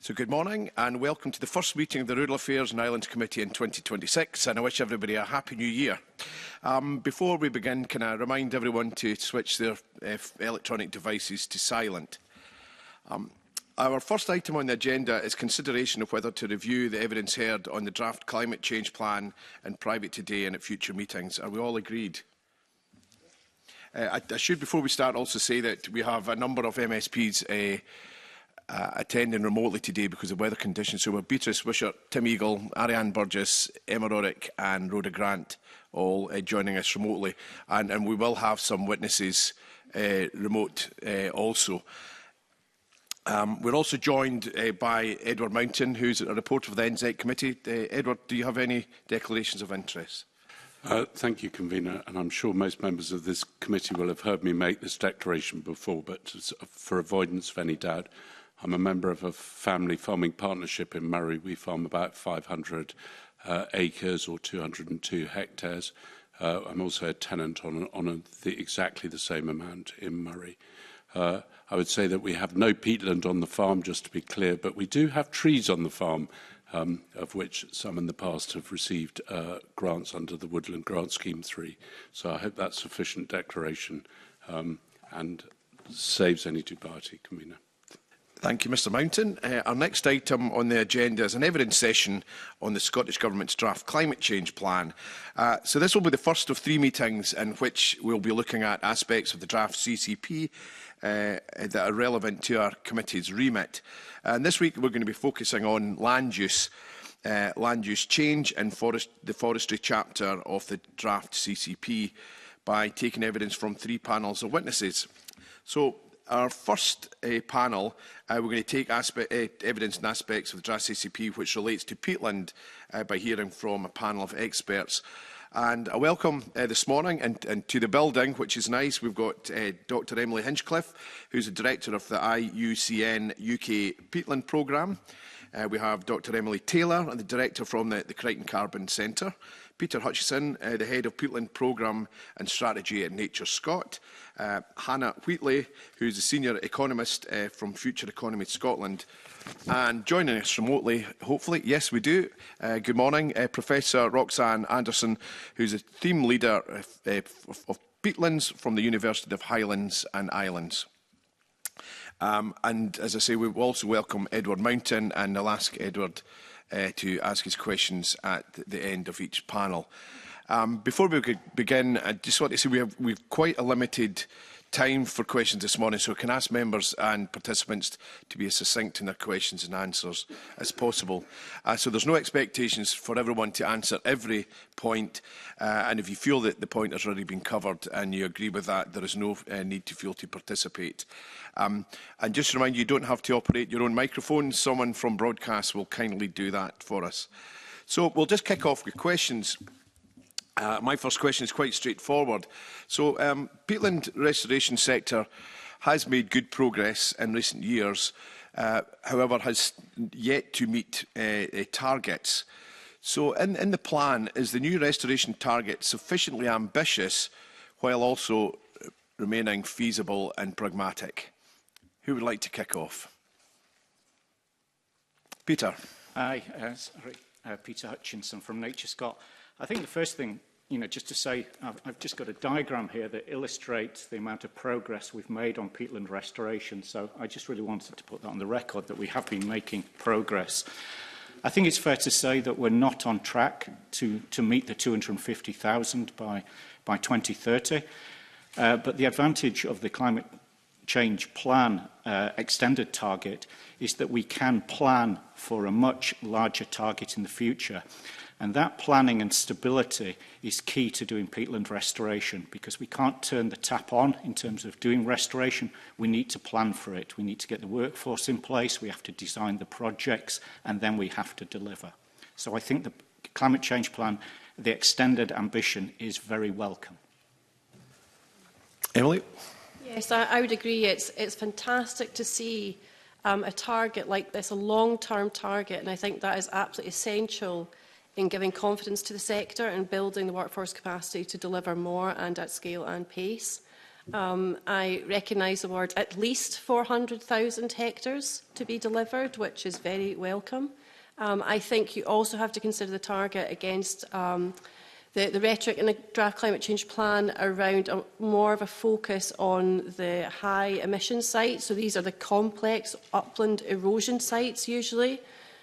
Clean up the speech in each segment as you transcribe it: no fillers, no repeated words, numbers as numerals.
So good morning and welcome to the first meeting of the Rural Affairs and Islands Committee in 2026, and I wish everybody a happy new year. Before we begin, can I remind everyone to switch their electronic devices to silent. Our first item on the agenda is consideration of whether to review the evidence heard on the draft climate change plan in private today and at future meetings. Are we all agreed? I should, before we start, also say that we have a number of MSPs attending remotely today because of weather conditions. So we have Beatrice Wishart, Tim Eagle, Ariane Burgess, Emma Rorick and Rhoda Grant all joining us remotely. And we will have some witnesses remote also. We're also joined by Edward Mountain, who's a reporter for the NZEC Committee. Edward, do you have any declarations of interest? Thank you, Convener, and I'm sure most members of this committee will have heard me make this declaration before, but for avoidance of any doubt, I'm a member of a family farming partnership in Murray. We farm about 500 acres or 202 hectares. I'm also a tenant on exactly the same amount in Murray. I would say that we have no peatland on the farm, just to be clear, but we do have trees on the farm, of which some in the past have received grants under the Woodland Grant Scheme 3. So I hope that's sufficient declaration and saves any dubiety, Convener. Thank you, Mr Mountain. Our next item on the agenda is an evidence session on the Scottish Government's draft climate change plan. So this will be the first of 3 meetings in which we'll be looking at aspects of the draft CCP that are relevant to our committee's remit. And this week we're going to be focusing on land use change and the forestry chapter of the draft CCP by taking evidence from 3 panels of witnesses. So our first panel, we're going to take evidence and aspects of the draft CCP which relates to peatland by hearing from a panel of experts. And I welcome this morning and to the building, which is nice, we've got Dr Emily Hinchcliffe, who's the Director of the IUCN UK Peatland Programme. We have Dr Emily Taylor, the Director from the Crichton Carbon Centre. Peter Hutchison, the Head of Peatland Programme and Strategy at Nature Scott. Hannah Wheatley, who's the Senior Economist from Future Economy Scotland. And joining us remotely, hopefully, yes we do, good morning, Professor Roxanne Anderson, who's a Theme Leader of Peatlands from the University of Highlands and Islands. And as I say, we will also welcome Edward Mountain, and I'll ask Edward to ask his questions at the end of each panel. Before we begin, I just want to say we've quite a limited time for questions this morning, so I can ask members and participants to be as succinct in their questions and answers as possible. So there's no expectations for everyone to answer every point, and if you feel that the point has already been covered and you agree with that, there is no need to feel to participate. And just to remind you, you don't have to operate your own microphone. Someone from broadcast will kindly do that for us. So we'll just kick off with questions. My first question is quite straightforward. So, peatland restoration sector has made good progress in recent years, however, has yet to meet targets. So, in the plan, is the new restoration target sufficiently ambitious while also remaining feasible and pragmatic? Who would like to kick off? Peter. Hi, Peter Hutchinson from Nature Scott. I think the first thing, just to say, I've just got a diagram here that illustrates the amount of progress we've made on peatland restoration. So I just really wanted to put that on the record, that we have been making progress. I think it's fair to say that we're not on track to meet the 250,000 by 2030. But the advantage of the climate change plan extended target is that we can plan for a much larger target in the future. And that planning and stability is key to doing peatland restoration, because we can't turn the tap on in terms of doing restoration. We need to plan for it. We need to get the workforce in place. We have to design the projects, and then we have to deliver. So I think the climate change plan, the extended ambition, is very welcome. Emily? Yes, I would agree. It's fantastic to see a target like this, a long-term target, and I think that is absolutely essential in giving confidence to the sector and building the workforce capacity to deliver more and at scale and pace. I recognise the word at least 400,000 hectares to be delivered, which is very welcome. I think you also have to consider the target against the rhetoric in the draft climate change plan around more of a focus on the high emission sites. So these are the complex upland erosion sites usually,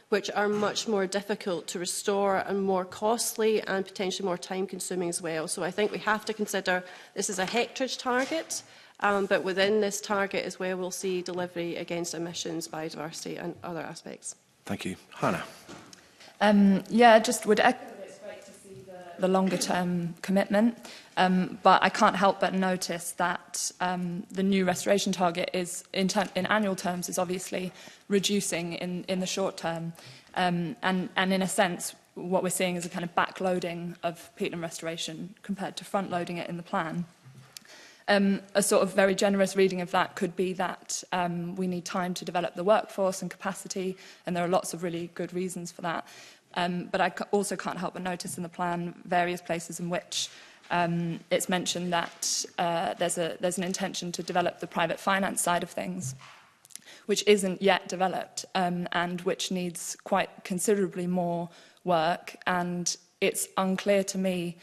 which are much more difficult to restore and more costly and potentially more time consuming as well. So I think we have to consider this is a hectareage target, but within this target as well we'll see delivery against emissions, biodiversity and other aspects. Thank you. Hannah. Yeah, just would echo that it's great to see the longer term commitment, but I can't help but notice that the new restoration target is, in annual terms, is obviously reducing in the short term, and in a sense what we're seeing is a kind of backloading of peatland restoration compared to front loading it in the plan. A sort of very generous reading of that could be that we need time to develop the workforce and capacity, and there are lots of really good reasons for that. But I also can't help but notice in the plan various places in which it's mentioned that there's an intention to develop the private finance side of things, which isn't yet developed and which needs quite considerably more work. And it's unclear to me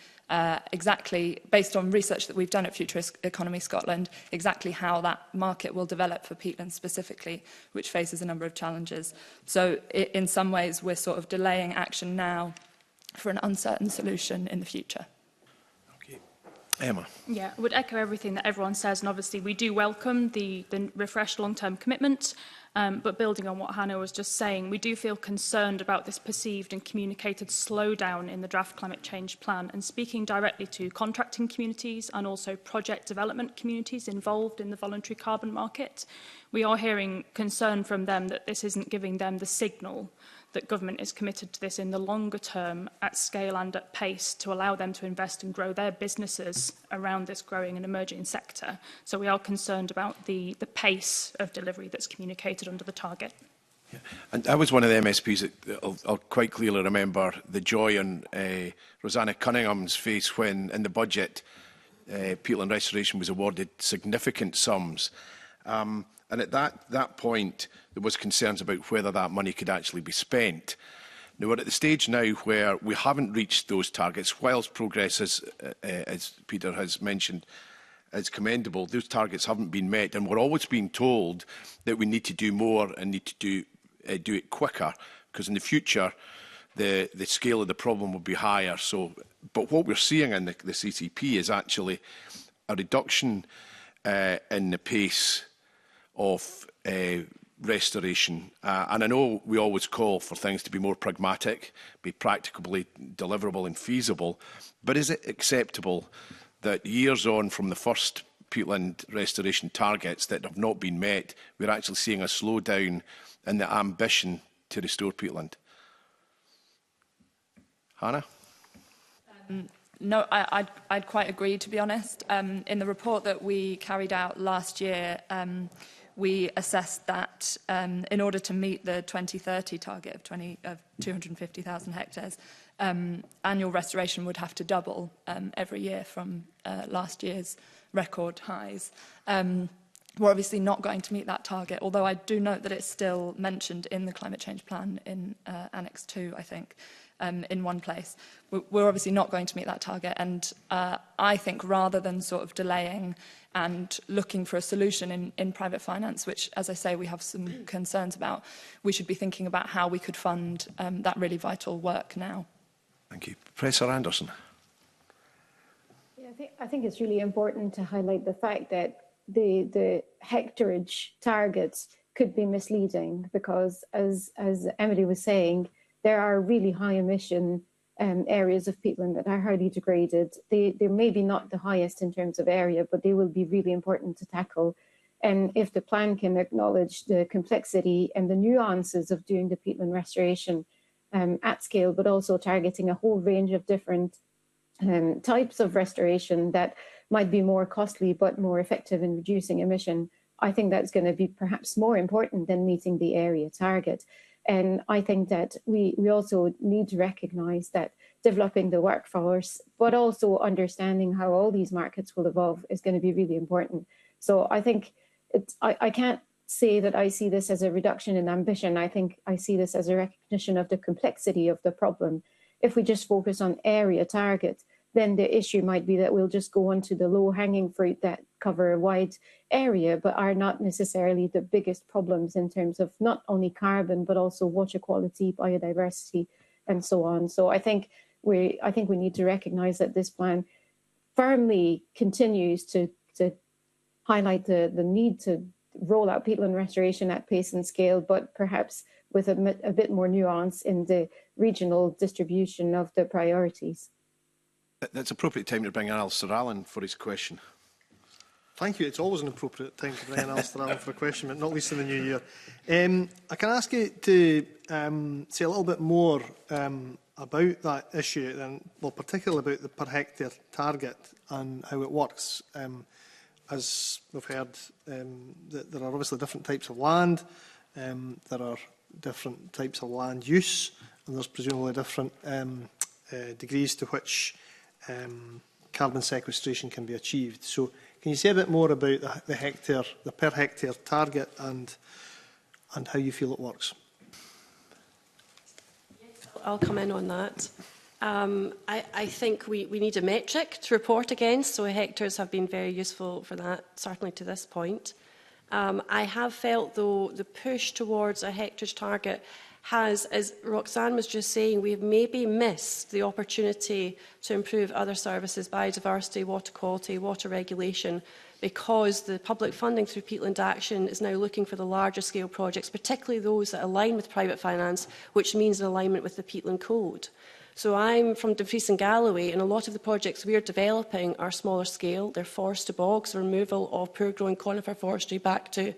exactly, based on research that we've done at Future Economy Scotland, exactly how that market will develop for peatland specifically, which faces a number of challenges. So in some ways, we're sort of delaying action now for an uncertain solution in the future. Okay. Emma. Yeah, I would echo everything that everyone says, and obviously we do welcome the refreshed long-term commitment. But building on what Hannah was just saying, we do feel concerned about this perceived and communicated slowdown in the draft climate change plan, and speaking directly to contracting communities and also project development communities involved in the voluntary carbon market, we are hearing concern from them that this isn't giving them the signal that government is committed to this in the longer term at scale and at pace to allow them to invest and grow their businesses around this growing and emerging sector. So we are concerned about the pace of delivery that's communicated under the target. Yeah. And I was one of the MSPs that I'll quite clearly remember the joy on Rosanna Cunningham's face when in the budget peatland restoration was awarded significant sums. And at that point, there was concerns about whether that money could actually be spent. Now, we're at the stage now where we haven't reached those targets. Whilst progress, as Peter has mentioned, is commendable, those targets haven't been met. And we're always being told that we need to do more and need to do it quicker, because in the future, the scale of the problem will be higher. So, but what we're seeing in the CCP is actually a reduction in the pace of restoration. And I know we always call for things to be more pragmatic, be practicably deliverable and feasible, but is it acceptable that years on from the first peatland restoration targets that have not been met, we're actually seeing a slowdown in the ambition to restore peatland? Hannah? No, I'd quite agree, to be honest. In the report that we carried out last year, we assessed that in order to meet the 2030 target of 250,000 hectares, annual restoration would have to double every year from last year's record highs. We're obviously not going to meet that target, although I do note that it's still mentioned in the climate change plan in Annex 2, I think, in one place. We're obviously not going to meet that target, and I think rather than sort of delaying and looking for a solution in private finance, which, as I say, we have some concerns about, we should be thinking about how we could fund that really vital work now. Thank you. Professor Anderson. Yeah, I think it's really important to highlight the fact that the hectareage targets could be misleading, because as Emily was saying, there are really high emission areas of peatland that are highly degraded. They're maybe not the highest in terms of area, but they will be really important to tackle. And if the plan can acknowledge the complexity and the nuances of doing the peatland restoration at scale, but also targeting a whole range of different types of restoration that might be more costly but more effective in reducing emission, I think that's going to be perhaps more important than meeting the area target. And I think that we also need to recognise that developing the workforce, but also understanding how all these markets will evolve is going to be really important. So I think I can't say that I see this as a reduction in ambition. I think I see this as a recognition of the complexity of the problem. If we just focus on area target, then the issue might be that we'll just go on to the low-hanging fruit that cover a wide area, but are not necessarily the biggest problems in terms of not only carbon, but also water quality, biodiversity, and so on. So I think we need to recognise that this plan firmly continues to highlight the need to roll out peatland restoration at pace and scale, but perhaps with a bit more nuance in the regional distribution of the priorities. That's appropriate time to bring in Alistair Allen for his question. Thank you. It's always an appropriate time to bring in Alistair Allen for a question, but not least in the new year. I can ask you to say a little bit more about that issue, and well, particularly about the per hectare target and how it works. As we've heard, that there are obviously different types of land, there are different types of land use, and there's presumably different degrees to which carbon sequestration can be achieved. So can you say a bit more about the per hectare target and how you feel it works? I'll come in on that. I think we need a metric to report against, so hectares have been very useful for that, certainly to this point. I have felt, though, the push towards a hectares target has, as Roxanne was just saying, we have maybe missed the opportunity to improve other services, biodiversity, water quality, water regulation, because the public funding through Peatland Action is now looking for the larger scale projects, particularly those that align with private finance, which means an alignment with the Peatland Code. So I'm from Dumfries and Galloway, and a lot of the projects we are developing are smaller scale. They're forest to bogs, removal of poor-growing conifer forestry back to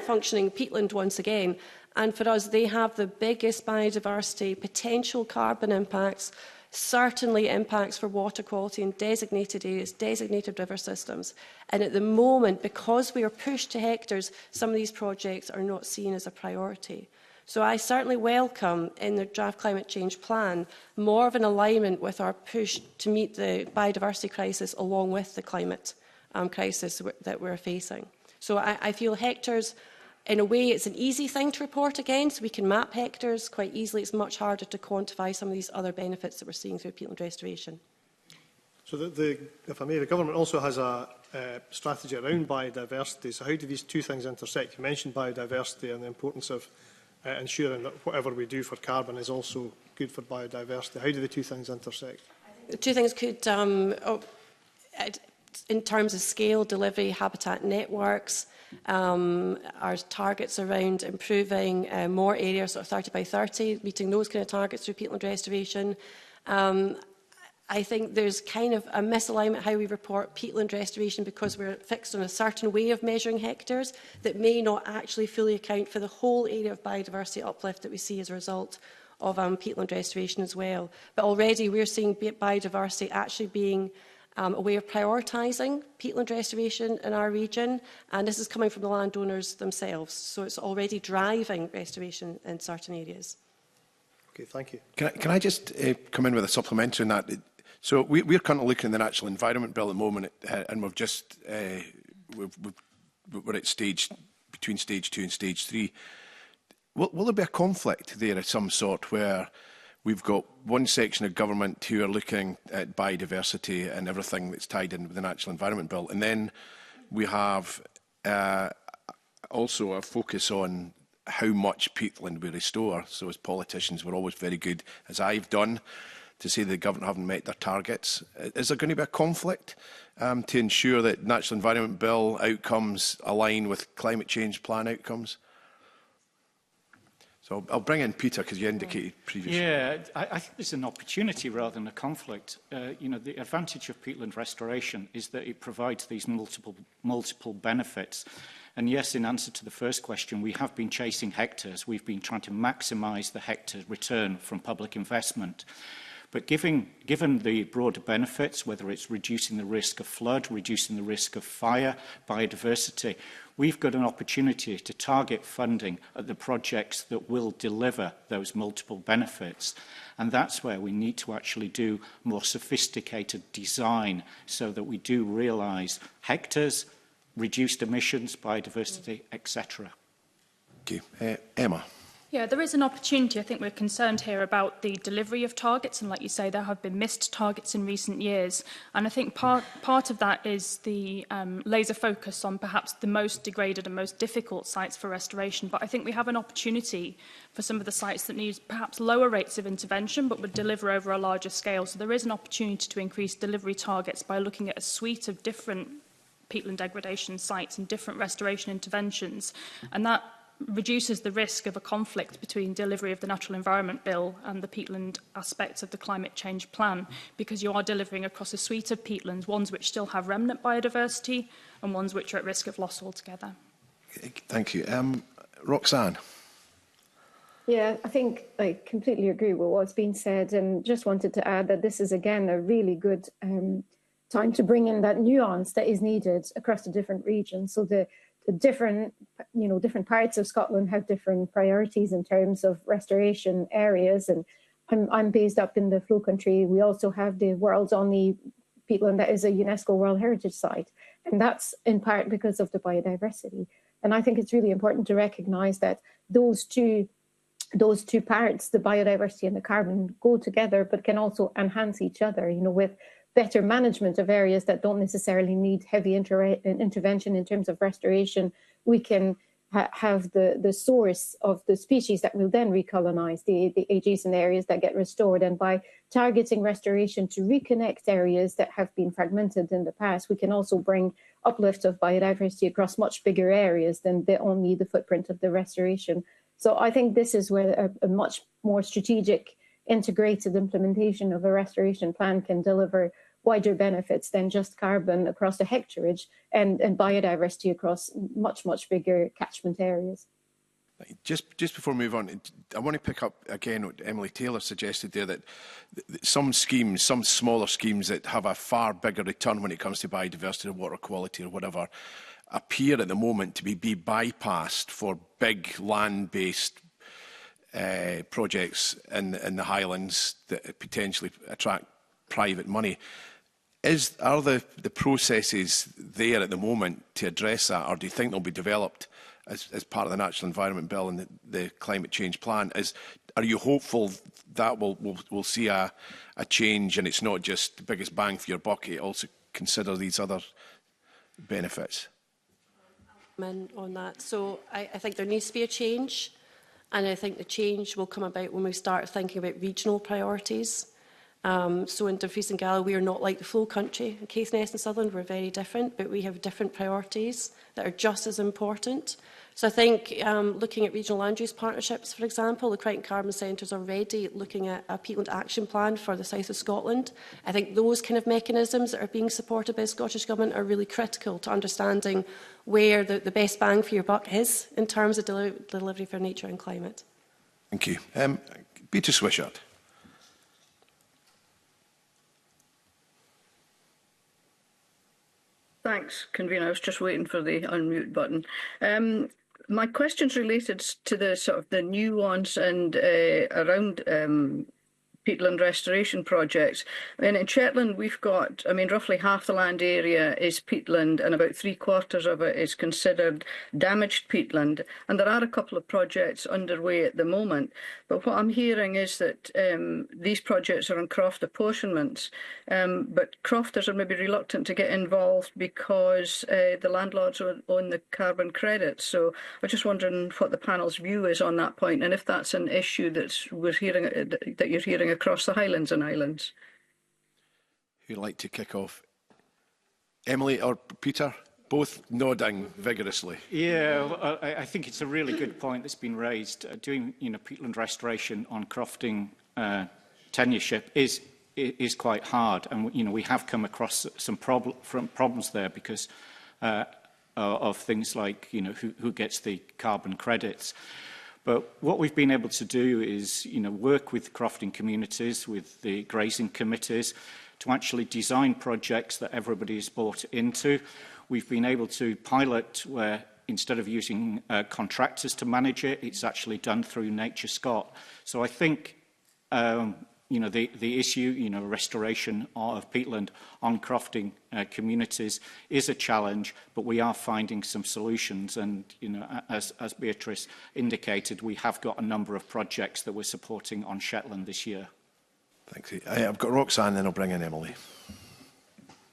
functioning peatland once again. And for us, they have the biggest biodiversity, potential carbon impacts, certainly impacts for water quality in designated areas, designated river systems. And at the moment, because we are pushed to hectares, some of these projects are not seen as a priority. So I certainly welcome in the draft climate change plan more of an alignment with our push to meet the biodiversity crisis along with the climate crisis that we're facing. So I feel hectares, in a way, it's an easy thing to report against. We can map hectares quite easily. It's much harder to quantify some of these other benefits that we're seeing through peatland restoration. So, if I may, the government also has a strategy around biodiversity. So how do these two things intersect? You mentioned biodiversity and the importance of ensuring that whatever we do for carbon is also good for biodiversity. How do the two things intersect? The two things could, in terms of scale, delivery, habitat networks, our targets around improving more areas, sort of 30 by 30, meeting those kind of targets through peatland restoration. I think there's kind of a misalignment how we report peatland restoration because we're fixed on a certain way of measuring hectares that may not actually fully account for the whole area of biodiversity uplift that we see as a result of peatland restoration as well. But already we're seeing biodiversity actually being a way of prioritising peatland restoration in our region, and this is coming from the landowners themselves. So it's already driving restoration in certain areas. Okay, thank you. Can I just come in with a supplementary on that? So we're currently looking at the Natural Environment Bill at the moment, and we're at between stage 2 and stage 3. Will there be a conflict there of some sort where we've got one section of government who are looking at biodiversity and everything that's tied in with the Natural Environment Bill, and then we have also a focus on how much peatland we restore? So as politicians, we're always very good, as I've done, to say the government haven't met their targets. Is there going to be a conflict to ensure that Natural Environment Bill outcomes align with climate change plan outcomes? So I'll bring in Peter, because you indicated previously. Yeah, I think there's an opportunity rather than a conflict. You know, the advantage of peatland restoration is that it provides these multiple benefits. And yes, in answer to the first question, we have been chasing hectares. We've been trying to maximise the hectare return from public investment. But given the broader benefits, whether it's reducing the risk of flood, reducing the risk of fire, biodiversity, we've got an opportunity to target funding at the projects that will deliver those multiple benefits. And that's where we need to actually do more sophisticated design so that we do realise hectares, reduced emissions, biodiversity, etc. Thank you. Emma. Yeah, there is an opportunity. I think we're concerned here about the delivery of targets, and like you say, there have been missed targets in recent years. And I think part of that is the laser focus on perhaps the most degraded and most difficult sites for restoration. But I think we have an opportunity for some of the sites that need perhaps lower rates of intervention, but would deliver over a larger scale. So there is an opportunity to increase delivery targets by looking at a suite of different peatland degradation sites and different restoration interventions. And that reduces the risk of a conflict between delivery of the Natural Environment Bill and the peatland aspects of the climate change plan, because you are delivering across a suite of peatlands, ones which still have remnant biodiversity and ones which are at risk of loss altogether. Thank you. Roxanne. Yeah, I think I completely agree with what's been said, and just wanted to add that this is again a really good time to bring in that nuance that is needed across the different regions. So the different, different parts of Scotland have different priorities in terms of restoration areas. And I'm based up in the Flow Country. We also have the world's only peatland that is a UNESCO World Heritage Site. And that's in part because of the biodiversity. And I think it's really important to recognise that those two parts, the biodiversity and the carbon, go together, but can also enhance each other, with better management of areas that don't necessarily need heavy intervention in terms of restoration. We can have the source of the species that will then recolonize the adjacent areas that get restored. And by targeting restoration to reconnect areas that have been fragmented in the past, we can also bring uplift of biodiversity across much bigger areas than only the footprint of the restoration. So I think this is where a much more strategic integrated implementation of a restoration plan can deliver wider benefits than just carbon across the hectareage and biodiversity across much, much bigger catchment areas. Just before we move on, I want to pick up again what Emily Taylor suggested there, that some schemes, some smaller schemes that have a far bigger return when it comes to biodiversity or water quality or whatever, appear at the moment to be bypassed for big land-based projects in the Highlands that potentially attract private money. Are the processes there at the moment to address that, or do you think they'll be developed as part of the Natural Environment Bill and the Climate Change Plan? Are you hopeful that we'll see a change, and it's not just the biggest bang for your buck, it also consider these other benefits? On that. So I think there needs to be a change. And I think the change will come about when we start thinking about regional priorities. So in Dumfries and Gala, we are not like the Flow Country. In Caithness and Sutherland, we're very different, but we have different priorities that are just as important. So I think looking at regional land use partnerships, for example, the Crichton Carbon Centre is already looking at a peatland action plan for the south of Scotland. I think those kind of mechanisms that are being supported by the Scottish Government are really critical to understanding where the best bang for your buck is in terms of delivery for nature and climate. Thank you. Beatrice Wishart. Thanks, Convener. I was just waiting for the unmute button. My question's related to the sort of the nuance and around peatland restoration projects. In Shetland, we've got, roughly half the land area is peatland and about 3/4 of it is considered damaged peatland. And there are a couple of projects underway at the moment. But what I'm hearing is that these projects are on croft apportionments, but crofters are maybe reluctant to get involved because the landlords own the carbon credits. So I was just wondering what the panel's view is on that point, and if that's an issue that you're hearing across the Highlands and Islands. Who'd like to kick off? Emily or Peter? Both nodding vigorously. Yeah, well, I think it's a really good point that's been raised. Doing peatland restoration on crofting tenureship is quite hard, and we have come across some problems there because of things like who gets the carbon credits. But what we've been able to do is, work with crofting communities, with the grazing committees, to actually design projects that everybody is bought into. We've been able to pilot where instead of using contractors to manage it, it's actually done through Nature Scott. So I think, the issue, restoration of peatland on crofting communities is a challenge, but we are finding some solutions. And, as Beatrice indicated, we have got a number of projects that we're supporting on Shetland this year. Thanks. I've got Roxanne, then I'll bring in Emily.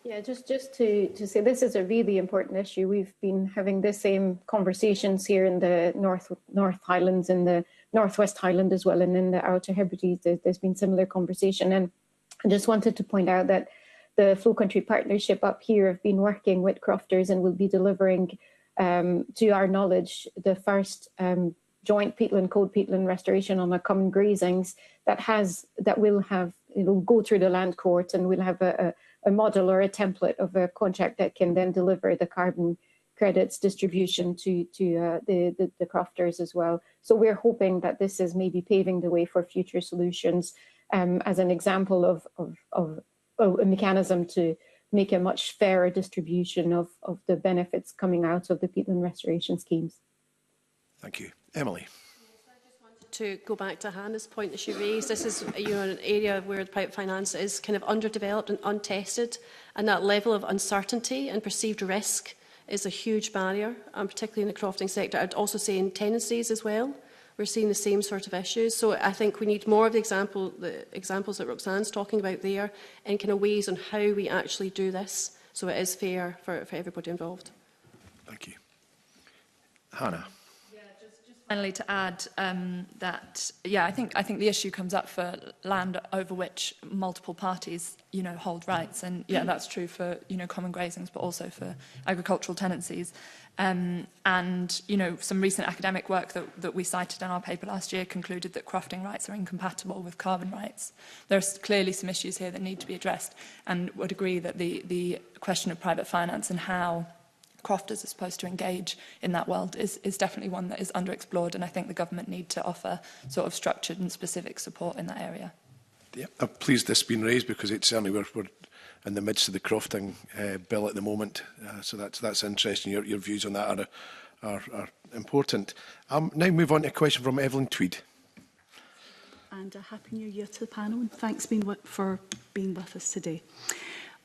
Yeah, just to say this is a really important issue. We've been having the same conversations here in the North Highlands, in the Northwest Highland as well, and in the Outer Hebrides. There's been similar conversation. And I just wanted to point out that the Flow Country Partnership up here have been working with crofters and will be delivering, to our knowledge, the first joint peatland, cold peatland restoration on a common grazings that will have, go through the land court, and we'll have a model or a template of a contract that can then deliver the carbon credits distribution to the crofters as well. So we're hoping that this is maybe paving the way for future solutions as an example of a mechanism to make a much fairer distribution of the benefits coming out of the peatland restoration schemes. Thank you. Emily. To go back to Hannah's point that she raised, this is an area where the private finance is kind of underdeveloped and untested, and that level of uncertainty and perceived risk is a huge barrier, particularly in the crofting sector. I'd also say in tenancies as well. We're seeing the same sort of issues. So I think we need more of the examples that Roxanne's talking about there, and kind of ways on how we actually do this so it is fair for everybody involved. Thank you. Hannah. Finally, to add that, I think the issue comes up for land over which multiple parties, hold rights, and that's true for common grazings, but also for agricultural tenancies. And some recent academic work that we cited in our paper last year concluded that crofting rights are incompatible with carbon rights. There are clearly some issues here that need to be addressed, and would agree that the question of private finance and how crofters are supposed to engage in that world is definitely one that is underexplored, and I think the government need to offer sort of structured and specific support in that area. Yeah, I'm pleased this has been raised, because it's certainly we're in the midst of the crofting bill at the moment, so that's interesting. Your views on that are important. Now move on to a question from Evelyn Tweed. And a happy new year to the panel, and thanks for being with us today.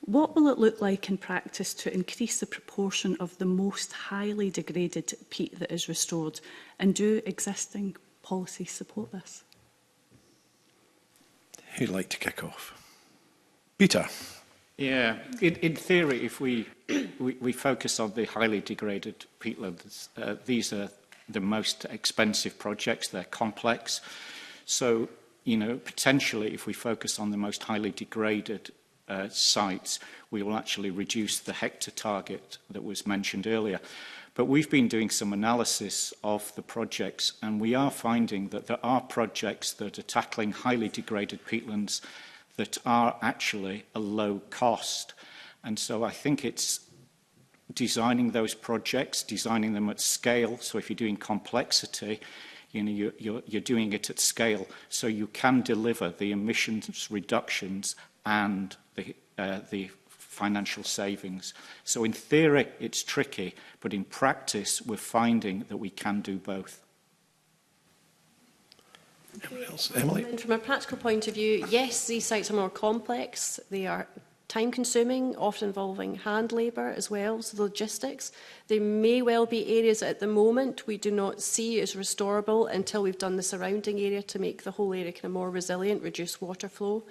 What will it look like in practice to increase the proportion of the most highly degraded peat that is restored, and do existing policies support this? Who'd like to kick off? Peter. Yeah, in theory, if we focus on the highly degraded peatlands, these are the most expensive projects. They're complex. So, potentially, if we focus on the most highly degraded sites, we will actually reduce the hectare target that was mentioned earlier. But we've been doing some analysis of the projects, and we are finding that there are projects that are tackling highly degraded peatlands that are actually a low cost. And so I think it's designing those projects, designing them at scale. So if you're doing complexity, you're doing it at scale, so you can deliver the emissions reductions and the financial savings. So in theory, it's tricky, but in practice, we're finding that we can do both. Anyone else? Emily? From a practical point of view, yes, these sites are more complex. They are time-consuming, often involving hand labour as well, so the logistics. There may well be areas at the moment we do not see as restorable until we've done the surrounding area to make the whole area kind of more resilient, reduce water flow.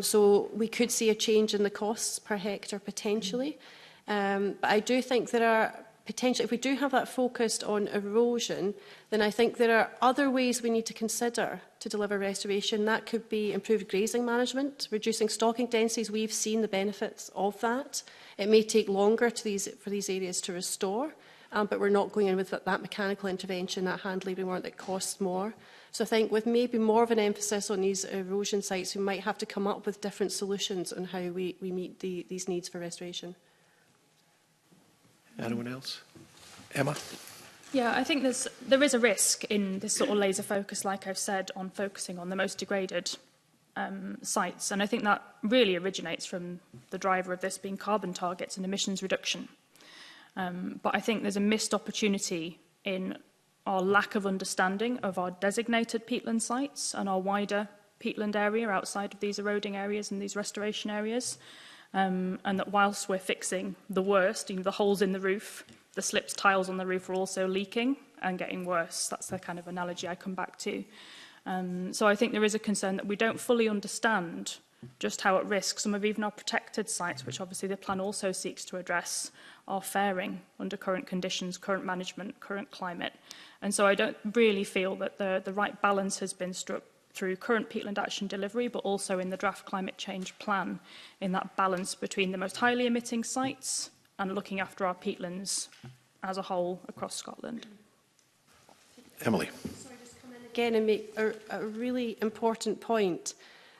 So we could see a change in the costs per hectare potentially. But I do think there are potentially, if we do have that focused on erosion, then I think there are other ways we need to consider to deliver restoration. That could be improved grazing management, reducing stocking densities. We've seen the benefits of that. It may take longer for these areas to restore, but we're not going in with that mechanical intervention, that hand labouring work that costs more. So I think with maybe more of an emphasis on these erosion sites, we might have to come up with different solutions on how we meet these needs for restoration. Anyone else? Emma? Yeah, I think there is a risk in this sort of laser focus, like I've said, on focusing on the most degraded sites. And I think that really originates from the driver of this being carbon targets and emissions reduction. But I think there's a missed opportunity in our lack of understanding of our designated peatland sites and our wider peatland area outside of these eroding areas and these restoration areas. And that whilst we're fixing the worst, the holes in the roof, the slipped tiles on the roof are also leaking and getting worse. That's the kind of analogy I come back to. So I think there is a concern that we don't fully understand just how at risk some of even our protected sites, which obviously the plan also seeks to address, are faring under current conditions, current management, current climate. And so I don't really feel that the right balance has been struck through current peatland action delivery, but also in the draft climate change plan, in that balance between the most highly emitting sites and looking after our peatlands as a whole across Scotland. Emily. Sorry, just come in again and make a really important point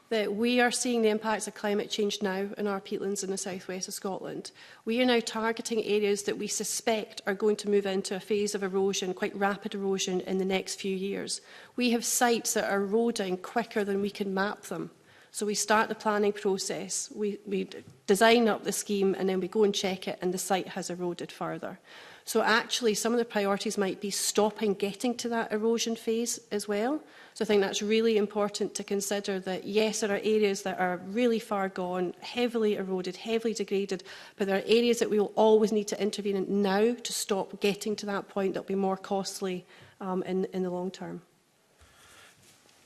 that we are seeing the impacts of climate change now in our peatlands in the southwest of Scotland. We are now targeting areas that we suspect are going to move into a phase of erosion, quite rapid erosion, in the next few years. We have sites that are eroding quicker than we can map them. So we start the planning process, we design up the scheme, and then we go and check it, and the site has eroded further. So actually, some of the priorities might be stopping getting to that erosion phase as well. So I think that's really important to consider that, yes, there are areas that are really far gone, heavily eroded, heavily degraded, but there are areas that we will always need to intervene in now to stop getting to that point that will be more costly in the long term.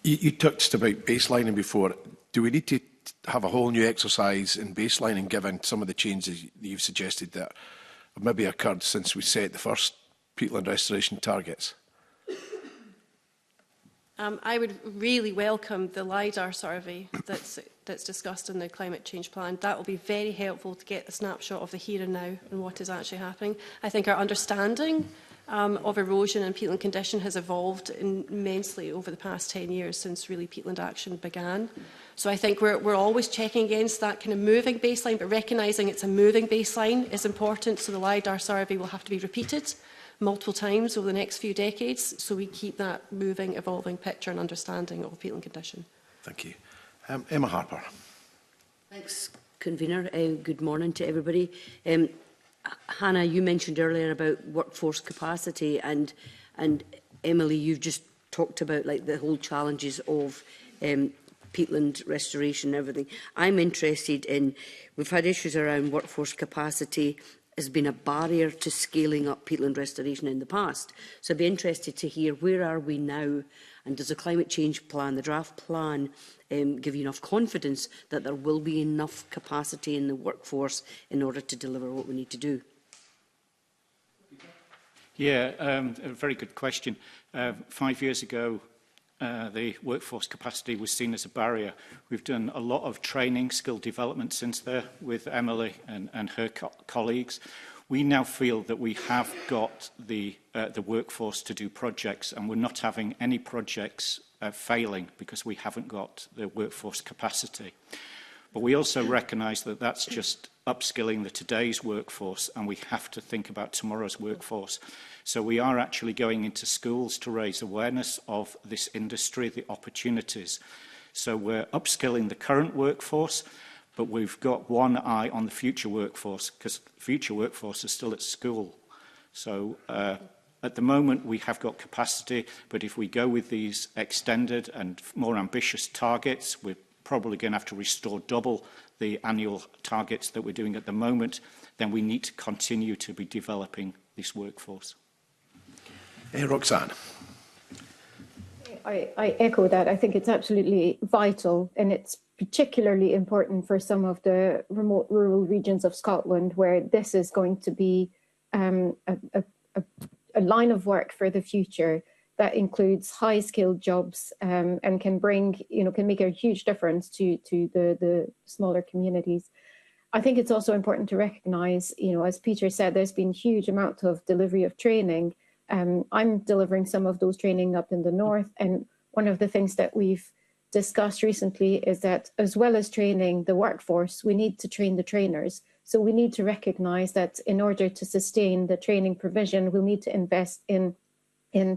You touched about baselining before. Do we need to have a whole new exercise in baselining, given some of the changes that you've suggested that have maybe occurred since we set the first peatland restoration targets? I would really welcome the LiDAR survey that's discussed in the climate change plan. That will be very helpful to get a snapshot of the here and now and what is actually happening. I think our understanding of erosion and peatland condition has evolved immensely over the past 10 years since really peatland action began. So I think we're always checking against that kind of moving baseline, but recognising it's a moving baseline is important. So the LiDAR survey will have to be repeated multiple times over the next few decades, so we keep that moving, evolving picture and understanding of peatland condition. Thank you. Emma Harper. Thanks, Convener. Good morning to everybody. Hannah, you mentioned earlier about workforce capacity, and Emily, you've just talked about like the whole challenges of peatland restoration and everything. I'm interested in, we've had issues around workforce capacity has been a barrier to scaling up peatland restoration in the past. So I'd be interested to hear, where are we now, and does the climate change plan, the draft plan, give you enough confidence that there will be enough capacity in the workforce in order to deliver what we need to do? Yeah, a very good question. 5 years ago, the workforce capacity was seen as a barrier. We've done a lot of training, skill development since there with Emily and her colleagues. We now feel that we have got the workforce to do projects, and we're not having any projects failing because we haven't got the workforce capacity. But we also recognise that that's just upskilling the today's workforce, and we have to think about tomorrow's workforce. So we are actually going into schools to raise awareness of this industry, the opportunities. So we're upskilling the current workforce, but we've got one eye on the future workforce, because the future workforce is still at school. So at the moment we have got capacity, but if we go with these extended and more ambitious targets, we're probably going to have to restore double the annual targets that we're doing at the moment. Then we need to continue to be developing this workforce. Roxanne. I echo that. I think it's absolutely vital, and it's particularly important for some of the remote rural regions of Scotland where this is going to be a line of work for the future that includes high-skilled jobs and can bring, can make a huge difference to the smaller communities. I think it's also important to recognise, as Peter said, there's been huge amount of delivery of training. I'm delivering some of those training up in the north, and one of the things that we've discussed recently is that as well as training the workforce, we need to train the trainers. So we need to recognise that in order to sustain the training provision, we'll need to invest in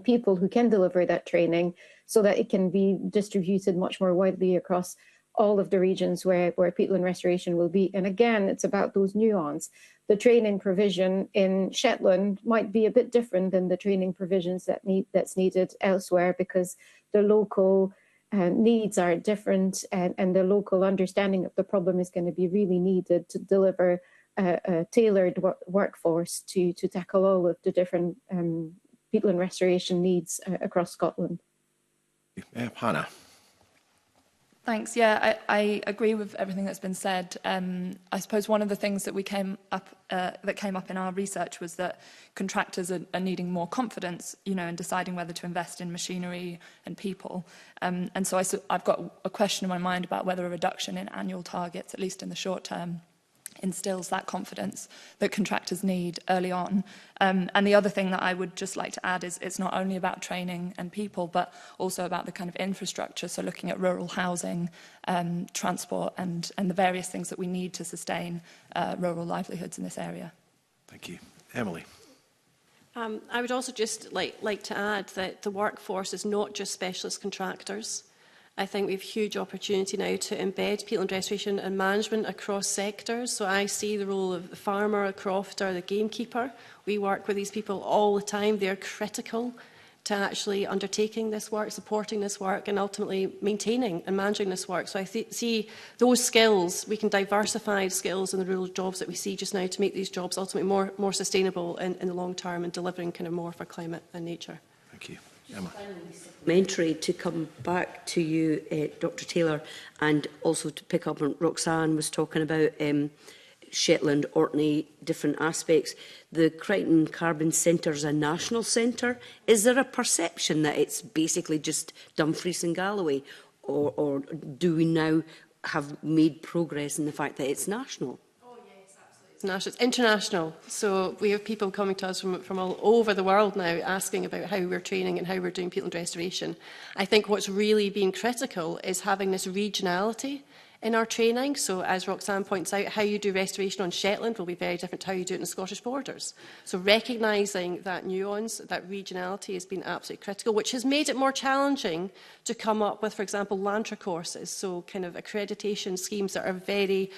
people who can deliver that training so that it can be distributed much more widely across all of the regions where peatland restoration will be. And again, it's about those nuance. The training provision in Shetland might be a bit different than the training provisions that's needed elsewhere, because the local needs are different, and the local understanding of the problem is going to be really needed to deliver a tailored workforce to tackle all of the different peatland restoration needs across Scotland. Hannah. Thanks. Yeah, I agree with everything that's been said. I suppose one of the things that came up in our research was that contractors are needing more confidence, in deciding whether to invest in machinery and people. And so I've got a question in my mind about whether a reduction in annual targets, at least in the short term, instills that confidence that contractors need early on. And the other thing that I would just like to add is it's not only about training and people, but also about the kind of infrastructure. So looking at rural housing, transport, and the various things that we need to sustain rural livelihoods in this area. Thank you. Emily. I would also just like to add that the workforce is not just specialist contractors. I think we have huge opportunity now to embed peatland restoration and management across sectors. So I see the role of the farmer, the crofter, the gamekeeper. We work with these people all the time. They're critical to actually undertaking this work, supporting this work, and ultimately maintaining and managing this work. So I see those skills, we can diversify skills in the rural jobs that we see just now to make these jobs ultimately more sustainable in the long term and delivering kind of more for climate and nature. Thank you. Emma. Supplementary to come back to you, Dr Taylor, and also to pick up on Roxanne was talking about Shetland, Orkney, different aspects. The Crichton Carbon Centre is a national centre. Is there a perception that it's basically just Dumfries and Galloway, or do we now have made progress in the fact that it's national? It's international. So we have people coming to us from all over the world now asking about how we're training and how we're doing peatland restoration. I think what's really been critical is having this regionality in our training. So as Roxanne points out, how you do restoration on Shetland will be very different to how you do it in the Scottish borders. So recognising that nuance, that regionality has been absolutely critical, which has made it more challenging to come up with, for example, LANTRA courses, so kind of accreditation schemes that are very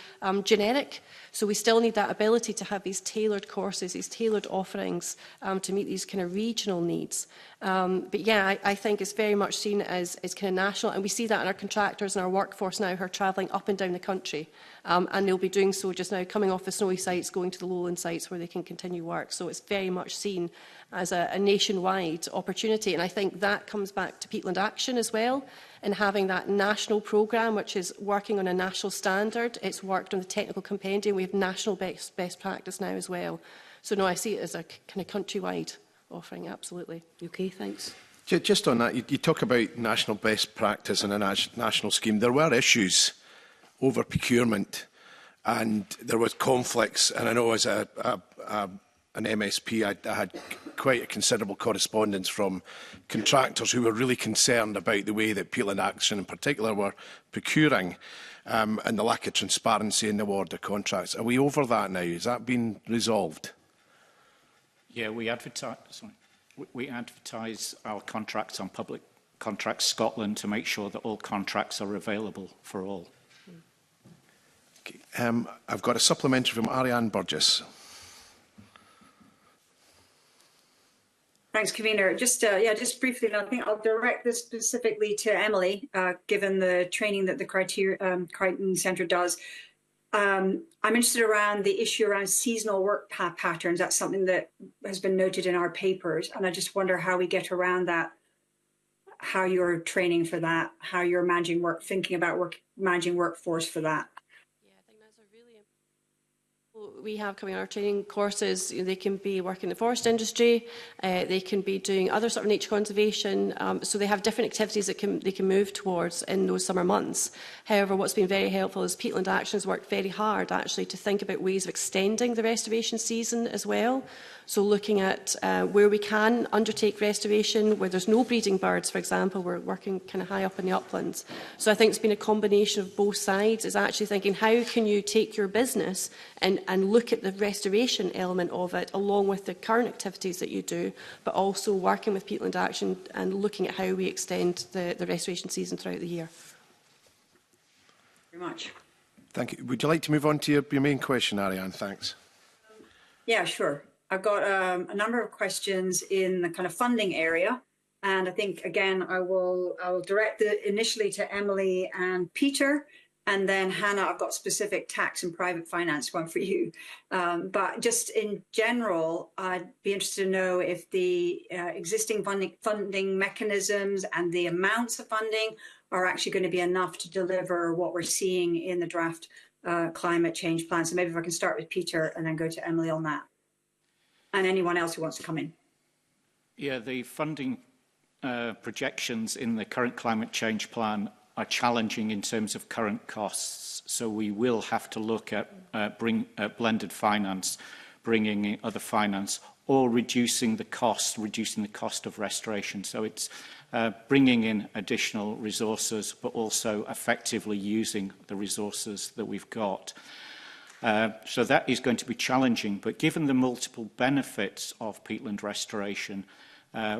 generic. So we still need that ability to have these tailored courses, these tailored offerings to meet these kind of regional needs. But yeah, I think it's very much seen as kind of national, and we see that in our contractors and our workforce now who are travelling up and down the country, and they'll be doing so just now, coming off the snowy sites, going to the lowland sites where they can continue work. So it's very much seen as a nationwide opportunity, and I think that comes back to Peatland Action as well, and having that national programme which is working on a national standard. It's worked on the technical compendium. We have national best practice now as well. So no, I see it as a kind of countrywide offering, absolutely. Okay, thanks. Just on that, you talk about national best practice and a national scheme. There were issues over procurement, and there was conflicts. And I know as an MSP, I had quite a considerable correspondence from contractors who were really concerned about the way that Peatland Action in particular were procuring and the lack of transparency in the award of contracts. Are we over that now? Has that been resolved? Yeah, we advertise our contracts on Public Contracts Scotland to make sure that all contracts are available for all. Okay. I've got a supplementary from Ariane Burgess. Thanks, Convener. Just briefly, and I think I'll direct this specifically to Emily, given the training that the Crichton Centre does. I'm interested around the issue around seasonal work patterns. That's something that has been noted in our papers, and I just wonder how we get around that, how you're training for that, how you're managing work, thinking about managing workforce for that. We have coming our training courses. They can be working in the forest industry, they can be doing other sort of nature conservation, so they have different activities that they can move towards in those summer months. However, what's been very helpful is Peatland Action has worked very hard actually to think about ways of extending the restoration season as well. So looking at where we can undertake restoration, where there's no breeding birds, for example, we're working kind of high up in the uplands. So I think it's been a combination of both sides, is actually thinking how can you take your business and look at the restoration element of it along with the current activities that you do, but also working with Peatland Action and looking at how we extend the restoration season throughout the year. Very much. Thank you. Would you like to move on to your main question, Ariane? Thanks. Yeah, sure. I've got a number of questions in the kind of funding area. And I think, again, I will direct it initially to Emily and Peter. And then, Hannah, I've got specific tax and private finance one for you. But just in general, I'd be interested to know if the existing funding mechanisms and the amounts of funding are actually going to be enough to deliver what we're seeing in the draft climate change plan. So maybe if I can start with Peter and then go to Emily on that. And anyone else who wants to come in. Yeah, the funding projections in the current climate change plan are challenging in terms of current costs. So we will have to look at blended finance, bringing in other finance, or reducing the cost of restoration. So it's bringing in additional resources, but also effectively using the resources that we've got. So that is going to be challenging, but given the multiple benefits of peatland restoration,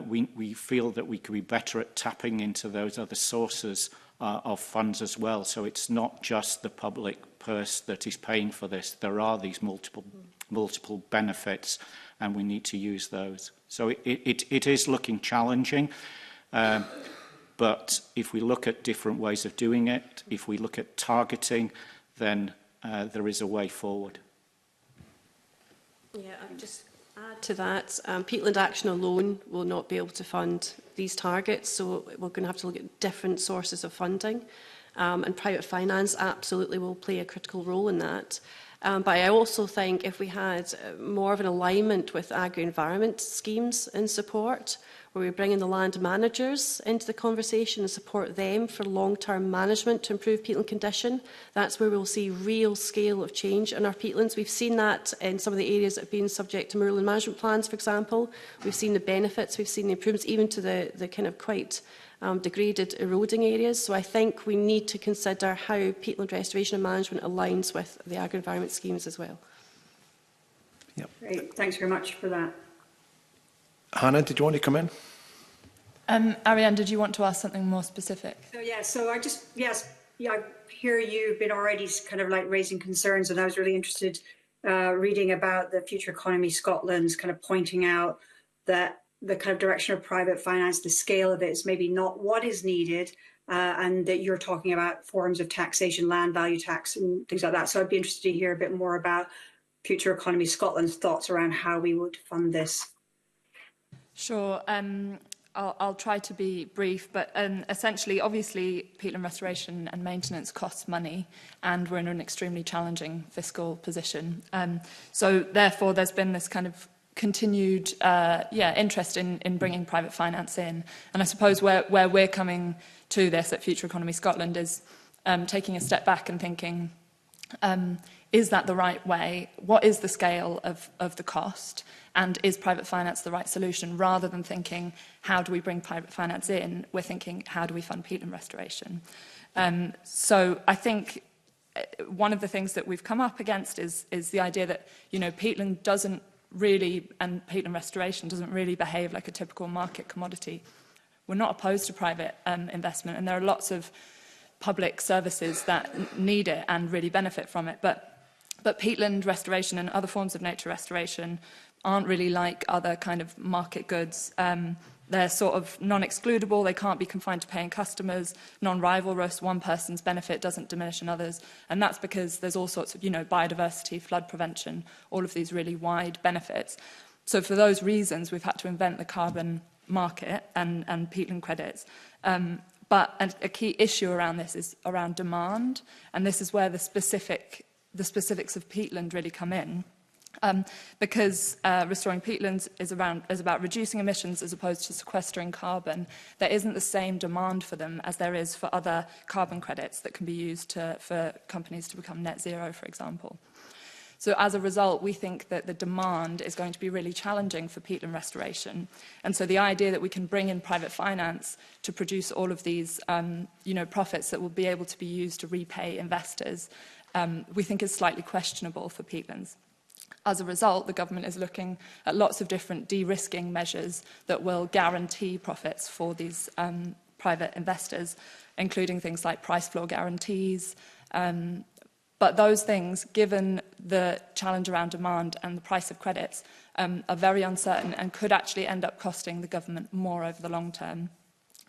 we feel that we could be better at tapping into those other sources of funds as well. So it's not just the public purse that is paying for this. There are these multiple benefits, and we need to use those. So it is looking challenging, but if we look at different ways of doing it, if we look at targeting, then there is a way forward. Yeah, I would just add to that, Peatland Action alone will not be able to fund these targets, so we're going to have to look at different sources of funding, and private finance absolutely will play a critical role in that. But I also think if we had more of an alignment with agri-environment schemes in support, where we bring in the land managers into the conversation and support them for long-term management to improve peatland condition, that's where we'll see real scale of change in our peatlands. We've seen that in some of the areas that have been subject to moorland management plans, for example. We've seen the benefits, we've seen the improvements, even to the kind of quite degraded, eroding areas. So I think we need to consider how peatland restoration and management aligns with the agri-environment schemes as well. Yep. Great, thanks very much for that. Hannah, did you want to come in? Ariane, did you want to ask something more specific? So I just, I hear you've been already kind of like raising concerns, and I was really interested reading about the Future Economy Scotland's kind of pointing out that the kind of direction of private finance, the scale of it is maybe not what is needed, and that you're talking about forms of taxation, land value tax and things like that. So I'd be interested to hear a bit more about Future Economy Scotland's thoughts around how we would fund this. Sure. I'll try to be brief, but essentially, obviously, peatland restoration and maintenance costs money, and we're in an extremely challenging fiscal position. So therefore, there's been this kind of continued interest in bringing private finance in. And I suppose where we're coming to this at Future Economy Scotland is taking a step back and thinking, is that the right way? What is the scale of the cost? And is private finance the right solution? Rather than thinking, how do we bring private finance in? We're thinking, how do we fund peatland restoration? So I think one of the things that we've come up against is the idea that, peatland doesn't really, and peatland restoration doesn't really behave like a typical market commodity. We're not opposed to private investment, and there are lots of public services that need it and really benefit from it. But peatland restoration and other forms of nature restoration aren't really like other kind of market goods. They're sort of non-excludable, they can't be confined to paying customers, non-rivalrous, one person's benefit doesn't diminish another's, and that's because there's all sorts of, biodiversity, flood prevention, all of these really wide benefits. So for those reasons, we've had to invent the carbon market and peatland credits. But a key issue around this is around demand, and this is where the specifics of peatland really come in. Because restoring peatlands is about reducing emissions as opposed to sequestering carbon, there isn't the same demand for them as there is for other carbon credits that can be used for companies to become net zero, for example. So as a result, we think that the demand is going to be really challenging for peatland restoration. And so the idea that we can bring in private finance to produce all of these profits that will be able to be used to repay investors, we think is slightly questionable for peatlands. As a result, the government is looking at lots of different de-risking measures that will guarantee profits for these private investors, including things like price floor guarantees. But those things, given the challenge around demand and the price of credits, are very uncertain and could actually end up costing the government more over the long term.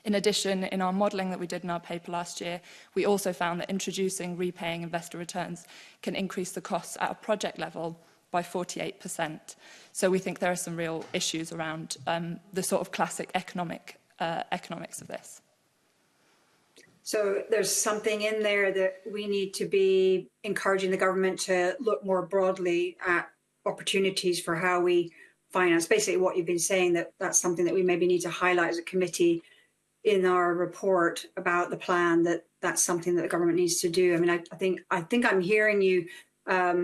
In addition, in our modelling that we did in our paper last year, we also found that introducing repaying investor returns can increase the costs at a project level by 48%. So we think there are some real issues around the sort of classic economics of this. So there's something in there that we need to be encouraging the government to look more broadly at opportunities for how we finance. Basically what you've been saying, that's something that we maybe need to highlight as a committee in our report about the plan, that's something that the government needs to do. I mean, I think I'm hearing you. I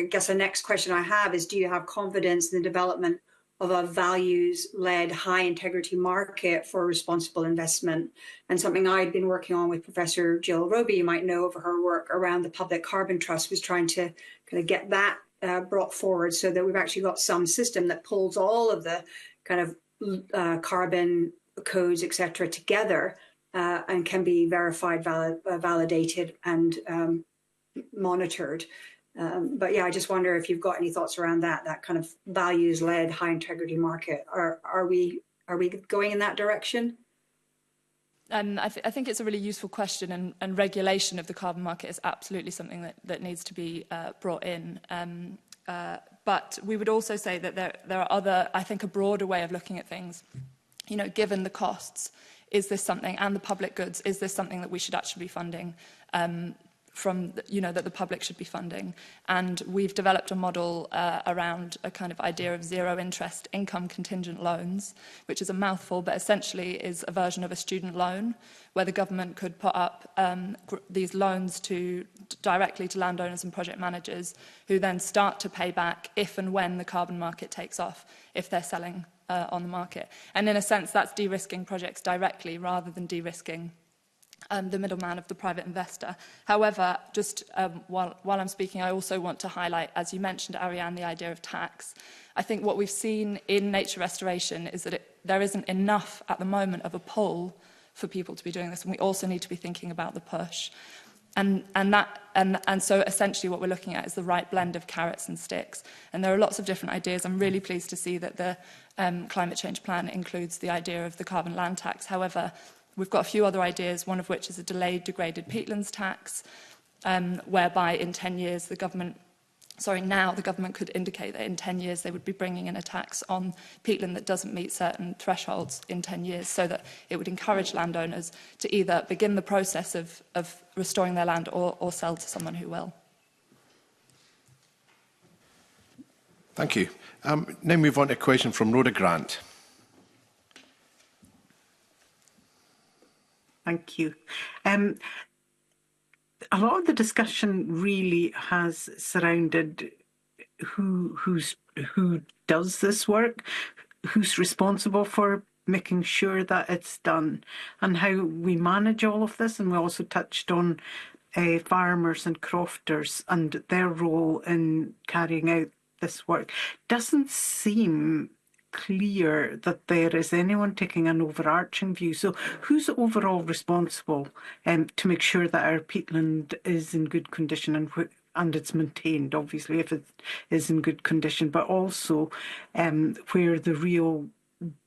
guess the next question I have is, do you have confidence in the development of a values-led, high-integrity market for responsible investment? And something I'd been working on with Professor Jill Roby, you might know, over her work around the Public Carbon Trust, was trying to kind of get that brought forward so that we've actually got some system that pulls all of the kind of carbon codes, etc., together and can be verified, validated, and monitored. But yeah, I just wonder if you've got any thoughts around that kind of values-led, high-integrity market. Are we going in that direction? I think it's a really useful question, and regulation of the carbon market is absolutely something that needs to be brought in. But we would also say that there are other, I think, a broader way of looking at things. You know, given the costs, is this something, and the public goods, is this something that we should actually be funding? That the public should be funding. And we've developed a model around a kind of idea of zero interest income contingent loans, which is a mouthful, but essentially is a version of a student loan where the government could put up these loans directly to landowners and project managers who then start to pay back if and when the carbon market takes off, if they're selling on the market. And in a sense, that's de-risking projects directly rather than de-risking the middleman of the private investor. However, just while I'm speaking, I also want to highlight, as you mentioned, Ariane, the idea of tax. I think what we've seen in nature restoration is that there isn't enough at the moment of a pull for people to be doing this, and we also need to be thinking about the push. And so essentially what we're looking at is the right blend of carrots and sticks. And there are lots of different ideas. I'm really pleased to see that the climate change plan includes the idea of the carbon land tax. However, we've got a few other ideas, one of which is a delayed degraded peatlands tax, whereby in 10 years the government could indicate that in 10 years they would be bringing in a tax on peatland that doesn't meet certain thresholds in 10 years, so that it would encourage landowners to either begin the process of restoring their land or sell to someone who will. Thank you. Now move on to a question from Rhoda Grant. Thank you. A lot of the discussion really has surrounded who does this work, who's responsible for making sure that it's done, and how we manage all of this. And we also touched on farmers and crofters and their role in carrying out this work. Doesn't seem clear that there is anyone taking an overarching view. So who's overall responsible to make sure that our peatland is in good condition and it's maintained, obviously, if it is in good condition, but also where the real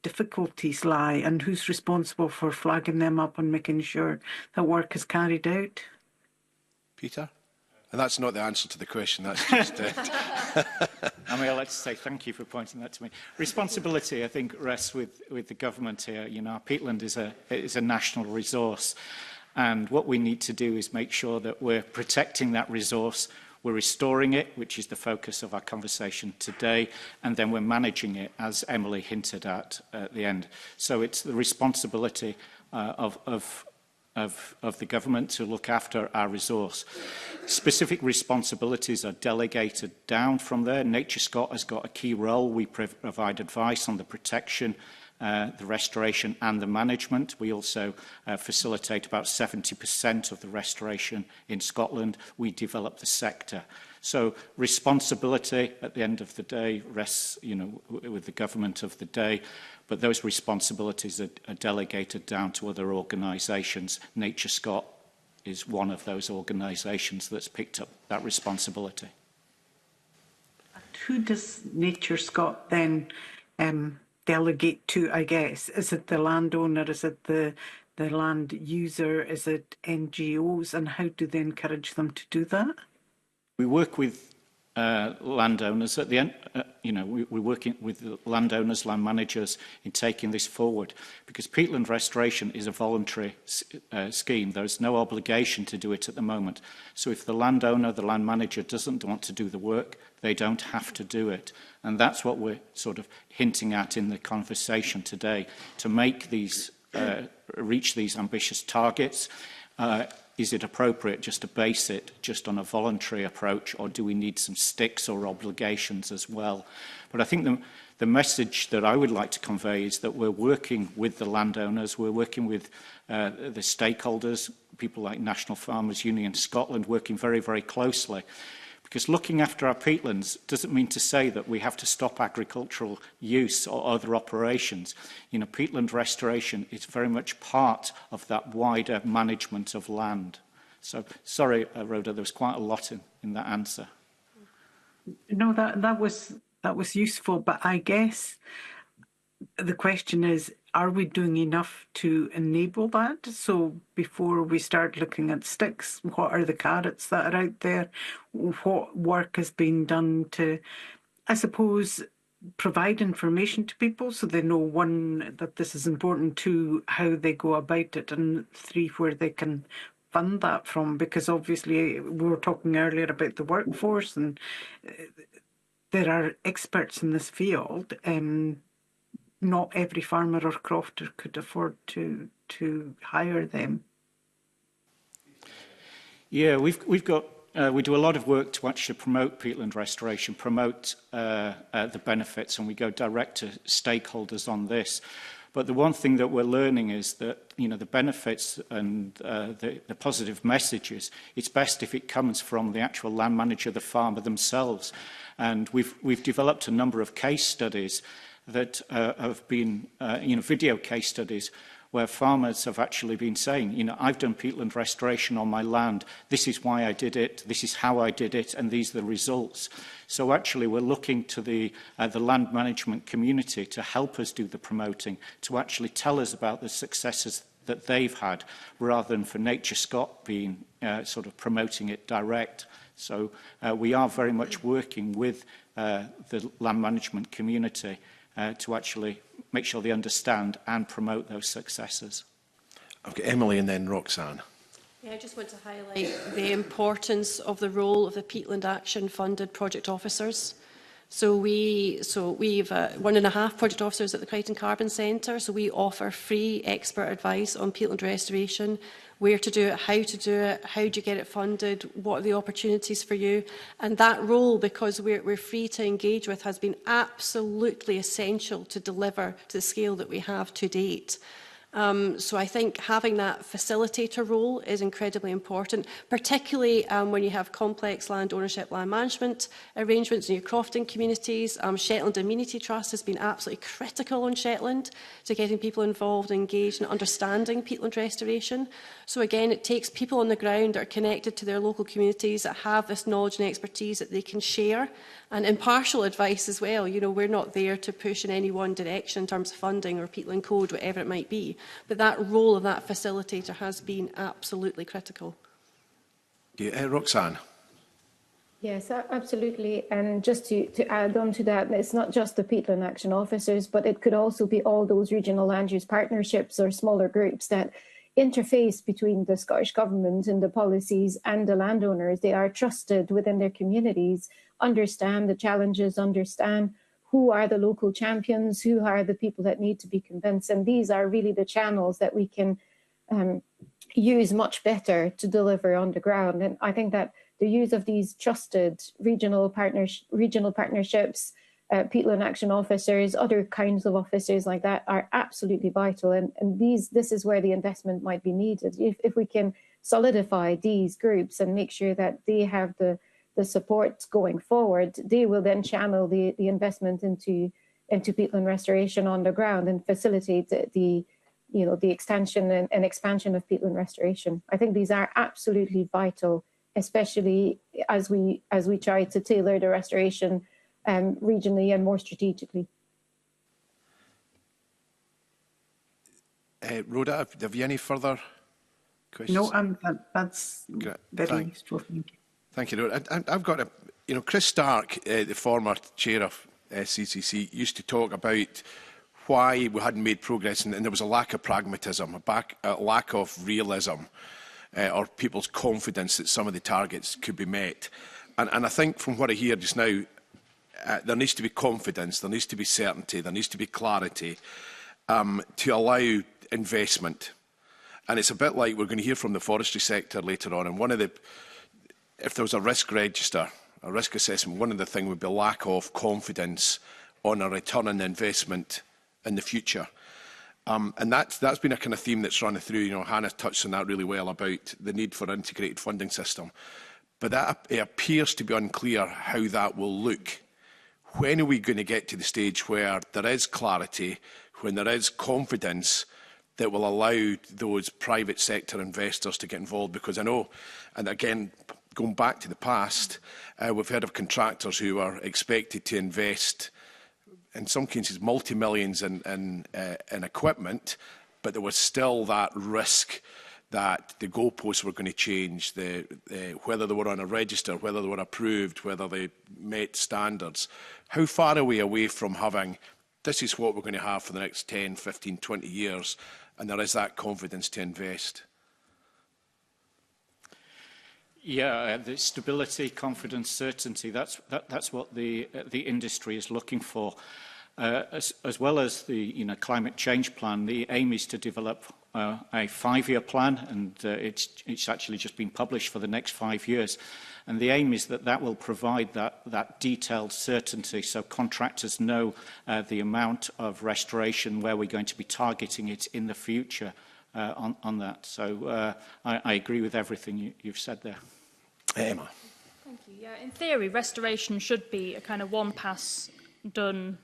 difficulties lie and who's responsible for flagging them up and making sure that work is carried out? Peter? And that's not the answer to the question, that's just I'd like to say thank you for pointing that to me. Responsibility, I think, rests with the government here. You know, our peatland is a national resource, and what we need to do is make sure that we're protecting that resource, we're restoring it, which is the focus of our conversation today, and then we're managing it, as Emily hinted at the end. So it's the responsibility of of the government to look after our resource. Specific responsibilities are delegated down from there. Nature Scott has got a key role. We provide advice on the protection, the restoration and the management. We also facilitate about 70% of the restoration in Scotland. We develop the sector. So responsibility at the end of the day rests, with the government of the day, but those responsibilities are delegated down to other organisations. Nature Scott is one of those organisations that's picked up that responsibility. Who does Nature Scott then delegate to, I guess? Is it the landowner? Is it the land user? Is it NGOs? And how do they encourage them to do that? We work with landowners at the end. We're working with the landowners, land managers in taking this forward, because peatland restoration is a voluntary scheme. There's no obligation to do it at the moment. So if the landowner, the land manager doesn't want to do the work, they don't have to do it. And that's what we're sort of hinting at in the conversation today, to make these, reach these ambitious targets. Is it appropriate just to base it just on a voluntary approach, or do we need some sticks or obligations as well? But I think the message that I would like to convey is that we're working with the landowners, we're working with the stakeholders, people like National Farmers Union Scotland, working very, very closely. Because looking after our peatlands doesn't mean to say that we have to stop agricultural use or other operations. Peatland restoration is very much part of that wider management of land. So, sorry, Rhoda, there was quite a lot in that answer. No, that was useful, but I guess the question is, are we doing enough to enable that? So before we start looking at sticks, what are the carrots that are out there? What work has been done to, I suppose, provide information to people so they know, one, that this is important, two, how they go about it, and three, where they can fund that from? Because obviously we were talking earlier about the workforce, and there are experts in this field. Not every farmer or crofter could afford to hire them. Yeah, we've got we do a lot of work to actually promote peatland restoration, promote the benefits, and we go direct to stakeholders on this. But the one thing that we're learning is that the benefits and the positive messages, it's best if it comes from the actual land manager, the farmer themselves. And we've developed a number of case studies that have been, video case studies where farmers have actually been saying, I've done peatland restoration on my land. This is why I did it. This is how I did it. And these are the results. So actually, we're looking to the land management community to help us do the promoting, to actually tell us about the successes that they've had, rather than for Nature Scott being sort of promoting it direct. So we are very much working with the land management community to actually make sure they understand and promote those successes. Okay, Emily and then Roxanne. Yeah, I just want to highlight the importance of the role of the Peatland Action funded project officers. So we've 1.5 project officers at the Crichton Carbon Centre. So we offer free expert advice on peatland restoration, where to do it, how do you get it funded, what are the opportunities for you. And that role, because we're free to engage with, has been absolutely essential to deliver to the scale that we have to date. So I think having that facilitator role is incredibly important, particularly when you have complex land ownership, land management arrangements in your crofting communities. Shetland Amenity Trust has been absolutely critical on Shetland to getting people involved, engaged and understanding peatland restoration. So again, it takes people on the ground that are connected to their local communities, that have this knowledge and expertise that they can share, and impartial advice as well. We're not there to push in any one direction in terms of funding or peatland code, whatever it might be. But that role of that facilitator has been absolutely critical. Yeah, Roxanne. Yes, absolutely. And just to add on to that, it's not just the peatland action officers, but it could also be all those regional land use partnerships or smaller groups that interface between the Scottish Government and the policies and the landowners. They are trusted within their communities, understand the challenges, understand who are the local champions, who are the people that need to be convinced. And these are really the channels that we can use much better to deliver on the ground. And I think that the use of these trusted regional partnerships, peatland action officers, other kinds of officers like that are absolutely vital. And this is where the investment might be needed. If we can solidify these groups and make sure that they have the support going forward, they will then channel the investment into peatland restoration on the ground and facilitate the extension and expansion of peatland restoration. I think these are absolutely vital, especially as we try to tailor the restoration regionally and more strategically. Rhoda, have you any further questions? No, that's very useful. Thank you. Thank you, Rhoda. I've got a, Chris Stark, the former chair of CCC, used to talk about why we hadn't made progress, and there was a lack of pragmatism, a lack of realism, or people's confidence that some of the targets could be met. And I think from what I hear just now, there needs to be confidence, there needs to be certainty, there needs to be clarity to allow investment. And it's a bit like we're going to hear from the forestry sector later on. And if there was a risk register, a risk assessment, one of the things would be lack of confidence on a return on investment in the future. And that's been a kind of theme that's running through. Hannah touched on that really well about the need for an integrated funding system. But it appears to be unclear how that will look. When are we going to get to the stage where there is clarity, when there is confidence that will allow those private sector investors to get involved? Because I know, and again, going back to the past, we've heard of contractors who are expected to invest, in some cases, multi-millions in equipment, but there was still that risk that the goalposts were going to change, whether they were on a register, whether they were approved, whether they met standards. How far are we away from having, this is what we're going to have for the next 10, 15, 20 years, and there is that confidence to invest? Yeah, the stability, confidence, certainty, that's what the industry is looking for. As well as the climate change plan, the aim is to develop a 5-year plan, and it's actually just been published for the next 5 years. And the aim is that will provide that detailed certainty, so contractors know the amount of restoration, where we're going to be targeting it in the future on that. So I agree with everything you've said there. Emma. Thank you. Yeah, in theory, restoration should be a kind of one pass, done,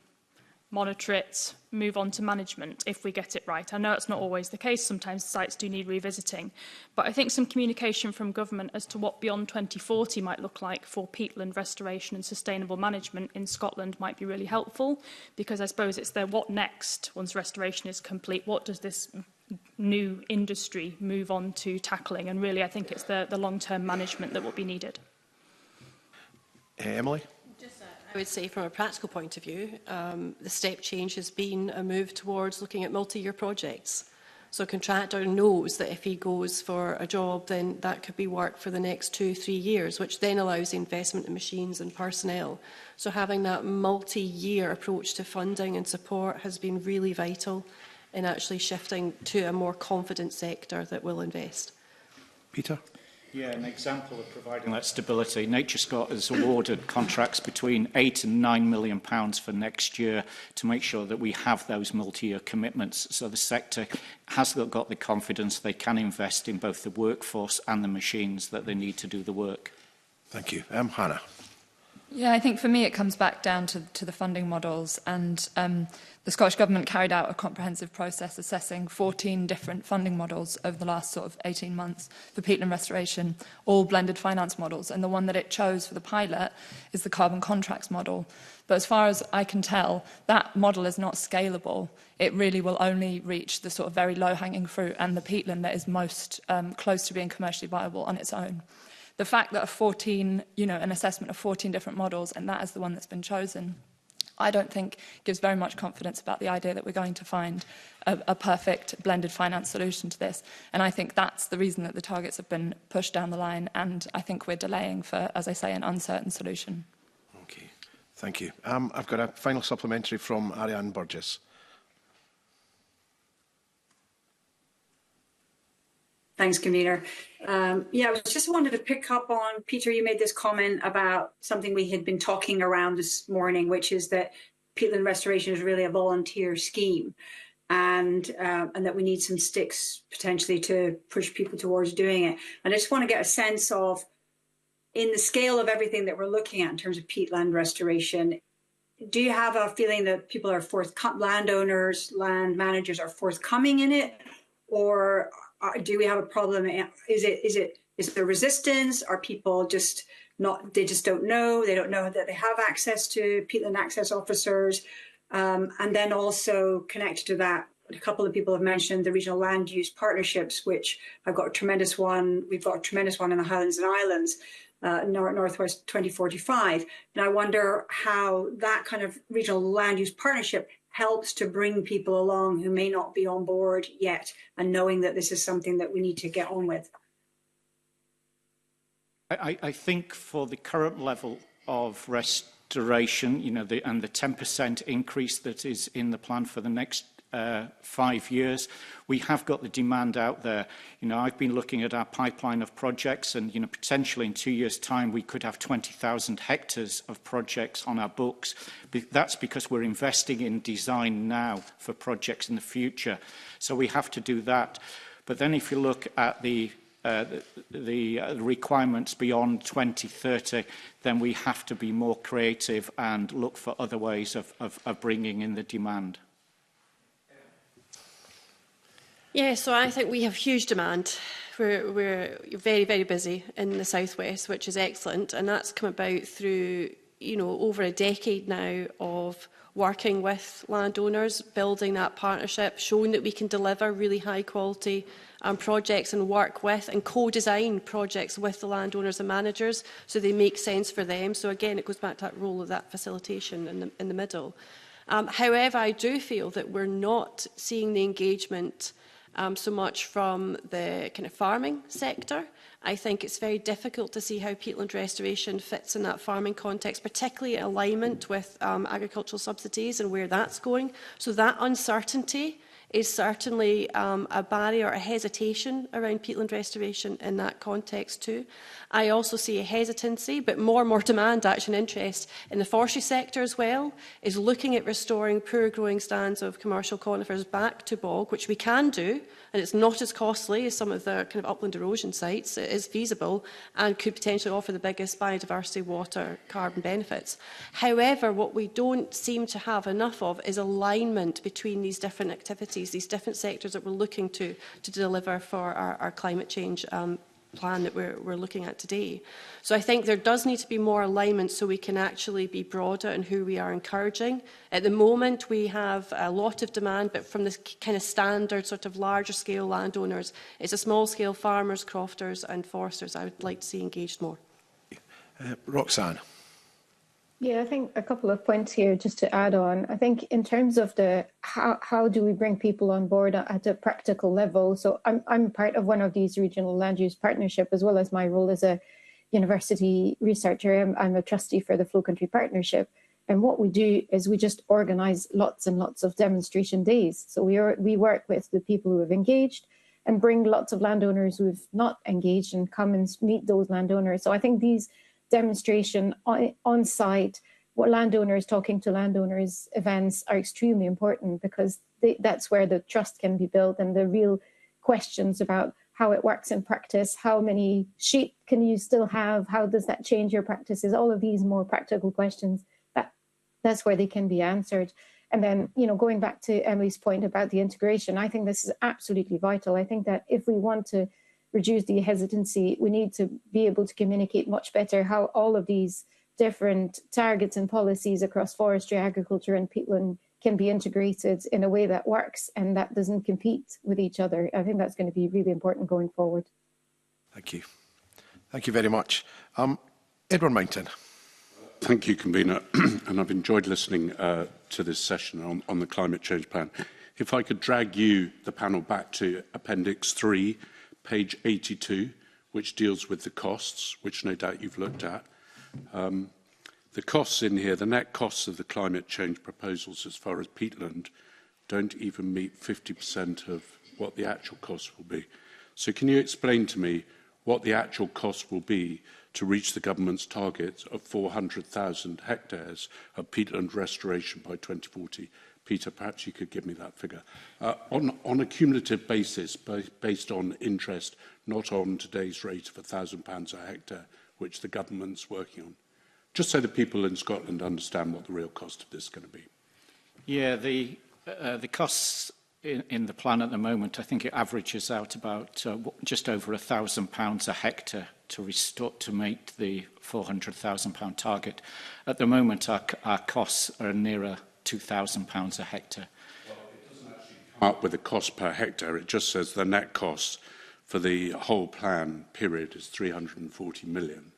monitor it, move on to management if we get it right. I know it's not always the case. Sometimes sites do need revisiting. But I think some communication from government as to what beyond 2040 might look like for peatland restoration and sustainable management in Scotland might be really helpful, because I suppose it's the what next once restoration is complete. What does this new industry move on to tackling? And really, I think it's the long-term management that will be needed. Emily? I would say from a practical point of view, the step change has been a move towards looking at multi-year projects. So a contractor knows that if he goes for a job, then that could be work for the next 2-3 years, which then allows the investment in machines and personnel. So having that multi-year approach to funding and support has been really vital in actually shifting to a more confident sector that will invest. Peter? Yeah, an example of providing that stability. NatureScot has awarded contracts between £8 and £9 million for next year to make sure that we have those multi-year commitments. So the sector has got the confidence they can invest in both the workforce and the machines that they need to do the work. Thank you. Hannah. Yeah, I think for me it comes back down to the funding models, and the Scottish Government carried out a comprehensive process assessing 14 different funding models over the last sort of 18 months for peatland restoration, all blended finance models, and the one that it chose for the pilot is the carbon contracts model. But as far as I can tell, that model is not scalable. It really will only reach the sort of very low-hanging fruit and the peatland that is most close to being commercially viable on its own. The fact that an assessment of 14 different models, and that is the one that's been chosen, I don't think gives very much confidence about the idea that we're going to find a perfect blended finance solution to this. And I think that's the reason that the targets have been pushed down the line, and I think we're delaying for, as I say, an uncertain solution. Okay, thank you. I've got a final supplementary from Ariane Burgess. Thanks, Convener. Yeah, I was just wanted to pick up on, Peter, you made this comment about something we had been talking around this morning, which is that peatland restoration is really a volunteer scheme, and that we need some sticks potentially to push people towards doing it. And I just want to get a sense of, in the scale of everything that we're looking at in terms of peatland restoration, do you have a feeling that people are landowners, land managers are forthcoming in it, or do we have a problem? Is there resistance? Are people just not? They just don't know. They don't know that they have access to peatland access officers, and then also connected to that, a couple of people have mentioned the regional land use partnerships, which I've got a tremendous one. We've got a tremendous one in the Highlands and Islands. Northwest 2045. And I wonder how that kind of regional land use partnership helps to bring people along who may not be on board yet, and knowing that this is something that we need to get on with. I think for the current level of restoration, you know, and the 10% increase that is in the plan for the next 5 years, we have got the demand out there. You know, I've been looking at our pipeline of projects, and, you know, potentially in 2 years' time, we could have 20,000 hectares of projects on our books. That's because we're investing in design now for projects in the future. So we have to do that. But then if you look at the requirements beyond 2030, then we have to be more creative and look for other ways of bringing in the demand. Yeah, so I think we have huge demand. We're very, very busy in the Southwest, which is excellent. And that's come about through, you know, over a decade now of working with landowners, building that partnership, showing that we can deliver really high quality projects and work with and co-design projects with the landowners and managers so they make sense for them. So again, it goes back to that role of that facilitation in the middle. However, I do feel that we're not seeing the engagement so much from the kind of farming sector. I think it's very difficult to see how peatland restoration fits in that farming context, particularly in alignment with agricultural subsidies and where that's going. So that uncertainty is certainly a barrier, a hesitation around peatland restoration in that context too. I also see a hesitancy, but more and more demand, actually, and interest in the forestry sector as well, is looking at restoring poor growing stands of commercial conifers back to bog, which we can do, and it's not as costly as some of the kind of upland erosion sites. It is feasible and could potentially offer the biggest biodiversity, water, carbon benefits. However, what we don't seem to have enough of is alignment between these different activities, these different sectors that we're looking to deliver for our climate change plan that we're looking at today. So I think there does need to be more alignment so we can actually be broader in who we are encouraging. At the moment, we have a lot of demand, but from this kind of standard sort of larger scale landowners, it's a small scale farmers, crofters and foresters I would like to see engaged more. Roxanne. Yeah, I think a couple of points here just to add on. I think in terms of the how do we bring people on board at a practical level. So I'm part of one of these regional land use partnership, as well as my role as a university researcher. I'm a trustee for the Flow Country Partnership. And what we do is we just organise lots and lots of demonstration days. So we work with the people who have engaged and bring lots of landowners who have not engaged and come and meet those landowners. So I think these demonstration on site, what landowners talking to landowners events are extremely important, because that's where the trust can be built and the real questions about how it works in practice, how many sheep can you still have, how does that change your practices, all of these more practical questions, that's where they can be answered. And then, you know, going back to Emily's point about the integration, I think this is absolutely vital. I think that if we want to reduce the hesitancy, we need to be able to communicate much better how all of these different targets and policies across forestry, agriculture and peatland can be integrated in a way that works and that doesn't compete with each other. I think that's going to be really important going forward. Thank you. Thank you very much. Edward Mountain. Thank you, Convener. And I've enjoyed listening to this session on the climate change plan. If I could drag you, the panel, back to Appendix 3, page 82, which deals with the costs, which no doubt you've looked at. The costs in here, the net costs of the climate change proposals as far as peatland, don't even meet 50% of what the actual cost will be. So can you explain to me what the actual cost will be to reach the government's target of 400,000 hectares of peatland restoration by 2040? Peter, perhaps you could give me that figure. On a cumulative basis, based on interest, not on today's rate of £1,000 a hectare, which the government's working on. Just so the people in Scotland understand what the real cost of this is going to be. Yeah, the costs in the plan at the moment, I think it averages out about just over £1,000 a hectare to restore, to meet the £400,000 target. At the moment, our costs are nearer £2,000 a hectare. Well, it doesn't actually come up with a cost per hectare. It just says the net cost for the whole plan period is 340 million.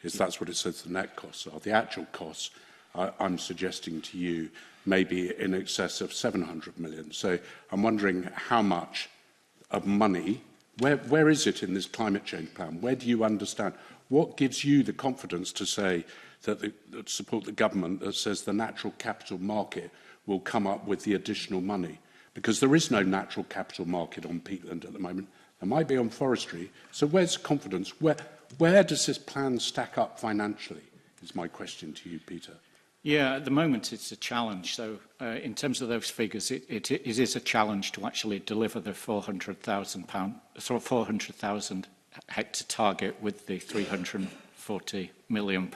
That's what it says the net costs are. The actual costs, I'm suggesting to you, may be in excess of 700 million. So I'm wondering how much of money, where is it in this climate change plan? Where do you understand? What gives you the confidence to say that support the government that says the natural capital market will come up with the additional money? Because there is no natural capital market on peatland at the moment. There might be on forestry. So where's the confidence? Where does this plan stack up financially, is my question to you, Peter. Yeah, at the moment it's a challenge. So in terms of those figures, it is a challenge to actually deliver the £400,000 hectare target with the £340 million.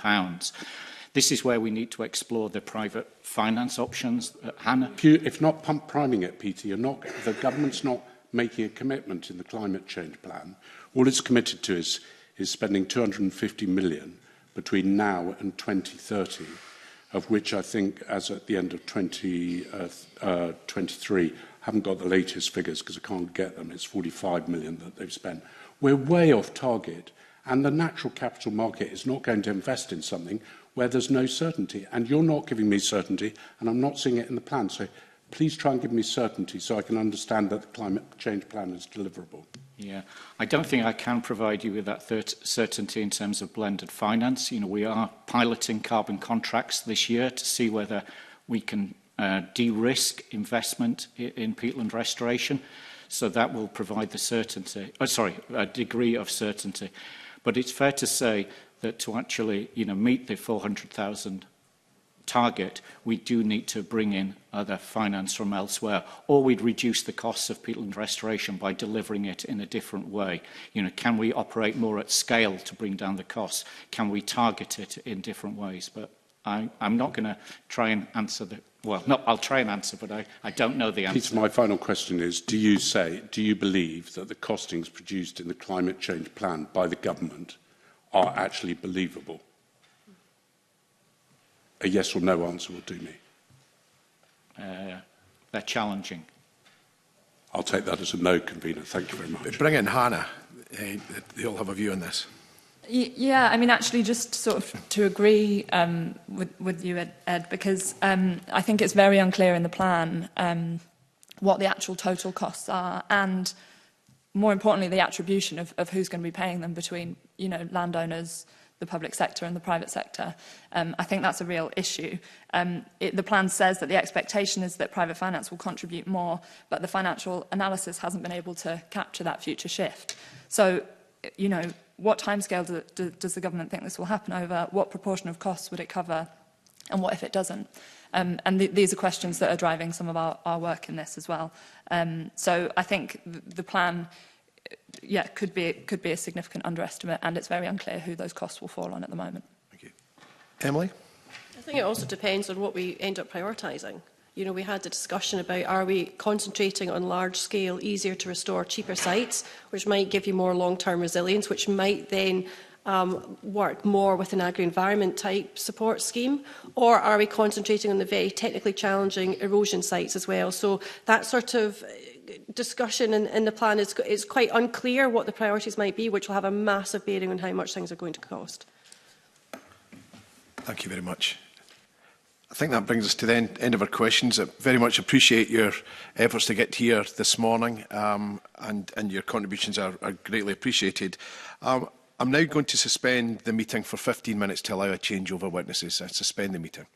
This is where we need to explore the private finance options. Hannah? If not pump priming it, Peter, the government's not making a commitment in the climate change plan. All it's committed to is spending 250 million between now and 2030, of which I think, as at the end of 2023, I haven't got the latest figures because I can't get them, it's 45 million that they've spent. We're way off target, and the natural capital market is not going to invest in something where there's no certainty. And you're not giving me certainty, and I'm not seeing it in the plan. So please try and give me certainty so I can understand that the climate change plan is deliverable. Yeah, I don't think I can provide you with that certainty in terms of blended finance. You know, we are piloting carbon contracts this year to see whether we can de-risk investment in peatland restoration. So that will provide the certainty, a degree of certainty. But it's fair to say that to actually, meet the 400,000 target, we do need to bring in other finance from elsewhere, or we'd reduce the costs of peatland restoration by delivering it in a different way. Can we operate more at scale to bring down the costs? Can we target it in different ways? But I'm not going to try and answer I'll try and answer, but I don't know the answer. Peter, my final question is, do you believe that the costings produced in the climate change plan by the government are actually believable? A yes or no answer will do me. They're challenging. I'll take that as a no, convener. Thank you very much. Bring in Hannah. They'll have a view on this. Yeah, I mean, actually, just sort of to agree with you, Ed, because I think it's very unclear in the plan what the actual total costs are, and more importantly, the attribution of who's going to be paying them between, landowners, the public sector and the private sector. I think that's a real issue. The plan says that the expectation is that private finance will contribute more, but the financial analysis hasn't been able to capture that future shift. So, what timescale does the government think this will happen over? What proportion of costs would it cover? And what if it doesn't? These are questions that are driving some of our work in this as well. So I think the plan could be a significant underestimate, and it's very unclear who those costs will fall on at the moment. Thank you. Emily? I think it also depends on what we end up prioritising. We had a discussion about, are we concentrating on large-scale, easier to restore, cheaper sites, which might give you more long-term resilience, which might then work more with an agri-environment type support scheme, or are we concentrating on the very technically challenging erosion sites as well? So that sort of discussion in the plan is quite unclear what the priorities might be, which will have a massive bearing on how much things are going to cost. Thank you very much. I think that brings us to the end of our questions. I very much appreciate your efforts to get here this morning, and your contributions are greatly appreciated. I'm now going to suspend the meeting for 15 minutes to allow a changeover of witnesses. I suspend the meeting.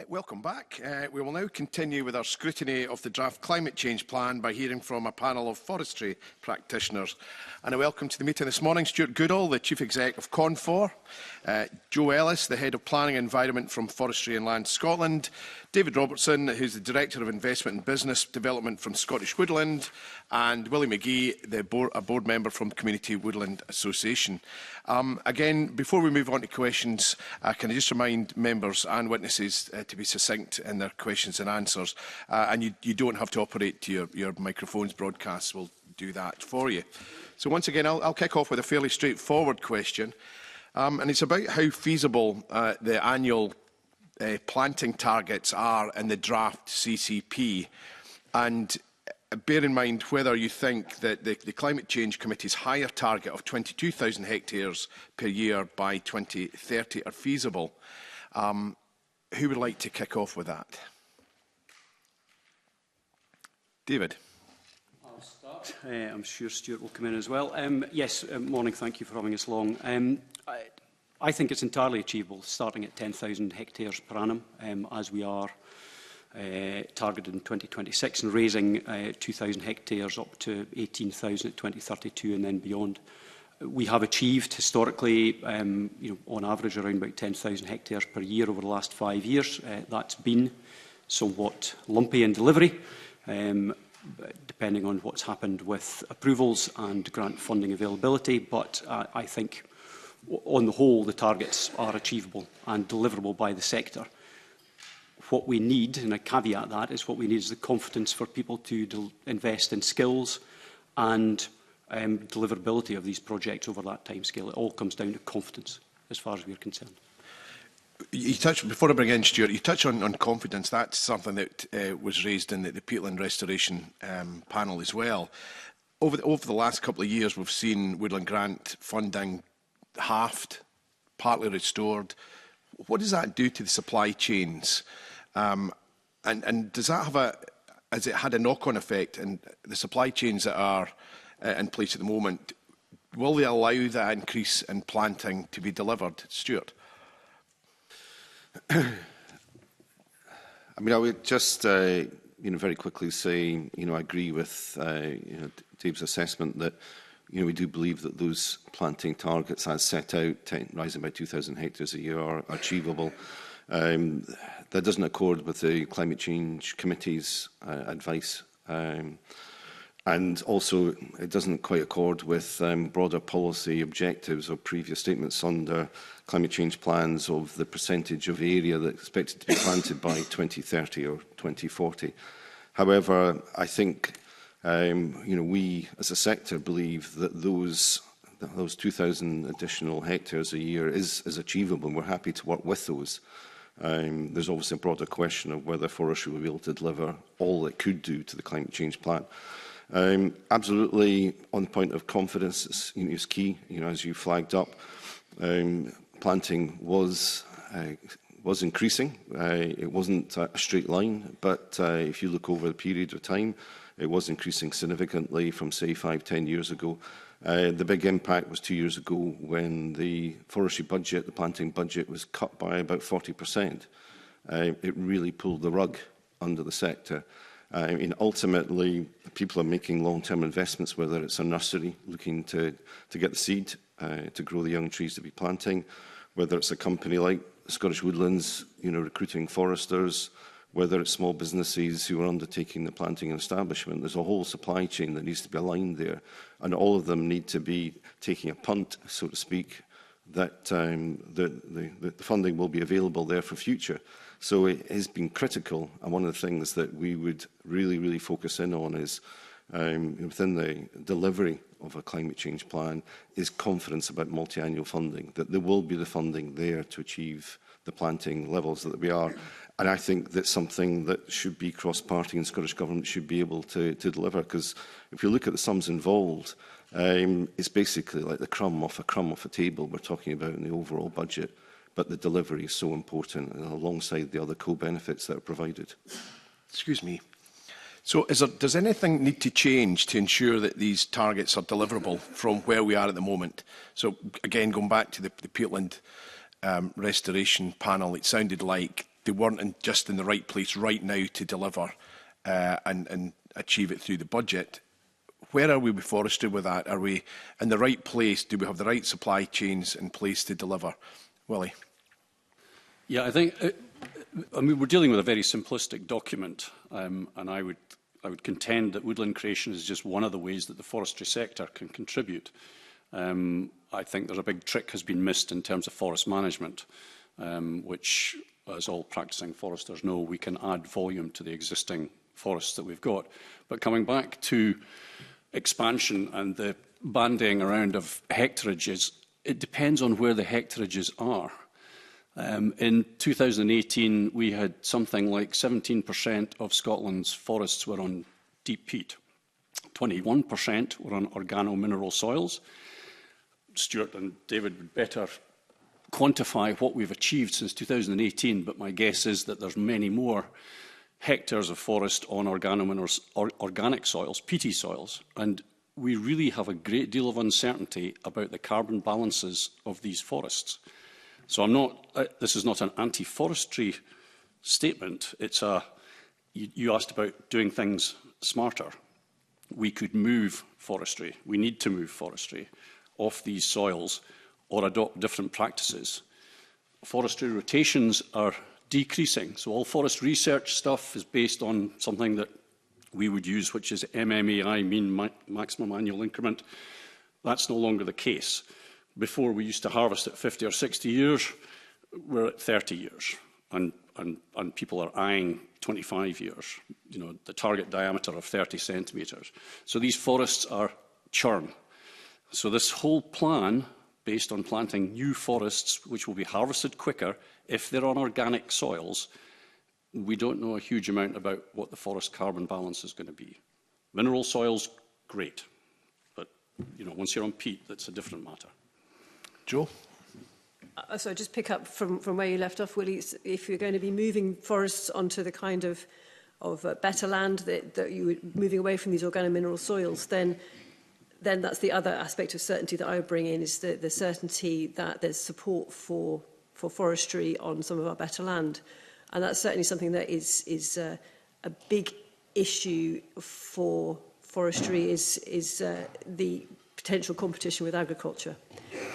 Welcome back. We will now continue with our scrutiny of the draft climate change plan by hearing from a panel of forestry practitioners. And I welcome to the meeting this morning Stuart Goodall, the Chief Exec of Confor, Joe Ellis, the Head of Planning and Environment from Forestry and Land Scotland, David Robertson, who's the Director of Investment and Business Development from Scottish Woodland, and Willie McGee, a board member from Community Woodland Association. Again, before we move on to questions, can I just remind members and witnesses to be succinct in their questions and answers, and you don't have to operate to your microphones. Broadcasts will do that for you. So once again, I'll kick off with a fairly straightforward question, and it's about how feasible the annual planting targets are in the draft CCP, and bear in mind whether you think that the Climate Change Committee's higher target of 22,000 hectares per year by 2030 are feasible. Who would like to kick off with that? David. I'll start. I'm sure Stuart will come in as well. Yes, morning, thank you for having us along. I think it's entirely achievable, starting at 10,000 hectares per annum, as we are targeted in 2026, and raising 2,000 hectares up to 18,000 at 2032 and then beyond. We have achieved historically, on average, around about 10,000 hectares per year over the last 5 years. That's been somewhat lumpy in delivery, depending on what's happened with approvals and grant funding availability. But I think, on the whole, the targets are achievable and deliverable by the sector. What we need, and I caveat that, is what we need is the confidence for people to invest in skills and deliverability of these projects over that timescale. It all comes down to confidence, as far as we're concerned. You touched, before I bring in Stuart, you touched on confidence. That's something that was raised in the peatland restoration panel as well. Over the last couple of years, we've seen woodland grant funding halved, partly restored. What does that do to the supply chains? And does that has it had a knock-on effect? And the supply chains that are in place at the moment, will they allow that increase in planting to be delivered? Stuart? I mean, I would just, very quickly say, I agree with, Dave's assessment that, we do believe that those planting targets as set out, rising by 2,000 hectares a year, are achievable. That doesn't accord with the Climate Change Committee's advice. And also, it doesn't quite accord with broader policy objectives or previous statements under climate change plans of the percentage of area that's expected to be planted by 2030 or 2040. However, I think we as a sector believe that those 2,000 additional hectares a year is achievable, and we're happy to work with those. There's obviously a broader question of whether forestry will be able to deliver all it could do to the climate change plan. Absolutely, on the point of confidence, is key. As you flagged up, planting was increasing. It wasn't a straight line, but if you look over the period of time, it was increasing significantly from, say, 5–10 years ago. The big impact was 2 years ago when the forestry budget, the planting budget, was cut by about 40%. It really pulled the rug under the sector. Ultimately, people are making long-term investments, whether it's a nursery looking to get the seed to grow the young trees to be planting, whether it's a company like Scottish Woodlands, recruiting foresters, whether it's small businesses who are undertaking the planting and establishment. There's a whole supply chain that needs to be aligned there, and all of them need to be taking a punt, so to speak, that the funding will be available there for future. So it has been critical, and one of the things that we would really focus in on is within the delivery of a climate change plan is confidence about multi-annual funding, that there will be the funding there to achieve the planting levels that we are. And I think that's something that should be cross-party, and Scottish Government should be able to deliver, because if you look at the sums involved, it's basically like the crumb off a table we're talking about in the overall budget, but the delivery is so important, and alongside the other co-benefits that are provided. Excuse me. So does anything need to change to ensure that these targets are deliverable from where we are at the moment? So again, going back to the peatland restoration panel, it sounded like they weren't just in the right place right now to deliver and achieve it through the budget. Where are we with forestry with that? Are we in the right place? Do we have the right supply chains in place to deliver? Willie? Yeah, I think, we're dealing with a very simplistic document, and I would contend that woodland creation is just one of the ways that the forestry sector can contribute. I think there's a big trick has been missed in terms of forest management, which, as all practising foresters know, we can add volume to the existing forests that we've got. But coming back to expansion and the bandying around of hectareages, it depends on where the hectareages are. In 2018, we had something like 17% of Scotland's forests were on deep peat. 21% were on organo-mineral soils. Stuart and David would better quantify what we've achieved since 2018, but my guess is that there's many more hectares of forest on organo-minerals, organic soils, peaty soils, and we really have a great deal of uncertainty about the carbon balances of these forests. So I'm not, this is not an anti-forestry statement. It's you asked about doing things smarter. We could move forestry. We need to move forestry off these soils or adopt different practices. Forestry rotations are decreasing. So all forest research stuff is based on something that we would use, which is MMAI, mean maximum annual increment. That's no longer the case. Before, we used to harvest at 50 or 60 years. We're at 30 years, and people are eyeing 25 years, you know, the target diameter of 30 centimetres. So these forests are churn. So this whole plan, based on planting new forests, which will be harvested quicker if they're on organic soils, we don't know a huge amount about what the forest carbon balance is going to be. Mineral soils, great. But, you know, once you're on peat, that's a different matter. Joe? So just pick up from where you left off, Willie. If you're going to be moving forests onto the kind of better land that you were moving away from these organo-mineral soils, then that's the other aspect of certainty that I would bring in, is the certainty that there's support for forestry on some of our better land. And that's certainly something that is a big issue for forestry, is the potential competition with agriculture.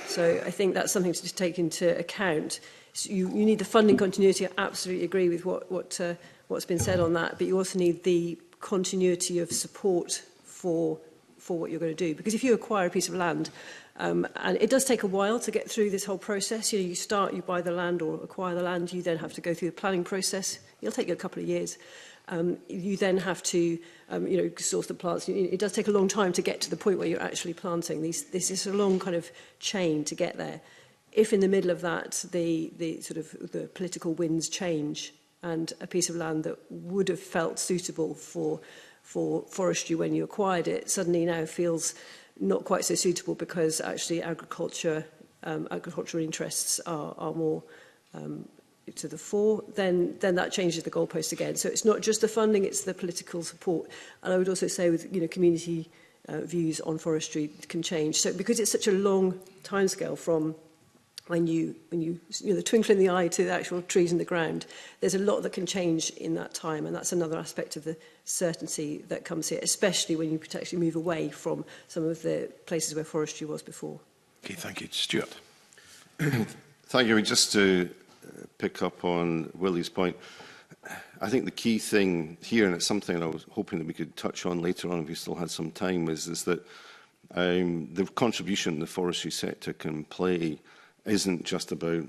So I think that's something to take into account. So you need the funding continuity. I absolutely agree with what's been said on that, but you also need the continuity of support for what you're going to do. Because if you acquire a piece of land, and it does take a while to get through this whole process. You know, you buy the land or acquire the land, you then have to go through the planning process. It'll take you a couple of years. You then have to, source the plants. It does take a long time to get to the point where you're actually planting. This is a long kind of chain to get there. If in the middle of that, the political winds change, and a piece of land that would have felt suitable for forestry when you acquired it suddenly now feels not quite so suitable because actually agricultural interests are more to the fore, then that changes the goalpost again. So it's not just the funding, it's the political support. And I would also say with community views on forestry can change. So because it's such a long timescale from when you the twinkle in the eye to the actual trees in the ground, there's a lot that can change in that time, and that's another aspect of the certainty that comes here, especially when you potentially move away from some of the places where forestry was before. Okay, thank you. Stuart. Thank you. Just to pick up on Willie's point, I think the key thing here, and it's something I was hoping that we could touch on later on if we still had some time, is that the contribution the forestry sector can play isn't just about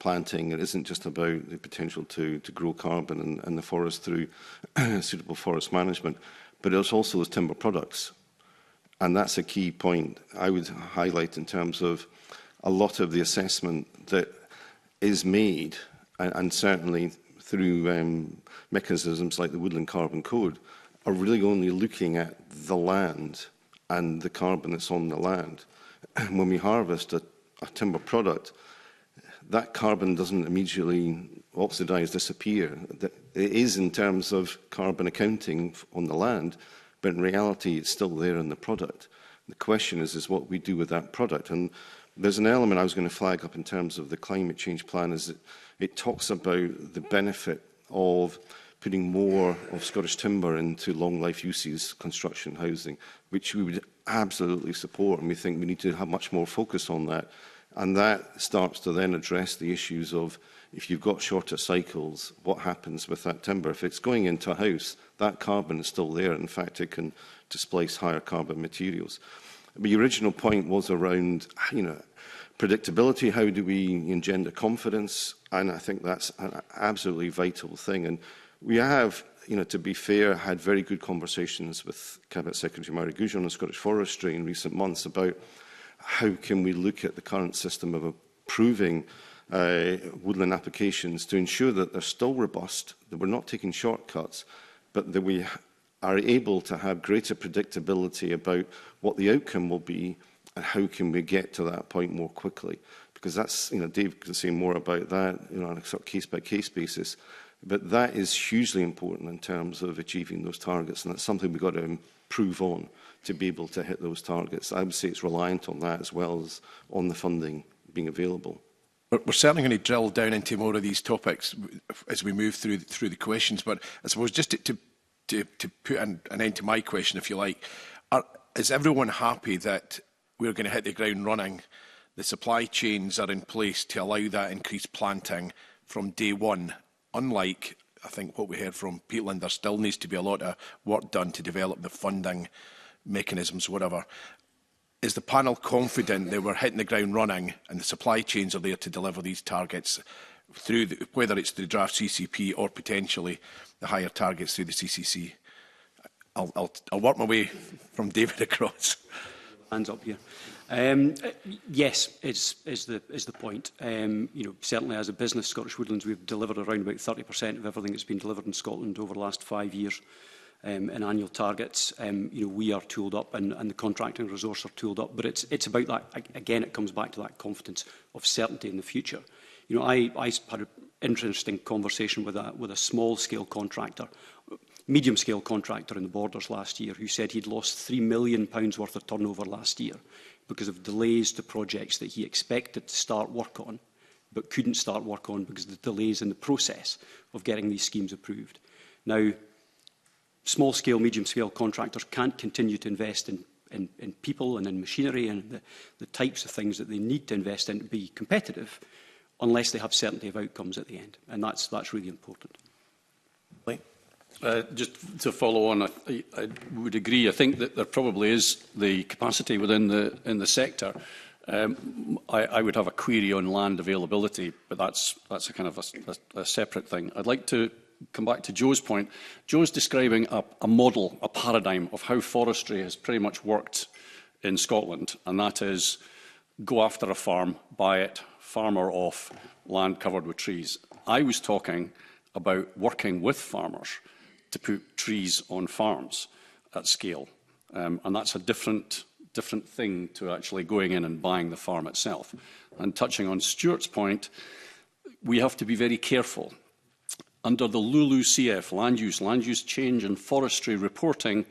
planting. It isn't just about the potential to grow carbon in the forest through suitable forest management, but it's also those timber products. And that's a key point I would highlight in terms of a lot of the assessment that is made, and certainly through mechanisms like the Woodland Carbon Code, are really only looking at the land and the carbon that's on the land. When we harvest a timber product, that carbon doesn't immediately oxidise, disappear. It is in terms of carbon accounting on the land, but in reality it's still there in the product. The question is what we do with that product. And There's an element I was going to flag up in terms of the climate change plan, is that it talks about the benefit of putting more of Scottish timber into long life uses, construction, housing, which we would absolutely support, and we think we need to have much more focus on that. And that starts to then address the issues of, if you've got shorter cycles, what happens with that timber? If it's going into a house, that carbon is still there. In fact, it can displace higher carbon materials. But the original point was around, predictability. How do we engender confidence? And I think that's an absolutely vital thing. And we have, to be fair, had very good conversations with Cabinet Secretary Murray Goujon and Scottish Forestry in recent months about how can we look at the current system of approving woodland applications to ensure that they're still robust, that we're not taking shortcuts, but that we are able to have greater predictability about what the outcome will be and how can we get to that point more quickly. Because that's, Dave can say more about that, on a sort of case-by-case basis. But that is hugely important in terms of achieving those targets, and that's something we've got to improve on to be able to hit those targets. I would say it's reliant on that as well as on the funding being available. We're certainly going to drill down into more of these topics as we move through the questions, but I suppose just to put an end to my question, if you like, is everyone happy that we're going to hit the ground running? The supply chains are in place to allow that increased planting from day one, unlike, I think, what we heard from Peatland. There still needs to be a lot of work done to develop the funding mechanisms, whatever. Is the panel confident that we're hitting the ground running and the supply chains are there to deliver these targets, through whether it's the draft CCP or potentially the higher targets through the CCC? I'll work my way from David across. Hands up here. Yes, is the point. Certainly as a business, Scottish Woodlands, we've delivered around about 30% of everything that's been delivered in Scotland over the last 5 years in annual targets. We are tooled up, and the contracting resource are tooled up. But it's about that. Again, it comes back to that confidence of certainty in the future. I had an interesting conversation with a small-scale contractor, medium-scale contractor in the Borders last year, who said he'd lost £3 million worth of turnover last year because of delays to projects that he expected to start work on, but couldn't start work on because of the delays in the process of getting these schemes approved. Now, small-scale, medium-scale contractors can't continue to invest in people and in machinery and the types of things that they need to invest in to be competitive unless they have certainty of outcomes at the end. And that's really important. Just to follow on, I would agree. I think that there probably is the capacity within the sector. I would have a query on land availability, but that's a kind of a separate thing. I'd like to come back to Joe's point. Joe's describing a model, a paradigm of how forestry has pretty much worked in Scotland, and that is go after a farm, buy it, farmer off, land covered with trees. I was talking about working with farmers to put trees on farms at scale. And that's a different thing to actually going in and buying the farm itself. And touching on Stuart's point, we have to be very careful. Under the LULUCF, land use change and forestry reporting,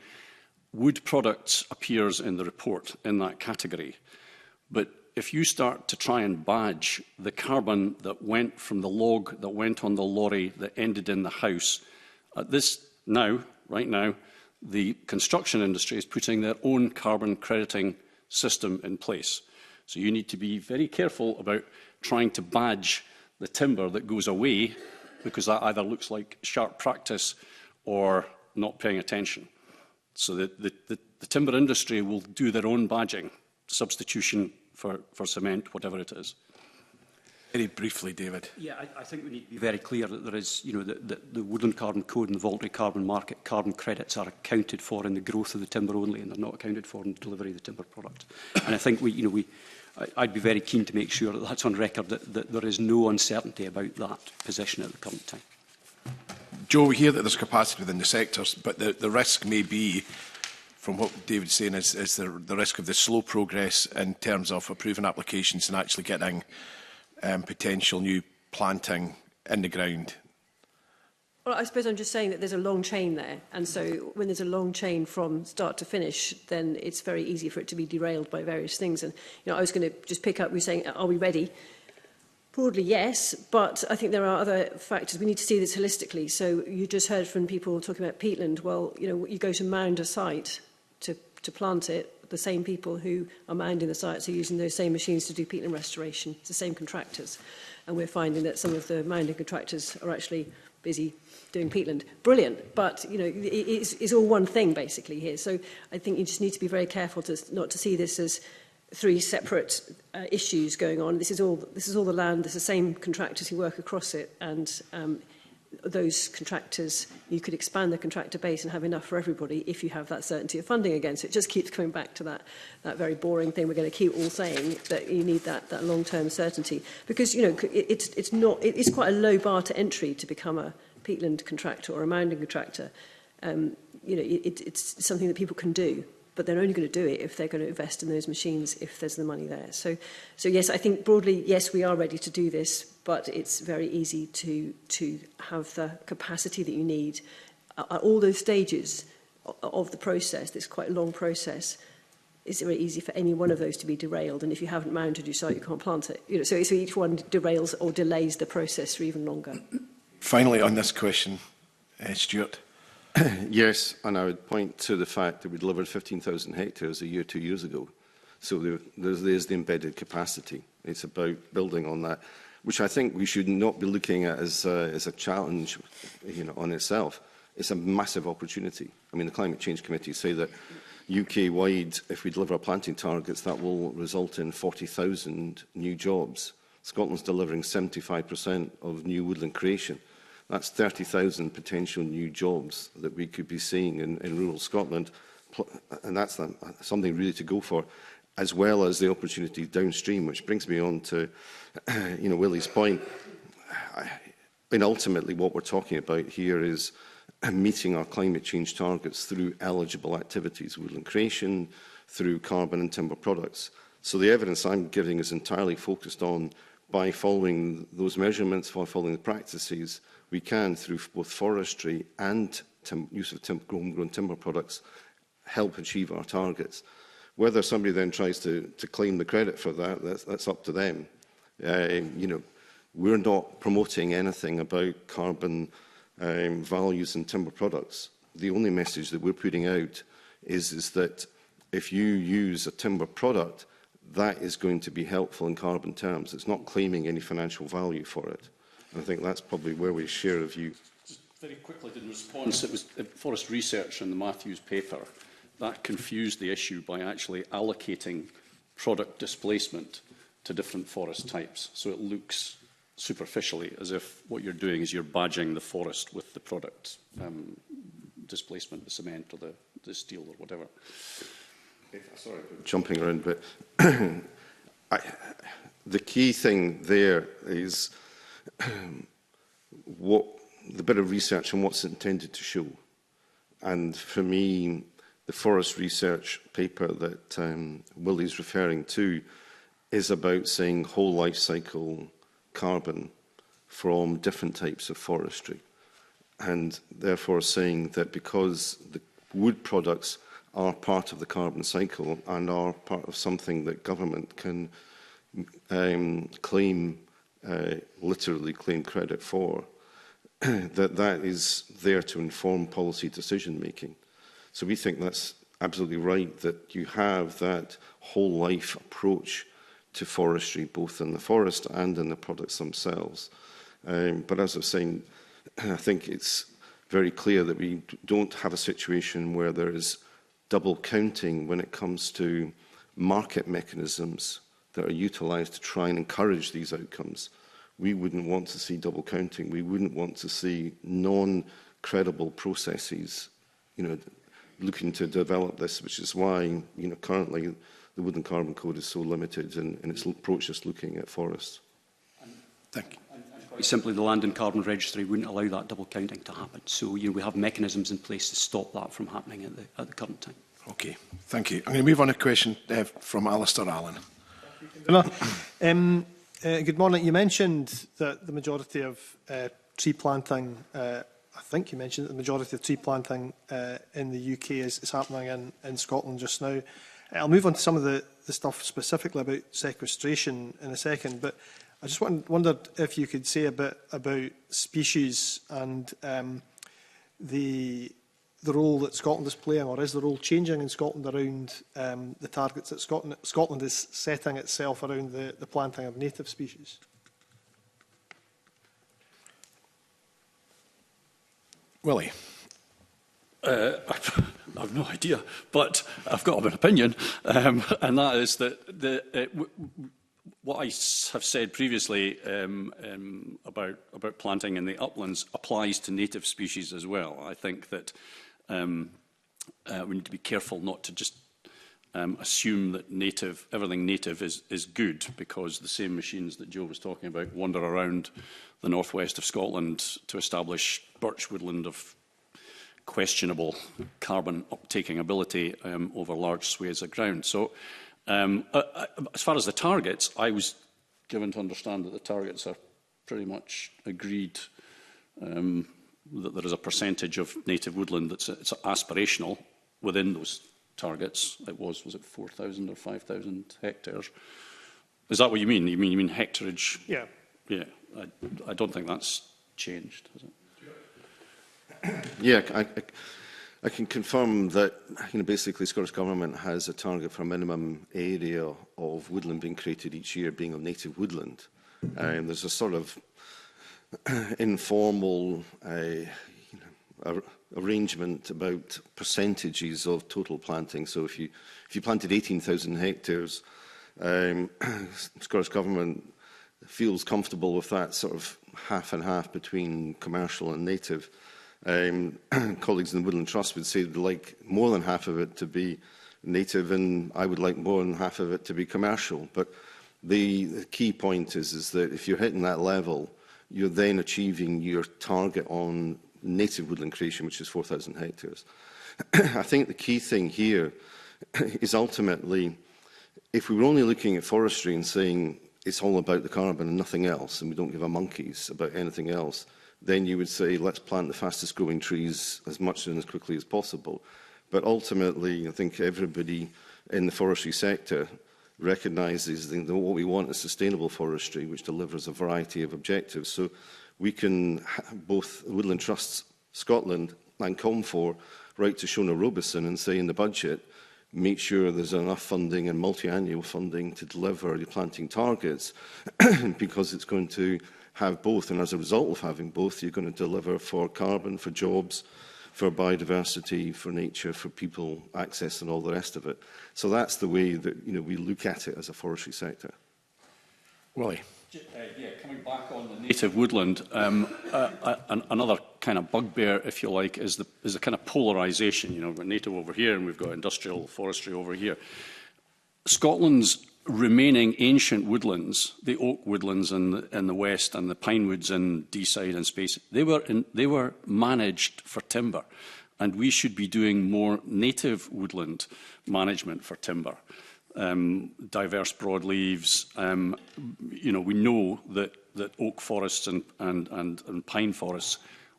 wood products appears in the report in that category. But if you start to try and badge the carbon that went from the log that went on the lorry that ended in the house, at this right now, the construction industry is putting their own carbon crediting system in place. So you need to be very careful about trying to badge the timber that goes away, because that either looks like sharp practice or not paying attention. So the timber industry will do their own badging, substitution for cement, whatever it is. Very briefly, David. Yeah, I think we need to be very clear that there is, the Woodland Carbon Code and the voluntary carbon market, carbon credits are accounted for in the growth of the timber only, and they're not accounted for in the delivery of the timber product. And I think I'd be very keen to make sure that that's on record, that there is no uncertainty about that position at the current time. Joe, we hear that there's capacity within the sectors, but the risk may be, from what David's saying, is the risk of the slow progress in terms of approving applications and actually getting potential new planting in the ground. Well, I suppose I'm just saying that there's a long chain there. And so when there's a long chain from start to finish, then it's very easy for it to be derailed by various things. And, you know, I was going to just pick up, we're saying, are we ready? Broadly, yes, but I think there are other factors. We need to see this holistically. So you just heard from people talking about peatland. Well, you know, you go to mound a site to plant it, the same people who are mounding the sites are using those same machines to do peatland restoration. It's the same contractors. And we're finding that some of the mounding contractors are actually busy doing peatland. Brilliant, but you know, it's all one thing basically here. So I think you just need to be very careful not to see this as three separate issues going on. This is all the land. There's the same contractors who work across it, and those contractors, you could expand the contractor base and have enough for everybody if you have that certainty of funding again. So it just keeps coming back to that very boring thing we're going to keep all saying, that you need that long-term certainty, because you know it's quite a low bar to entry to become a peatland contractor or a mounding contractor. You know, it's something that people can do, but they're only going to do it if they're going to invest in those machines, if there's the money there. So yes, I think broadly, yes, we are ready to do this, but it's very easy to have the capacity that you need at all those stages of the process. This quite a long process. It's very easy for any one of those to be derailed, and if you haven't mounted your site, you can't plant it. You know, so each one derails or delays the process for even longer. Finally, on this question, Stuart. Yes, and I would point to the fact that we delivered 15,000 hectares a year 2 years ago. So there's the embedded capacity. It's about building on that, which I think we should not be looking at as a challenge, you know, on itself. It's a massive opportunity. I mean, the Climate Change Committee say that UK-wide, if we deliver our planting targets, that will result in 40,000 new jobs. Scotland's delivering 75% of new woodland creation. That's 30,000 potential new jobs that we could be seeing in rural Scotland, and that's something really to go for, as well as the opportunities downstream, which brings me on to, you know, Willie's point. And ultimately, what we're talking about here is meeting our climate change targets through eligible activities, woodland creation, through carbon and timber products. So the evidence I'm giving is entirely focused on, by following those measurements, by following the practices, we can, through both forestry and use of homegrown timber products, help achieve our targets. Whether somebody then tries to claim the credit for that, that's up to them. You know, we're not promoting anything about carbon values in timber products. The only message that we're putting out is that if you use a timber product, that is going to be helpful in carbon terms. It's not claiming any financial value for it. I think that's probably where we share a view. Just very quickly, in response, it was Forest Research in the Matthews paper that confused the issue by actually allocating product displacement to different forest types. So it looks superficially as if what you're doing is you're badging the forest with the product displacement, the cement or the steel or whatever. Sorry, jumping around, but the key thing there is what the bit of research and what's intended to show. And for me, the Forest Research paper that Willie's referring to is about saying whole life cycle carbon from different types of forestry. And therefore saying that because the wood products are part of the carbon cycle and are part of something that government can literally claim credit for, that is there to inform policy decision making. So we think that's absolutely right, that you have that whole life approach to forestry, both in the forest and in the products themselves. But as I was saying, I think it's very clear that we don't have a situation where there is double counting when it comes to market mechanisms that are utilised to try and encourage these outcomes. We wouldn't want to see double counting. We wouldn't want to see non-credible processes, you know, looking to develop this, which is why, you know, currently the Wood and Carbon Code is so limited in its approach just looking at forests. Thank you. Quite simply, the Land and Carbon Registry wouldn't allow that double counting to happen. So, you know, we have mechanisms in place to stop that from happening at the current time. Okay, thank you. I'm going to move on to a question from Alistair Allen. Good morning. You mentioned that the majority of tree planting I think you mentioned that the majority of tree planting in the UK is happening in Scotland just now. I'll move on to some of the stuff specifically about sequestration in a second, but I just wondered if you could say a bit about species and the role that Scotland is playing, or is the role changing in Scotland around the targets that Scotland is setting itself around the planting of native species? Willie. I've no idea, but I've got an opinion, and that is that what I have said previously about planting in the uplands applies to native species as well. I think that we need to be careful not to just assume that everything native is good, because the same machines that Joe was talking about wander around the northwest of Scotland to establish birch woodland of questionable carbon uptaking ability over large swathes of ground. So as far as the targets, I was given to understand that the targets are pretty much agreed, that there is a percentage of native woodland that's it's aspirational within those targets. Was it 4,000 or 5,000 hectares? Is that what you mean? You mean hectarage? Yeah. Yeah. I don't think that's changed, has it? Yeah, I can confirm that basically the Scottish Government has a target for a minimum area of woodland being created each year being of native woodland. There's a sort of informal arrangement about percentages of total planting. So if you planted 18,000 hectares, Scottish Government feels comfortable with that sort of half and half between commercial and native. Colleagues in the Woodland Trust would say they'd like more than half of it to be native, and I would like more than half of it to be commercial. But the key point is that if you're hitting that level, you're then achieving your target on native woodland creation, which is 4,000 hectares. I think the key thing here is ultimately, if we were only looking at forestry and saying it's all about the carbon and nothing else, and we don't give a monkeys about anything else, then you would say, let's plant the fastest growing trees as much and as quickly as possible. But ultimately, I think everybody in the forestry sector recognises that what we want is sustainable forestry, which delivers a variety of objectives. So we can, both Woodland Trusts Scotland and COMFOR, write to Shona Robeson and say in the budget, make sure there's enough funding and multi-annual funding to deliver the planting targets, because it's going to have both, and as a result of having both, you're going to deliver for carbon, for jobs, for biodiversity, for nature, for people, access and all the rest of it. So that's the way that we look at it as a forestry sector. Willie. Yeah, coming back on the native woodland, another kind of bugbear, if you like, is the kind of polarisation. We've got native over here and we've got industrial forestry over here. Scotland's remaining ancient woodlands, the oak woodlands in the west and the pine woods in Deeside and Space, they were managed for timber, and we should be doing more native woodland management for timber. Diverse broadleaves. We know that oak forests and pine forests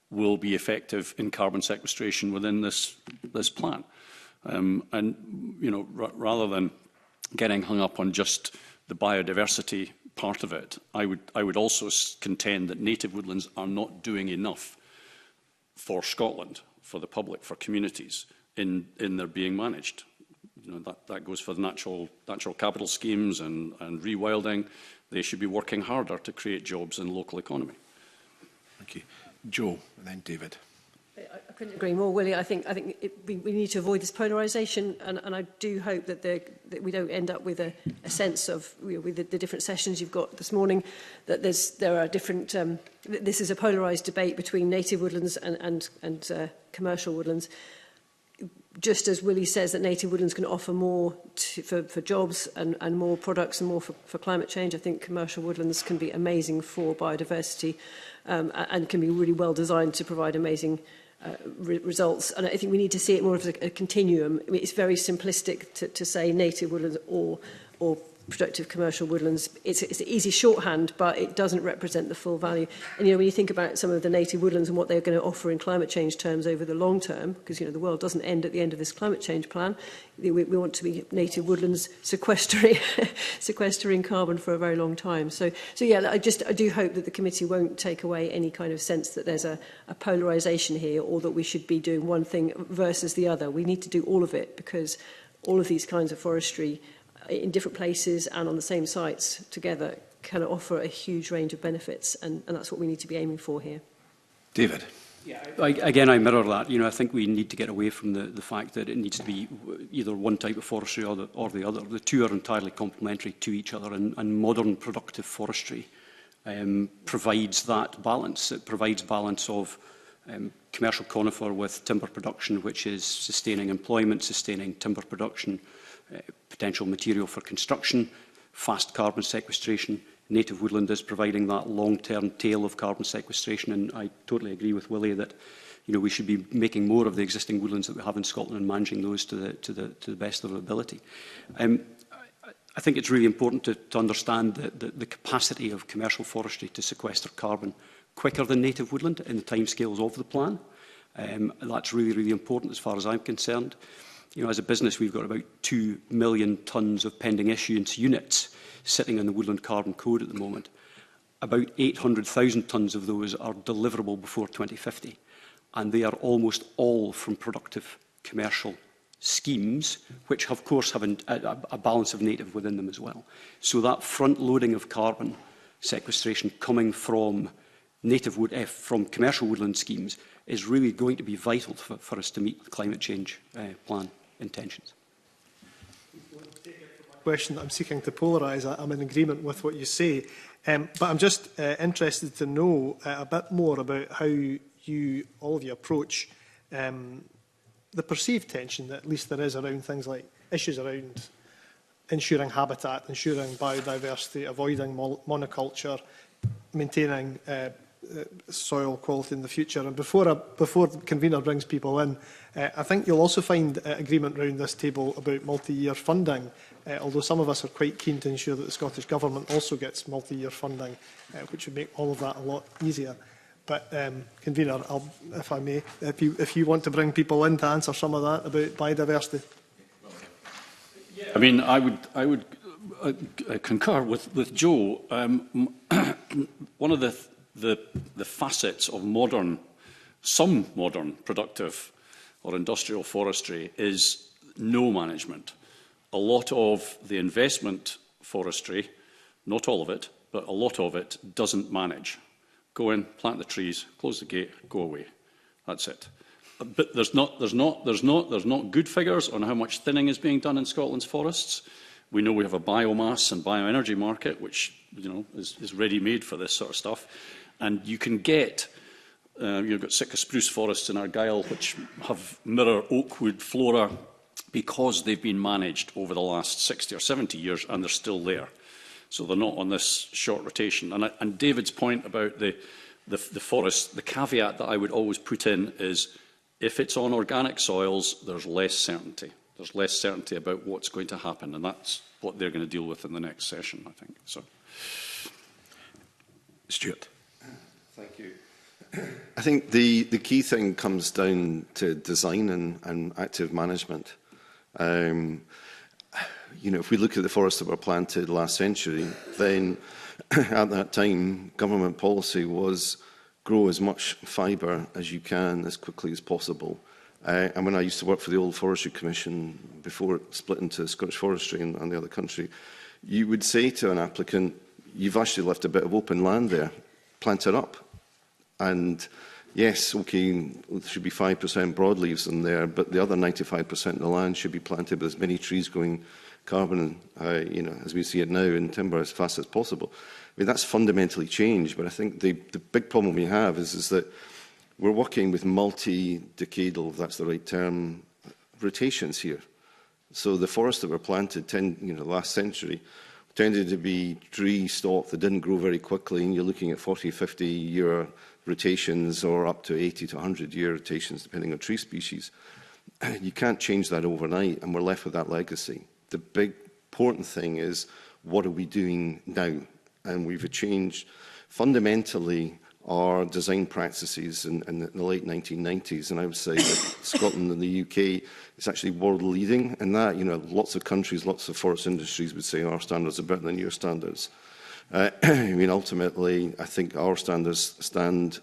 will be effective in carbon sequestration within this plan. Rather than getting hung up on just the biodiversity part of it, I would also contend that native woodlands are not doing enough for Scotland, for the public, for communities in their being managed. That goes for the natural capital schemes and rewilding. They should be working harder to create jobs in the local economy. Thank you. Joe, and then David. I couldn't agree more, Willie. I think we need to avoid this polarisation, and I do hope that we don't end up with a sense of, with the different sessions you've got this morning, that there are different. This is a polarised debate between native woodlands and commercial woodlands. Just as Willie says that native woodlands can offer more for jobs and more products and more for climate change, I think commercial woodlands can be amazing for biodiversity and can be really well designed to provide amazing results. And I think we need to see it more as a continuum. I mean, it's very simplistic to say native woodlands or productive commercial woodlands. It's an easy shorthand, but it doesn't represent the full value. And when you think about some of the native woodlands and what they're going to offer in climate change terms over the long term, because the world doesn't end at the end of this climate change plan. We want to be native woodlands sequestering carbon for a very long time. So yeah, I do hope that the committee won't take away any kind of sense that there's a polarisation here, or that we should be doing one thing versus the other. We need to do all of it, because all of these kinds of forestry in different places and on the same sites together can offer a huge range of benefits, and that's what we need to be aiming for here. David. Yeah, again, I mirror that. I think we need to get away from the fact that it needs to be either one type of forestry or the other. The two are entirely complementary to each other, and modern productive forestry provides that balance. It provides balance of commercial conifer with timber production, which is sustaining employment, sustaining timber production, potential material for construction, fast carbon sequestration. Native woodland is providing that long-term tail of carbon sequestration, and I totally agree with Willie that we should be making more of the existing woodlands that we have in Scotland and managing those to the best of our ability. I think it's really important to understand the capacity of commercial forestry to sequester carbon quicker than native woodland in the timescales of the plan. That's really, really important as far as I'm concerned. As a business, we've got about 2 million tonnes of pending issuance units sitting in the Woodland Carbon Code at the moment. About 800,000 tonnes of those are deliverable before 2050, and they are almost all from productive commercial schemes, which of course have a balance of native within them as well. So that front-loading of carbon sequestration coming from from commercial woodland schemes is really going to be vital for us to meet the climate change plan intentions. Question that I'm seeking to polarise. I'm in agreement with what you say, but I'm just interested to know a bit more about how all of you approach the perceived tension that at least there is around things like issues around ensuring habitat, ensuring biodiversity, avoiding monoculture, maintaining soil quality in the future. And before the convener brings people in, I think you'll also find agreement around this table about multi-year funding, although some of us are quite keen to ensure that the Scottish Government also gets multi-year funding, which would make all of that a lot easier. But convener, if I may, if you want to bring people in to answer some of that about biodiversity. I mean, I would concur with Joe. One of the facets of some modern productive or industrial forestry is no management. A lot of the investment forestry, not all of it, but a lot of it doesn't manage. Go in, plant the trees, close the gate, go away. That's it. But there's not good figures on how much thinning is being done in Scotland's forests. We know we have a biomass and bioenergy market, which is ready-made for this sort of stuff. And you can get, you've got Sitka spruce forests in Argyll, which have mirror oakwood flora because they've been managed over the last 60 or 70 years, and they're still there. So they're not on this short rotation. And David's point about the forest, the caveat that I would always put in is, if it's on organic soils, there's less certainty. There's less certainty about what's going to happen, and that's what they're going to deal with in the next session, I think. So, Stuart. Thank you. I think the key thing comes down to design and active management. If we look at the forests that were planted last century, then at that time, government policy was grow as much fibre as you can as quickly as possible. And when I used to work for the Old Forestry Commission before it split into Scottish Forestry and the other country, you would say to an applicant, you've actually left a bit of open land there, plant it up. And yes, okay, there should be 5% broadleaves in there, but the other 95% of the land should be planted with as many trees growing carbon, as we see it now in timber as fast as possible. I mean, that's fundamentally changed, but I think the big problem we have is that we're working with multi-decadal, if that's the right term, rotations here. So the forests that were planted last century tended to be tree stock that didn't grow very quickly, and you're looking at 40, 50-year rotations or up to 80 to 100-year rotations, depending on tree species. You can't change that overnight, and we're left with that legacy. The big important thing is, what are we doing now? And we've changed fundamentally our design practices in the late 1990s, and I would say that Scotland and the UK is actually world leading in that. You know, lots of countries, lots of forest industries would say our standards are better than your standards. I mean, ultimately, I think our standards stand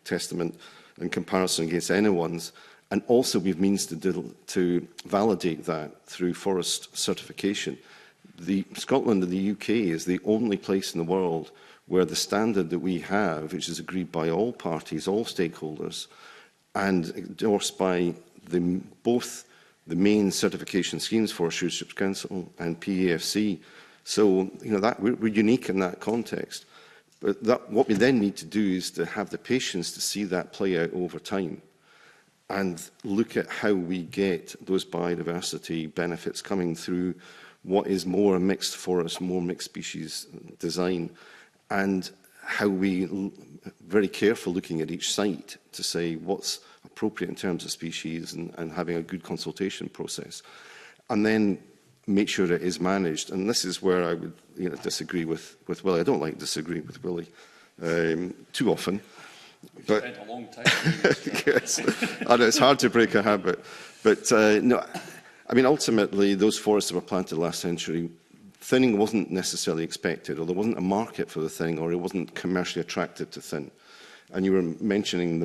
testament in comparison against anyone's, and also we've means to validate that through forest certification. Scotland and the UK is the only place in the world where the standard that we have, which is agreed by all parties, all stakeholders, and endorsed by both the main certification schemes, Forest Stewardship Council and PAFC. So, you know, we're unique in that context. But what we then need to do is to have the patience to see that play out over time and look at how we get those biodiversity benefits coming through what is more a mixed forest, more mixed species design, and how we very careful looking at each site to say what's appropriate in terms of species and having a good consultation process. And then make sure it is managed. And this is where I would disagree with Willie. I don't like disagreeing with Willie too often. But spent a long time. Yes, I know it's hard to break a habit. But no, I mean, ultimately, those forests that were planted last century, thinning wasn't necessarily expected, or there wasn't a market for the thinning, or it wasn't commercially attractive to thin. And you were mentioning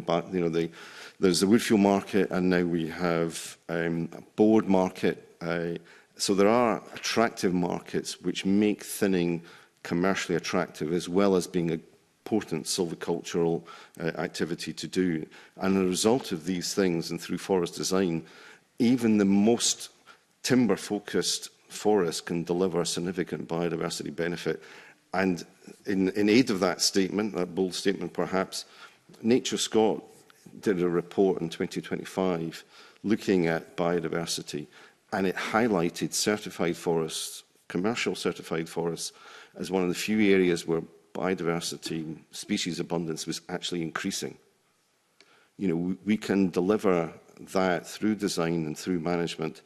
there's the wood fuel market, and now we have a board market. So there are attractive markets which make thinning commercially attractive, as well as being an important silvicultural activity to do. And as a result of these things, and through forest design, even the most timber-focused forest can deliver a significant biodiversity benefit. And in aid of that statement, that bold statement perhaps, Nature Scott did a report in 2025 looking at biodiversity, and it highlighted certified forests, commercial certified forests, as one of the few areas where biodiversity, species abundance was actually increasing. You know, we can deliver that through design and through management.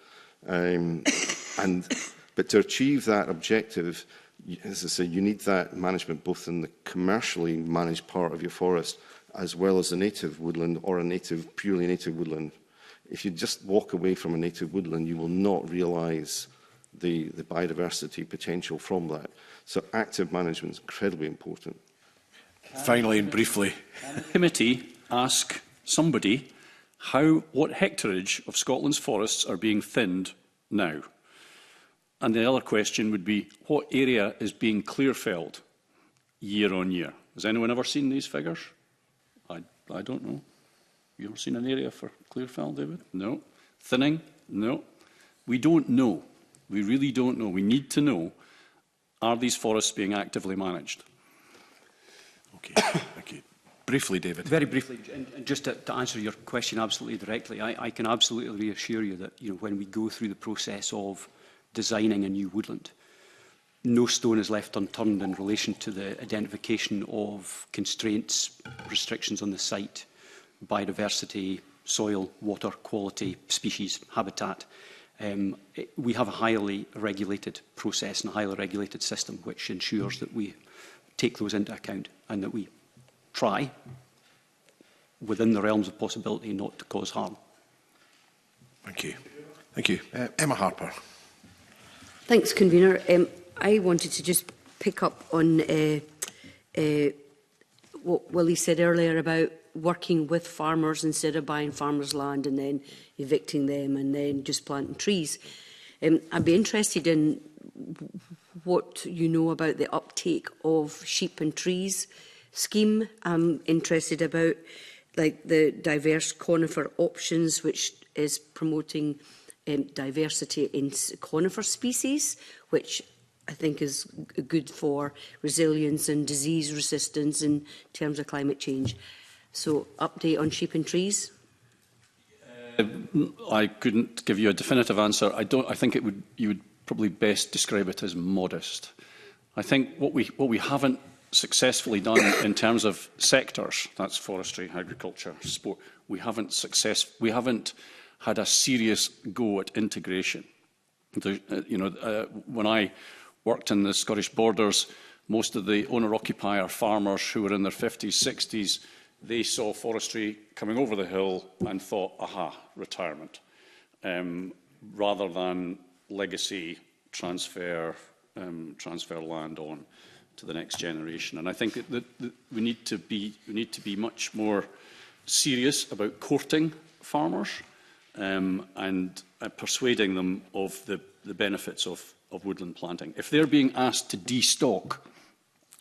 But to achieve that objective, as I say, you need that management both in the commercially managed part of your forest as well as a native woodland or a purely native woodland. If you just walk away from a native woodland, you will not realise the biodiversity potential from that. So active management is incredibly important. Finally and briefly. Can the committee ask somebody what hectareage of Scotland's forests are being thinned now? And the other question would be, what area is being clear-felled year on year? Has anyone ever seen these figures? I don't know. You ever seen an area for clear-fell, David? No. Thinning? No. We don't know. We really don't know. We need to know, are these forests being actively managed? Okay, thank you. Briefly, David. Very briefly, and just to answer your question absolutely directly, I can absolutely reassure you that when we go through the process of designing a new woodland, no stone is left unturned in relation to the identification of constraints, restrictions on the site, biodiversity, soil, water quality, species, habitat. We have a highly regulated process and a highly regulated system which ensures that we take those into account and that we try, within the realms of possibility, not to cause harm. Thank you. Thank you. Emma Harper. Thanks, Convener. I wanted to just pick up on what Willie said earlier about working with farmers instead of buying farmers' land and then evicting them and then just planting trees. I'd be interested in what you know about the uptake of sheep and trees scheme. I'm interested about the diverse conifer options, which is promoting diversity in conifer species, which I think is good for resilience and disease resistance in terms of climate change. So, update on sheep and trees? I couldn't give you a definitive answer. I think you would probably best describe it as modest. I think what we haven't successfully done in terms of sectors, that's forestry, agriculture, sport, we haven't had a serious go at integration. When worked in the Scottish Borders, most of the owner-occupier farmers who were in their 50s, 60s, they saw forestry coming over the hill and thought, aha, retirement, rather than legacy transfer land on to the next generation. And I think that we need to be much more serious about courting farmers and persuading them of the benefits of woodland planting. If they're being asked to destock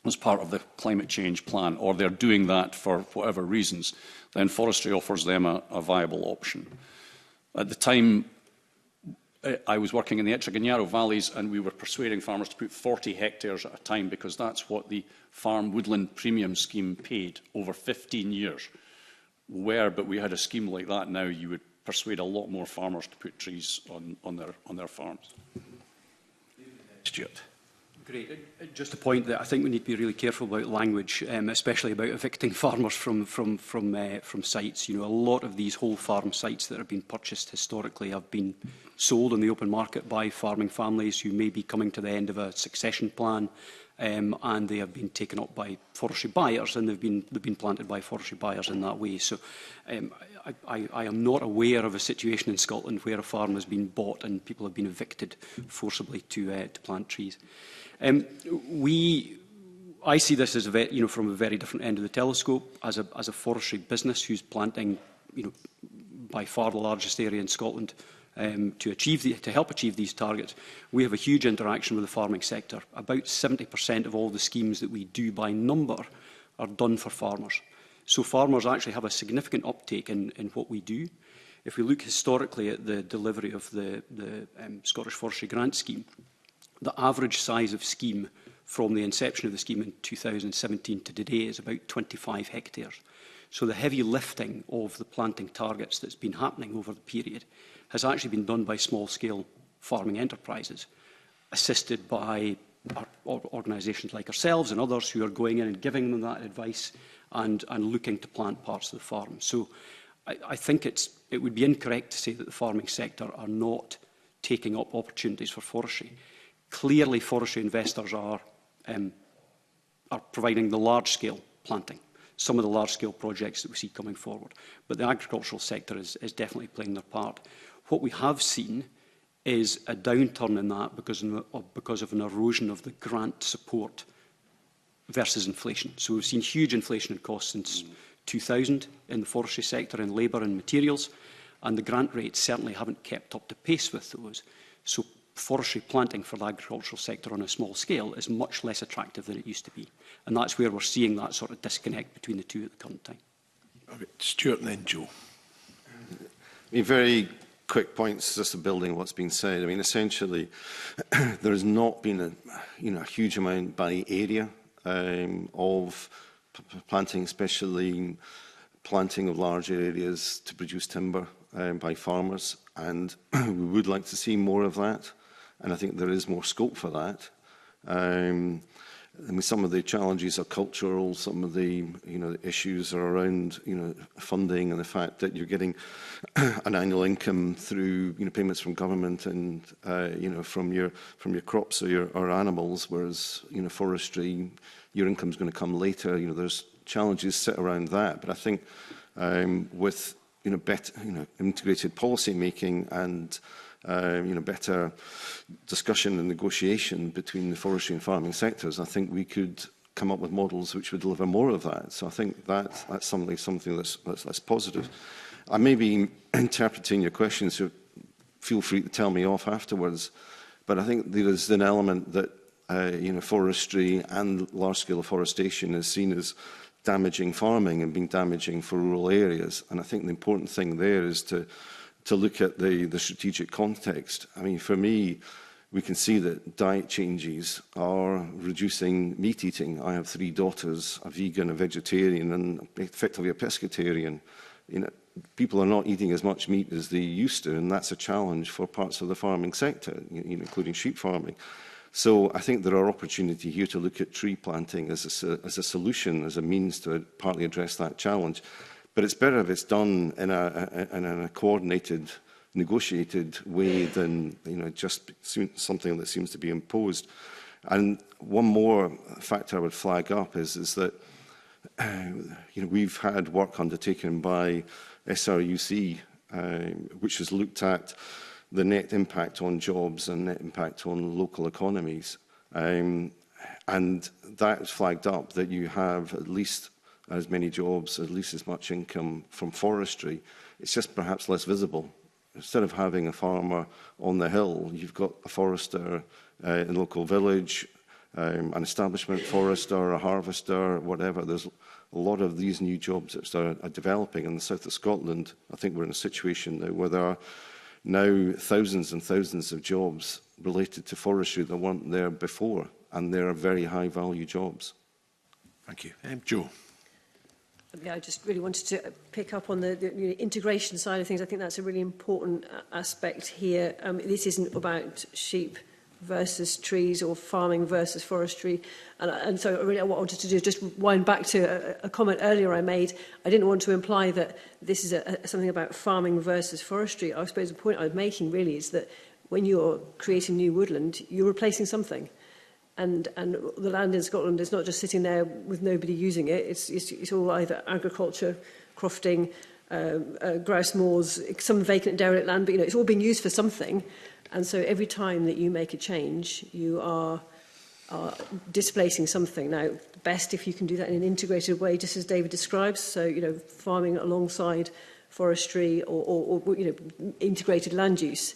as part of the climate change plan, or they're doing that for whatever reasons, then forestry offers them a viable option. At the time, I was working in the Ettrick and Yarrow valleys, and we were persuading farmers to put 40 hectares at a time, because that's what the Farm Woodland Premium Scheme paid over 15 years. But we had a scheme like that now, you would persuade a lot more farmers to put trees on their farms. Stuart. Great. Just a point that I think we need to be really careful about language, especially about evicting farmers from sites. You know, a lot of these whole farm sites that have been purchased historically have been sold on the open market by farming families who may be coming to the end of a succession plan, and they have been taken up by forestry buyers, and they've been planted by forestry buyers in that way. So I am not aware of a situation in Scotland where a farm has been bought and people have been evicted forcibly to plant trees. I see this as from a very different end of the telescope, as a forestry business who's planting, by far the largest area in Scotland to help achieve these targets. We have a huge interaction with the farming sector. About 70% of all the schemes that we do by number are done for farmers. So farmers actually have a significant uptake in what we do. If we look historically at the delivery of the Scottish Forestry Grant Scheme, the average size of scheme from the inception of the scheme in 2017 to today is about 25 hectares. So the heavy lifting of the planting targets that's been happening over the period has actually been done by small-scale farming enterprises, assisted by organisations like ourselves and others who are going in and giving them that advice and looking to plant parts of the farm. So I think it would be incorrect to say that the farming sector are not taking up opportunities for forestry. Clearly, forestry investors are providing the large-scale planting, some of the large-scale projects that we see coming forward. But the agricultural sector is definitely playing their part. What we have seen is a downturn in that because of an erosion of the grant support versus inflation. So we've seen huge inflation in costs since 2000 in the forestry sector, in labour and materials, and the grant rates certainly haven't kept up to pace with those. So forestry planting for the agricultural sector on a small scale is much less attractive than it used to be. And that's where we're seeing that sort of disconnect between the two at the current time. Stuart and then Joe. Very quick points, just building what's been said. I mean, essentially, there has not been a huge amount by area of planting, especially planting of large areas to produce timber by farmers. And we would like to see more of that. And I think there is more scope for that. I mean, some of the challenges are cultural. Some of the issues are around funding and the fact that you're getting an annual income through payments from government and from your crops or your animals, whereas forestry, your income's going to come later. There's challenges sit around that. But I think with better integrated policy making and better discussion and negotiation between the forestry and farming sectors, I think we could come up with models which would deliver more of that. So I think that's something that's positive. I may be interpreting your question, so feel free to tell me off afterwards. But I think there is an element that forestry and large-scale afforestation is seen as damaging farming and being damaging for rural areas. And I think the important thing there is to look at the strategic context. I mean, for me, we can see that diet changes are reducing meat eating. I have 3 daughters, a vegan, a vegetarian, and effectively a pescatarian. People are not eating as much meat as they used to, and that's a challenge for parts of the farming sector, including sheep farming. So I think there are opportunities here to look at tree planting as a solution, as a means to partly address that challenge. But it's better if it's done in a coordinated, negotiated way than just something that seems to be imposed. And one more factor I would flag up is that we've had work undertaken by SRUC, which has looked at the net impact on jobs and net impact on local economies. And that flagged up that you have at least as many jobs, at least as much income from forestry. It's just perhaps less visible. Instead of having a farmer on the hill, you've got a forester in a local village, an establishment forester, a harvester, whatever. There's a lot of these new jobs that are developing in the south of Scotland. I think we're in a situation now where there are now thousands and thousands of jobs related to forestry that weren't there before, and they are very high value jobs. Thank you. Joe. Yeah, I just really wanted to pick up on the integration side of things. I think that's a really important aspect here. This isn't about sheep versus trees or farming versus forestry. And so really what I wanted to do is just wind back to a comment earlier I made. I didn't want to imply that this is something about farming versus forestry. I suppose the point I'm making really is that when you're creating new woodland, you're replacing something. And the land in Scotland is not just sitting there with nobody using it. It's all either agriculture, crofting, grouse moors, some vacant derelict land, but it's all being used for something. And so every time that you make a change, you are displacing something. Now, best if you can do that in an integrated way, just as David describes. So, farming alongside forestry or integrated land use.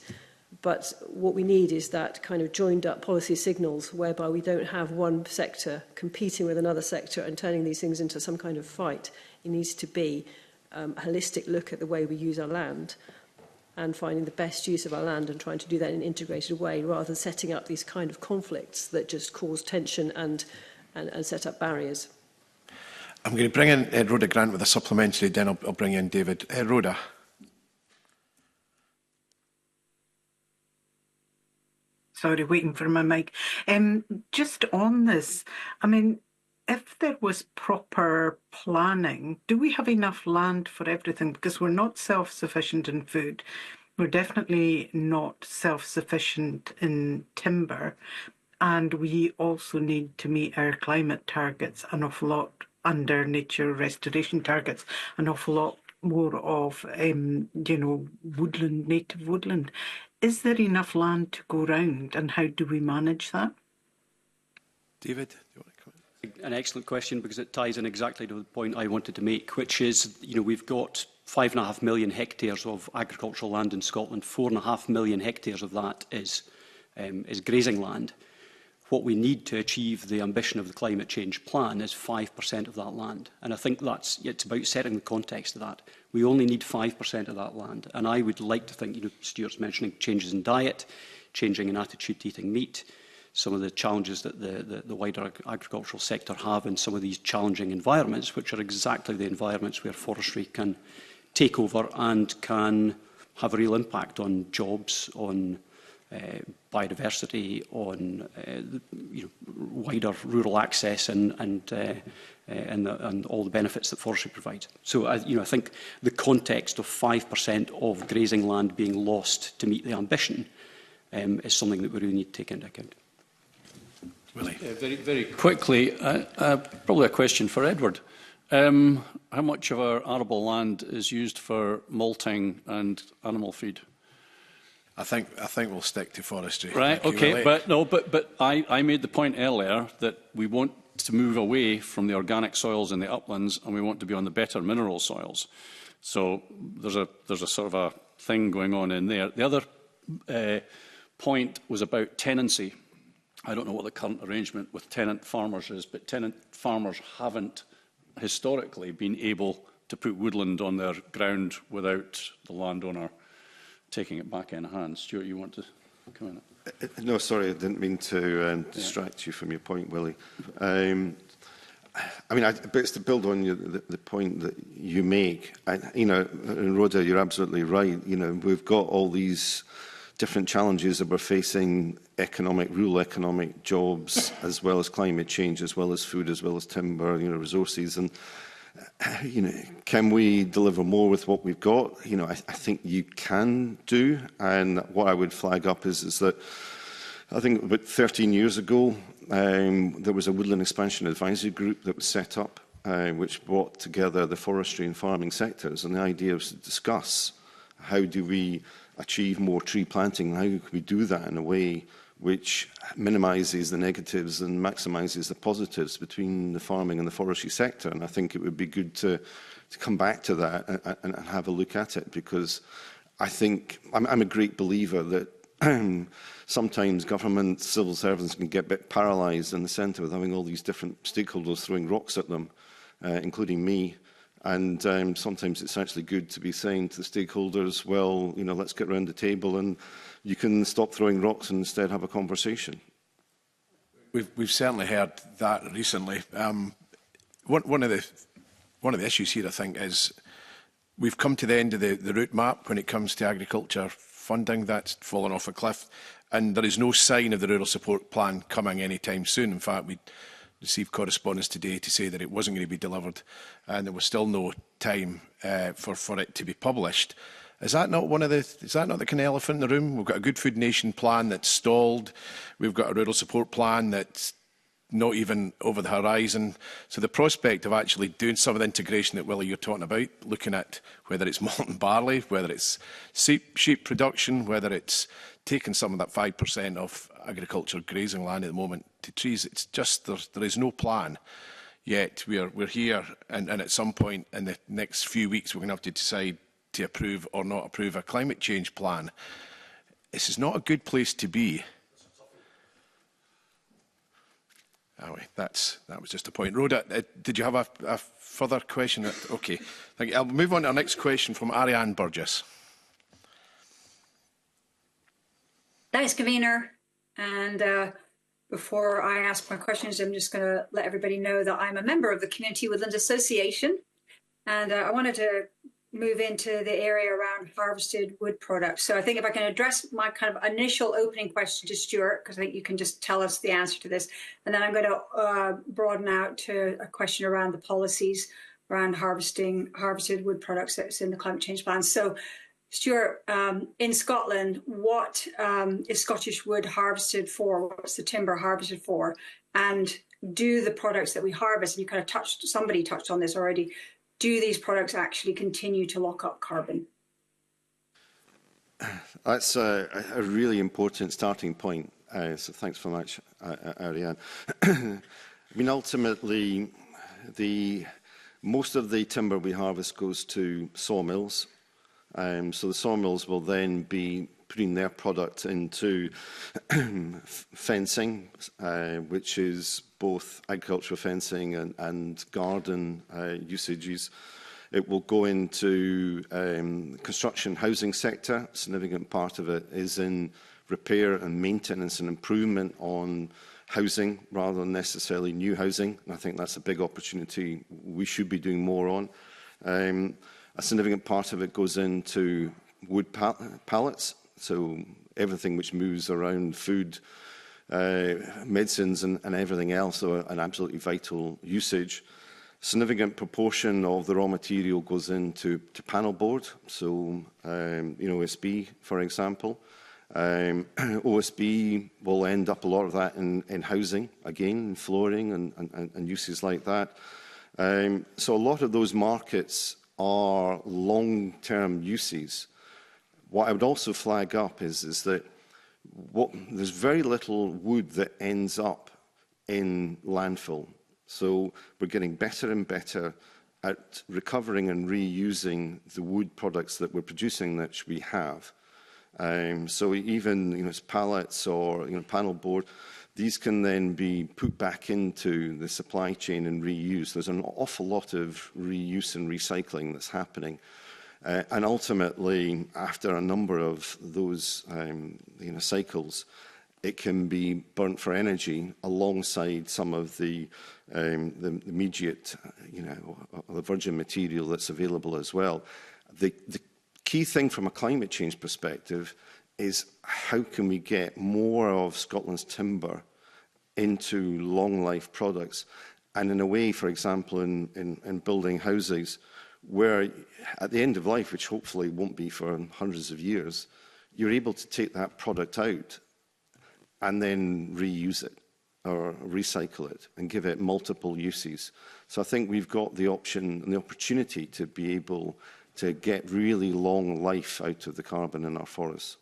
But what we need is that kind of joined up policy signals whereby we don't have one sector competing with another sector and turning these things into some kind of fight. It needs to be a holistic look at the way we use our land and finding the best use of our land and trying to do that in an integrated way rather than setting up these kind of conflicts that just cause tension and set up barriers. I'm going to bring in Rhoda Grant with a supplementary, then I'll bring in David. Rhoda. Sorry, waiting for my mic. Just on this, I mean, if there was proper planning, do we have enough land for everything? Because we're not self-sufficient in food. We're definitely not self-sufficient in timber. And we also need to meet our climate targets an awful lot under nature restoration targets, an awful lot more of, woodland, native woodland. Is there enough land to go round, and how do we manage that? David, do you want to comment? An excellent question, because it ties in exactly to the point I wanted to make, which is, we've got 5.5 million hectares of agricultural land in Scotland. 4.5 million hectares of that is grazing land. What we need to achieve the ambition of the climate change plan is 5% of that land. And I think it's about setting the context of that. We only need 5% of that land. And I would like to think, Stuart's mentioning changes in diet, changing in attitude to eating meat, some of the challenges that the wider agricultural sector have in some of these challenging environments, which are exactly the environments where forestry can take over and can have a real impact on jobs, on biodiversity, on wider rural access and all the benefits that forestry provides. So, I think the context of 5% of grazing land being lost to meet the ambition is something that we really need to take into account. Willie. Very, very quickly, probably a question for Edward. How much of our arable land is used for malting and animal feed? I think we'll stick to forestry. Right. Okay. But I made the point earlier that we want to move away from the organic soils in the uplands, and we want to be on the better mineral soils. So there's a sort of a thing going on in there. The other point was about tenancy. I don't know what the current arrangement with tenant farmers is, but tenant farmers haven't historically been able to put woodland on their ground without the landowner taking it back in hand. Stuart, you want to come in? No, sorry, I didn't mean to distract you from your point, Willie. But it's to build on the point that you make. And Rhoda, you're absolutely right. We've got all these different challenges that we're facing: rural economic jobs, as well as climate change, as well as food, as well as timber, resources. And can we deliver more with what we've got? I think you can do. And what I would flag up is that I think about 13 years ago, there was a woodland expansion advisory group that was set up, which brought together the forestry and farming sectors. And the idea was to discuss how do we achieve more tree planting, how can we do that in a way which minimises the negatives and maximises the positives between the farming and the forestry sector. And I think it would be good to come back to that and have a look at it, because I think I'm a great believer that sometimes government, civil servants can get a bit paralysed in the centre with having all these different stakeholders throwing rocks at them, including me. And sometimes it's actually good to be saying to the stakeholders, well, you know, let's get round the table and you can stop throwing rocks and instead have a conversation. We've certainly heard that recently. One of the issues here, I think, is we've come to the end of the route map when it comes to agriculture funding. That's fallen off a cliff, and there is no sign of the rural support plan coming anytime soon. In fact, we received correspondence today to say that it wasn't going to be delivered, and there was still no time for it to be published. Is that not the kind of elephant in the room? We've got a Good Food Nation plan that's stalled. We've got a rural support plan that's not even over the horizon. So the prospect of actually doing some of the integration that, Willie, you're talking about, looking at whether it's malt and barley, whether it's sheep production, whether it's taking some of that 5% of agriculture grazing land at the moment to trees, it's just there is no plan yet. We're here, and at some point in the next few weeks we're going to have to decide to approve or not approve a climate change plan. This is not a good place to be. Anyway, that was just a point. Rhoda, did you have a further question? Okay, thank you. I'll move on to our next question from Ariane Burgess. Thanks, convener. And before I ask my questions, I'm just going to let everybody know that I'm a member of the Community Woodland Association, and I wanted to move into the area around harvested wood products. So I think if I can address my kind of initial opening question to Stuart, because I think you can just tell us the answer to this, and then I'm going to broaden out to a question around the policies around harvested wood products that's in the climate change plan. So Stuart, in Scotland, what is Scottish wood harvested for? What's the timber harvested for? And do the products that we harvest, and you kind of somebody touched on this already, do these products actually continue to lock up carbon? That's a really important starting point. So thanks very much, Ariane. I mean, ultimately, most of the timber we harvest goes to sawmills. So the sawmills will then be putting their product into fencing, which is both agricultural fencing and garden usages. It will go into construction housing sector. A significant part of it is in repair and maintenance and improvement on housing rather than necessarily new housing. And I think that's a big opportunity we should be doing more on. A significant part of it goes into wood pallets, so everything which moves around food, medicines and everything else, so an absolutely vital usage. A significant proportion of the raw material goes into panel board, so OSB, for example. OSB will end up a lot of that in housing, again, in flooring and uses like that. So a lot of those markets are long-term uses. What I would also flag up is that there's very little wood that ends up in landfill. So we're getting better and better at recovering and reusing the wood products that we're producing that we have. So even it's pallets or panel board, these can then be put back into the supply chain and reused. There's an awful lot of reuse and recycling that's happening. And ultimately, after a number of those cycles, it can be burnt for energy alongside some of the immediate, the virgin material that's available as well. The key thing from a climate change perspective is how can we get more of Scotland's timber into long life products, and in a way, for example, in building houses, where at the end of life, which hopefully won't be for hundreds of years, you're able to take that product out and then reuse it or recycle it and give it multiple uses. So I think we've got the option and the opportunity to be able to get really long life out of the carbon in our forests.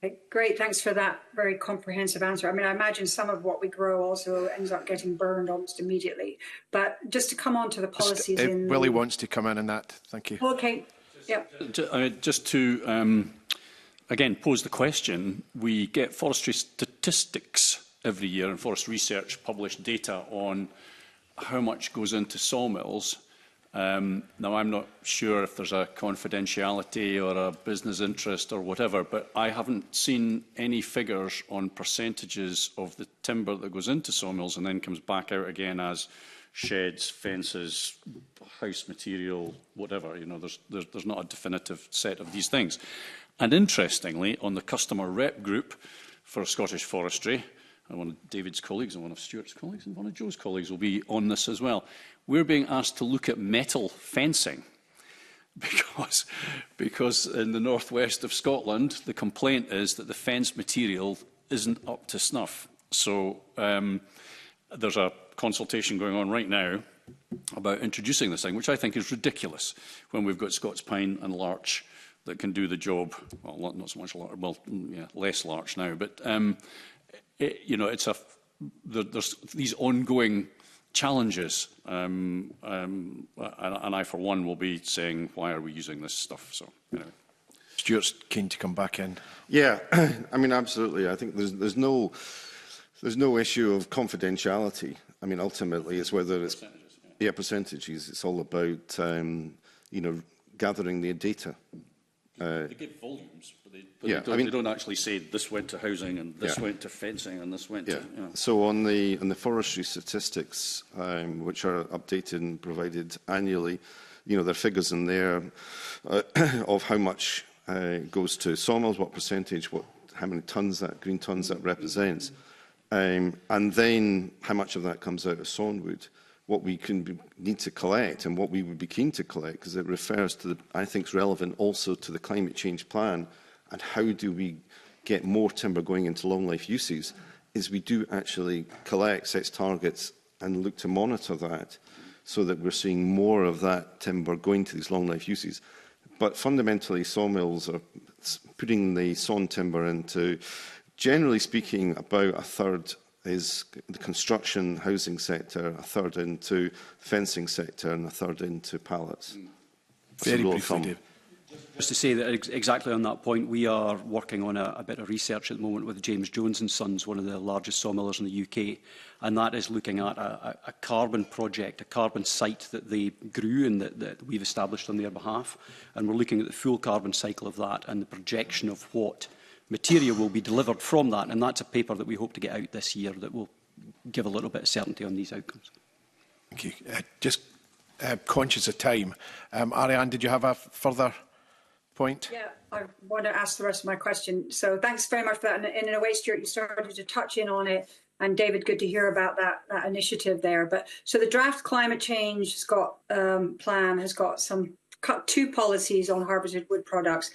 Okay, great, thanks for that very comprehensive answer. I mean, I imagine some of what we grow also ends up getting burned almost immediately. But just to come on to the policies in... Willie wants to come in on that. Thank you. Okay, yeah. Just to, again, pose the question, we get forestry statistics every year and Forest Research publish data on how much goes into sawmills. Now, I'm not sure if there's a confidentiality or a business interest or whatever, but I haven't seen any figures on percentages of the timber that goes into sawmills and then comes back out again as sheds, fences, house material, whatever. You know, there's not a definitive set of these things. And interestingly, on the customer rep group for Scottish Forestry, and one of David's colleagues and one of Stuart's colleagues and one of Joe's colleagues will be on this as well. We're being asked to look at metal fencing because in the northwest of Scotland, the complaint is that the fence material isn't up to snuff. So there's a consultation going on right now about introducing this thing, which I think is ridiculous when we've got Scots pine and larch that can do the job. Well, not so much larch, well, yeah, less larch now, but you know, there's these ongoing challenges, and I, for one, will be saying, why are we using this stuff? So, anyway. Stuart's keen to come back in. Yeah, I mean, absolutely. I think there's no issue of confidentiality. I mean, ultimately, it's whether it's percentages. It's all about you know, gathering the data. They give volumes, but they don't actually say this went to housing and this went to fencing and this went to... You know. So on the forestry statistics, which are updated and provided annually, you know, there are figures in there of how much goes to sawmills, what percentage, how many tonnes green tonnes that represents, and then how much of that comes out of sawnwood. What we need to collect and what we would be keen to collect, because it refers to, I think is relevant also to the climate change plan and how do we get more timber going into long life uses, is we do actually collect, set targets and look to monitor that so that we're seeing more of that timber going to these long life uses. But fundamentally, sawmills are putting the sawn timber into, generally speaking, about a third is the construction housing sector, a third into fencing sector and a third into pallets. Very briefly, Dave. Just to say that exactly on that point, we are working on a bit of research at the moment with James Jones and Sons, one of the largest sawmillers in the UK, and that is looking at a carbon project, a carbon site that they grew and that we've established on their behalf, and we're looking at the full carbon cycle of that and the projection of what material will be delivered from that, and that's a paper that we hope to get out this year that will give a little bit of certainty on these outcomes. Thank you. Just conscious of time. Ariane, did you have a further point? Yeah, I want to ask the rest of my question. So thanks very much for that. And in a way, Stuart, you started to touch in on it. And David, good to hear about that initiative there. But so the draft climate change plan has got two policies on harvested wood products.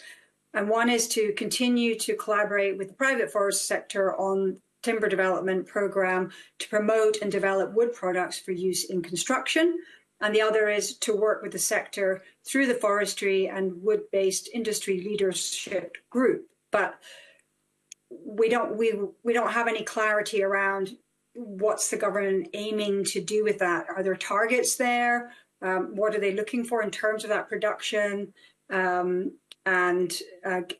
And one is to continue to collaborate with the private forest sector on timber development programme to promote and develop wood products for use in construction. And the other is to work with the sector through the forestry and wood-based industry leadership group. But we don't have any clarity around what's the government aiming to do with that. Are there targets there? What are they looking for in terms of that production? And the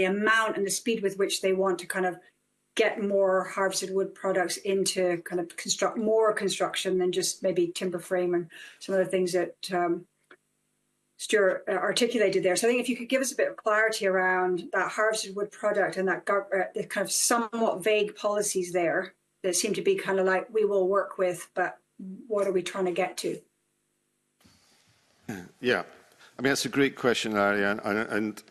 amount and the speed with which they want to kind of get more harvested wood products into kind of construct more construction than just maybe timber frame and some of the things that Stuart articulated there. So I think if you could give us a bit of clarity around that harvested wood product and that the kind of somewhat vague policies there that seem to be kind of like we will work with, but what are we trying to get to? Yeah. I mean, that's a great question, Ariane, and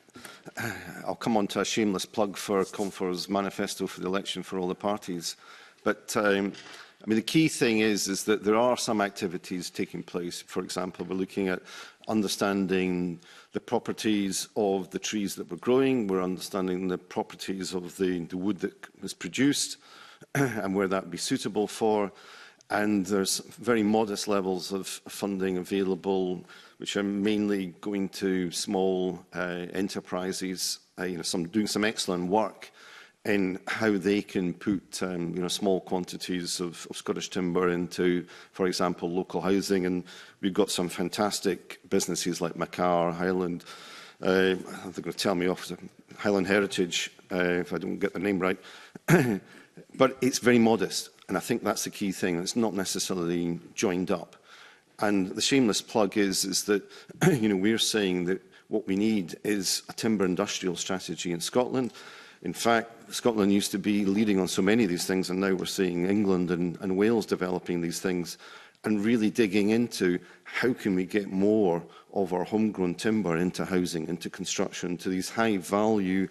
I'll come on to a shameless plug for Comfor's manifesto for the election for all the parties. But I mean, the key thing is that there are some activities taking place. For example, we're looking at understanding the properties of the trees that we're growing. We're understanding the properties of the wood that is produced and where that would be suitable for. And there's very modest levels of funding available, which are mainly going to small enterprises, doing some excellent work in how they can put small quantities of Scottish timber into, for example, local housing. And we've got some fantastic businesses like Macar, Highland, they're going to tell me off, Highland Heritage, if I don't get the name right. But it's very modest, and I think that's the key thing. It's not necessarily joined up. And the shameless plug is that we're saying that what we need is a timber industrial strategy in Scotland. In fact, Scotland used to be leading on so many of these things, and now we're seeing England and Wales developing these things and really digging into how can we get more of our homegrown timber into housing, into construction, to these high-value,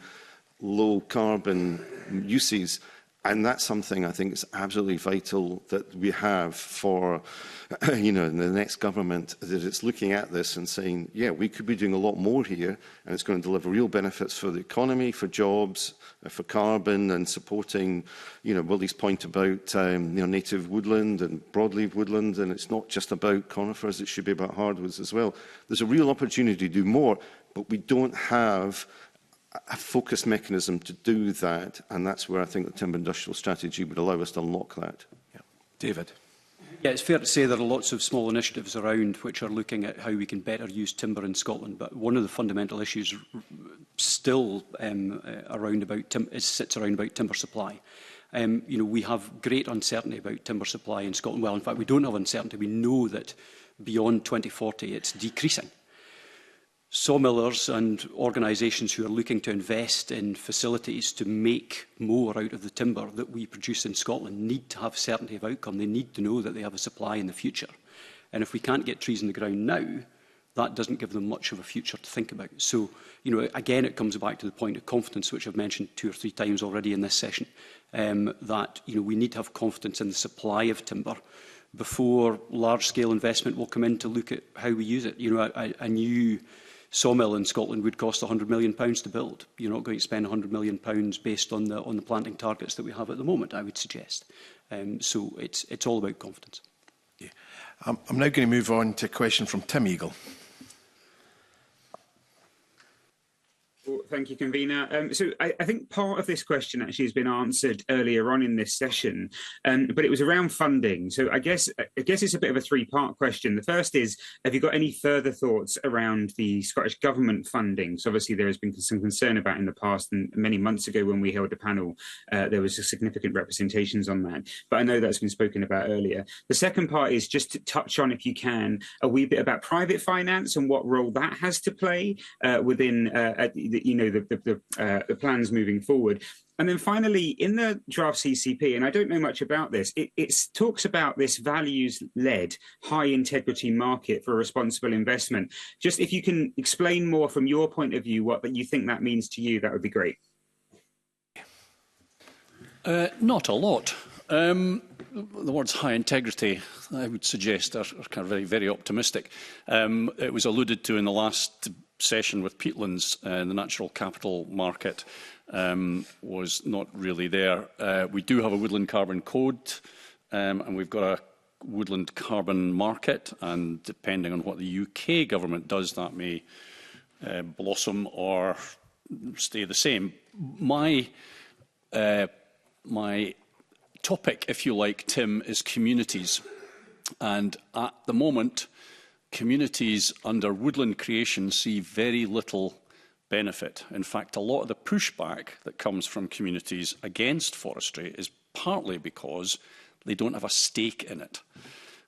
low-carbon uses. And that's something I think is absolutely vital that we have for, the next government, that it's looking at this and saying, yeah, we could be doing a lot more here, and it's going to deliver real benefits for the economy, for jobs, for carbon, and supporting, Willie's point about, native woodland and broadleaf woodland, and it's not just about conifers, it should be about hardwoods as well. There's a real opportunity to do more, but we don't have a focused mechanism to do that, and that's where I think the timber industrial strategy would allow us to unlock that. Yeah. David. Yeah, it's fair to say there are lots of small initiatives around which are looking at how we can better use timber in Scotland, but one of the fundamental issues still sits around about timber supply. We have great uncertainty about timber supply in Scotland. Well, in fact, we don't have uncertainty. We know that beyond 2040 it's decreasing. Sawmillers and organisations who are looking to invest in facilities to make more out of the timber that we produce in Scotland need to have certainty of outcome. They need to know that they have a supply in the future. And if we can't get trees in the ground now, that doesn't give them much of a future to think about. So, again, it comes back to the point of confidence, which I've mentioned 2 or 3 times already in this session, that we need to have confidence in the supply of timber before large-scale investment will come in to look at how we use it. A new sawmill in Scotland would cost £100 million to build. You're not going to spend £100 million based on the planting targets that we have at the moment, I would suggest. So it's all about confidence. Yeah. I'm now going to move on to a question from Tim Eagle. Well, thank you, Convener. So I think part of this question actually has been answered earlier on in this session, but it was around funding. So I guess it's a bit of a 3-part question. The first is, have you got any further thoughts around the Scottish Government funding? So obviously there has been some concern about in the past, and many months ago when we held a panel, there was significant representations on that. But I know that's been spoken about earlier. The second part is just to touch on, if you can, a wee bit about private finance and what role that has to play within the plans moving forward. And then finally, in the draft CCP, and I don't know much about this, it talks about this values-led, high-integrity market for responsible investment. Just if you can explain more from your point of view what you think that means to you, that would be great. Not a lot. The words high integrity, I would suggest, are kind of very, very optimistic. It was alluded to in the last session with peatlands, the natural capital market was not really there. We do have a woodland carbon code, and we've got a woodland carbon market, and depending on what the UK government does, that may blossom or stay the same. My topic, if you like, Tim, is communities. And at the moment, communities under woodland creation see very little benefit. In fact, a lot of the pushback that comes from communities against forestry is partly because they don't have a stake in it.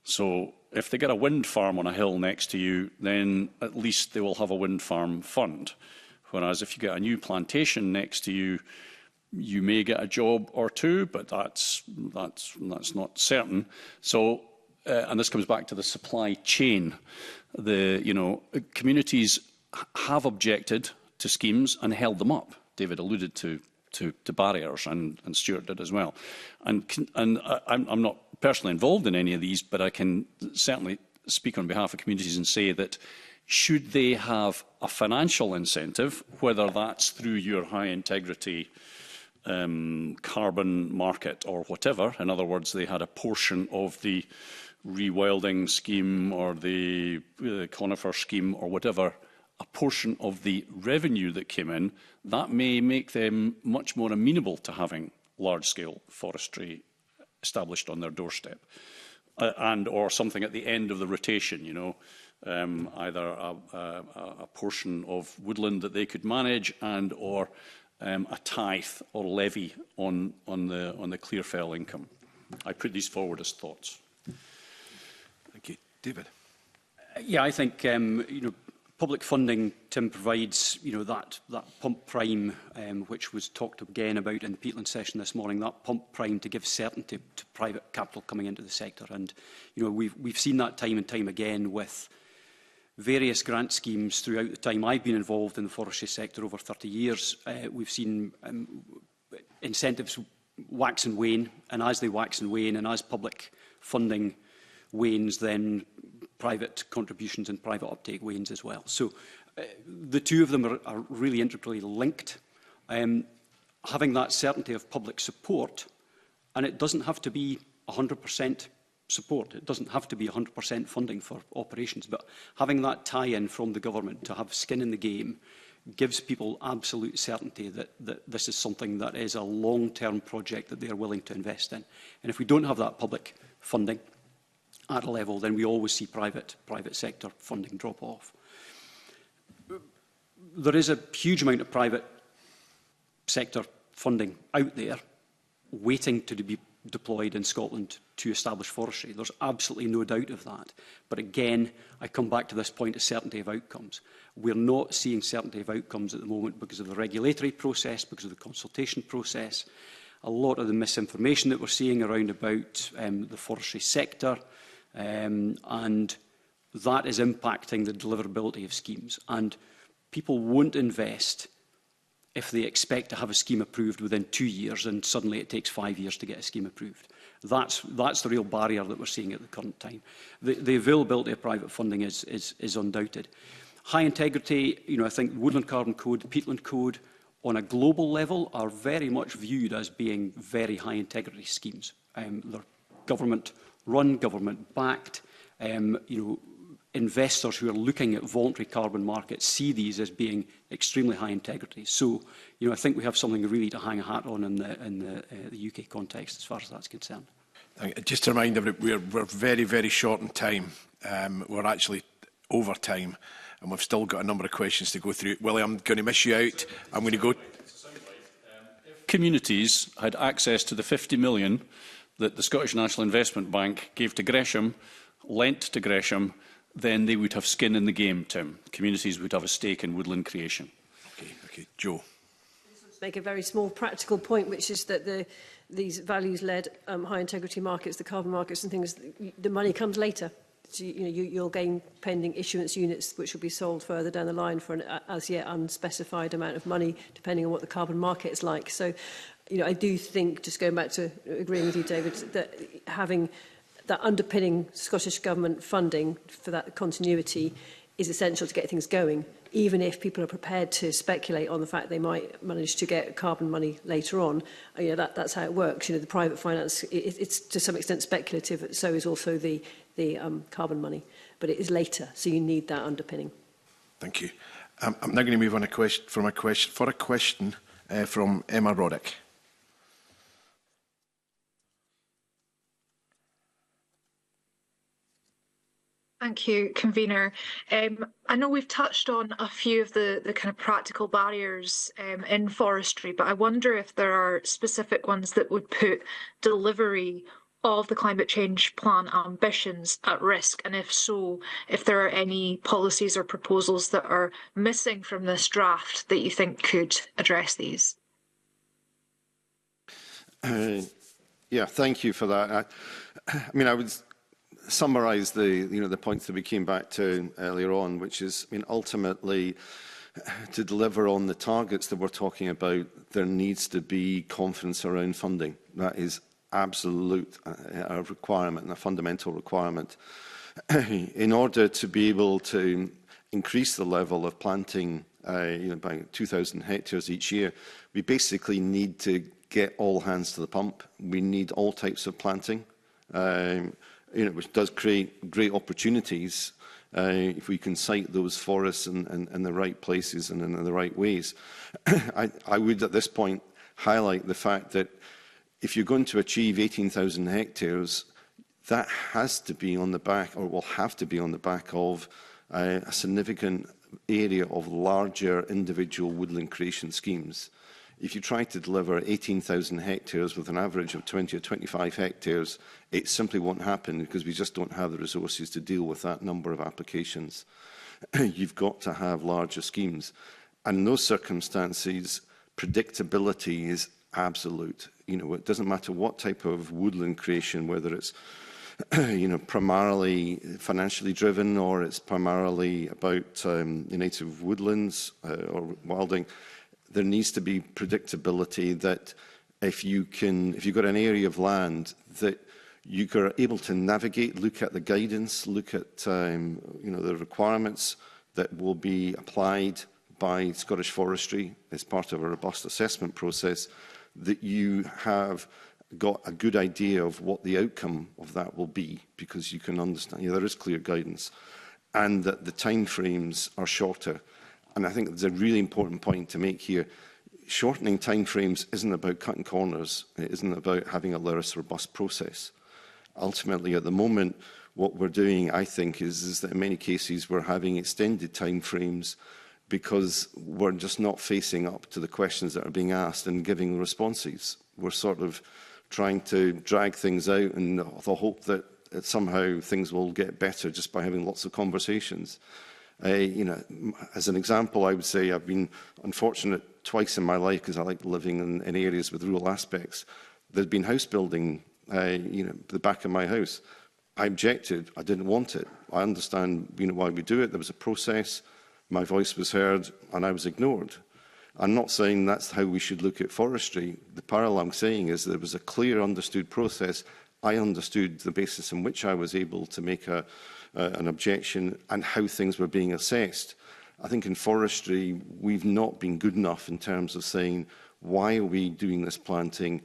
So if they get a wind farm on a hill next to you, then at least they will have a wind farm fund. Whereas if you get a new plantation next to you, you may get a job or two, but that's not certain. So, and this comes back to the supply chain. Communities have objected to schemes and held them up. David alluded to to barriers, and Stuart did as well. And I'm not personally involved in any of these, but I can certainly speak on behalf of communities and say that should they have a financial incentive, whether that's through your high integrity carbon market or whatever, in other words, they had a portion of the rewilding scheme or the conifer scheme or whatever, a portion of the revenue that came in, that may make them much more amenable to having large-scale forestry established on their doorstep, and or something at the end of the rotation, you know, either a portion of woodland that they could manage, and or a tithe or levy on the clear fell income. I put these forward as thoughts. Thank you, David. Yeah, I think public funding, Tim, provides that pump prime, which was talked again about in the Peatland session this morning. That pump prime to give certainty to private capital coming into the sector, and we've seen that time and time again with various grant schemes throughout the time I've been involved in the forestry sector over 30 years. We've seen incentives wax and wane, and as they wax and wane, and as public funding wanes, then private contributions and private uptake wanes as well. So the two of them are really integrally linked. Having that certainty of public support, and it doesn't have to be 100% support, it doesn't have to be 100% funding for operations, but having that tie-in from the government to have skin in the game gives people absolute certainty that this is something that is a long-term project that they are willing to invest in. And if we don't have that public funding at a level, then we always see private sector funding drop off. There is a huge amount of private sector funding out there waiting to be deployed in Scotland to establish forestry. There's absolutely no doubt of that. But again, I come back to this point of certainty of outcomes. We're not seeing certainty of outcomes at the moment because of the regulatory process, because of the consultation process. A lot of the misinformation that we're seeing around about the forestry sector, and that is impacting the deliverability of schemes. And people won't invest if they expect to have a scheme approved within 2 years and suddenly it takes 5 years to get a scheme approved. That's the real barrier that we're seeing at the current time. The availability of private funding is undoubted. High integrity, I think the Woodland Carbon Code, the Peatland Code, on a global level are very much viewed as being very high integrity schemes. They're government-run, government-backed. Investors who are looking at voluntary carbon markets see these as being extremely high integrity. So, I think we have something really to hang a hat on in the UK context as far as that's concerned. Just to remind everybody, we're very, very short on time. We're actually over time, and we've still got a number of questions to go through. Willie, I'm going to miss you out. I'm going to go. Communities had access to the 50 million that the Scottish National Investment Bank gave to Gresham, lent to Gresham, then they would have skin in the game, Tim. Communities would have a stake in woodland creation. Okay, Joe. Make a very small practical point, which is that these values-led high-integrity markets, the carbon markets and things, the money comes later. So, you'll gain pending issuance units, which will be sold further down the line for an as yet unspecified amount of money, depending on what the carbon market is like. So, I do think, just going back to agreeing with you, David, that having that underpinning Scottish Government funding for that continuity is essential to get things going, even if people are prepared to speculate on the fact they might manage to get carbon money later on. That's how it works. The private finance, it's to some extent speculative, so is also the carbon money, but it is later, so you need that underpinning. Thank you. I'm now going to move on for a question from Emma Roddick. Thank you, Convener. I know we've touched on a few of the kind of practical barriers in forestry, but I wonder if there are specific ones that would put delivery of the climate change plan ambitions at risk, and if so, if there are any policies or proposals that are missing from this draft that you think could address these. Yeah, thank you for that. I would summarise the points that we came back to earlier on, which is, ultimately, to deliver on the targets that we're talking about, there needs to be confidence around funding. That is absolute a requirement and a fundamental requirement. In order to be able to increase the level of planting by 2,000 hectares each year, we basically need to get all hands to the pump. We need all types of planting, which does create great opportunities if we can site those forests in the right places and in the right ways. I would at this point highlight the fact that if you're going to achieve 18,000 hectares, that has to be on the back, or will have to be on the back of a significant area of larger individual woodland creation schemes. If you try to deliver 18,000 hectares with an average of 20 or 25 hectares, it simply won't happen because we just don't have the resources to deal with that number of applications. You've got to have larger schemes. And in those circumstances, predictability is absolute. It doesn't matter what type of woodland creation, whether it's primarily financially driven or it's primarily about native woodlands or wilding. There needs to be predictability that if you've got an area of land that you are able to navigate, look at the guidance, look at the requirements that will be applied by Scottish Forestry as part of a robust assessment process, that you have got a good idea of what the outcome of that will be, because you can understand there is clear guidance, and that the timeframes are shorter. And I think there's a really important point to make here. Shortening timeframes isn't about cutting corners. It isn't about having a less robust process. Ultimately, at the moment, what we're doing, I think, is that in many cases we're having extended timeframes because we're just not facing up to the questions that are being asked and giving responses. We're sort of trying to drag things out in the hope that somehow things will get better just by having lots of conversations. As an example, I would say I've been unfortunate twice in my life because I like living in areas with rural aspects. There's been house building, the back of my house. I objected. I didn't want it. I understand, why we do it. There was a process. My voice was heard, and I was ignored. I'm not saying that's how we should look at forestry. The parallel I'm saying is there was a clear, understood process. I understood the basis on which I was able to make an objection and how things were being assessed. I think in forestry, we've not been good enough in terms of saying, why are we doing this planting?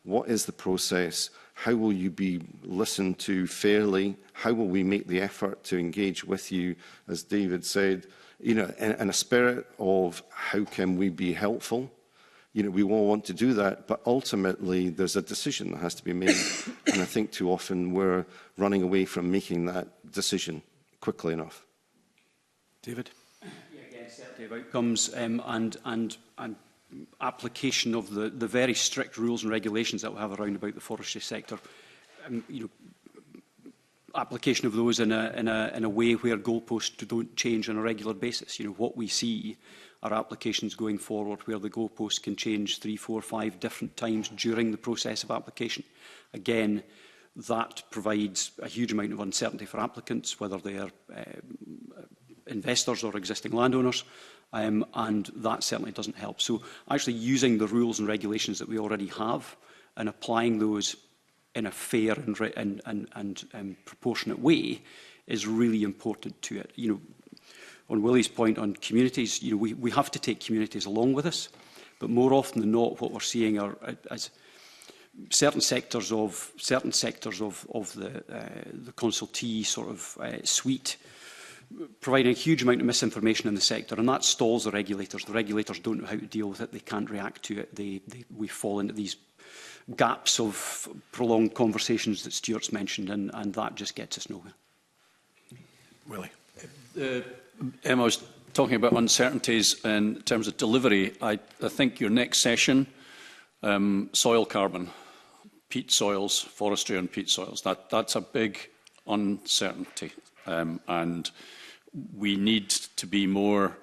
What is the process? How will you be listened to fairly? How will we make the effort to engage with you, as David said, in a spirit of how can we be helpful? We all want to do that, but ultimately there's a decision that has to be made. And I think too often we're running away from making that decision quickly enough. David? Again, certainty of outcomes and application of the very strict rules and regulations that we have around about the forestry sector. Application of those in a way where goalposts don't change on a regular basis. What we see are applications going forward where the goalposts can change 3, 4, 5 different times during the process of application. Again, that provides a huge amount of uncertainty for applicants, whether they are investors or existing landowners, and that certainly doesn't help. So actually using the rules and regulations that we already have and applying those in a fair and proportionate way is really important to it. On Willie's point on communities, we have to take communities along with us, but more often than not, what we're seeing are as certain sectors of the consultee sort of suite providing a huge amount of misinformation in the sector, and that stalls the regulators. The regulators don't know how to deal with it. They can't react to it. We fall into these gaps of prolonged conversations that Stuart's mentioned, and that just gets us nowhere. Willie? Emma was talking about uncertainties in terms of delivery. I think your next session, soil carbon, peat soils, forestry and peat soils, that's a big uncertainty. And we need to be more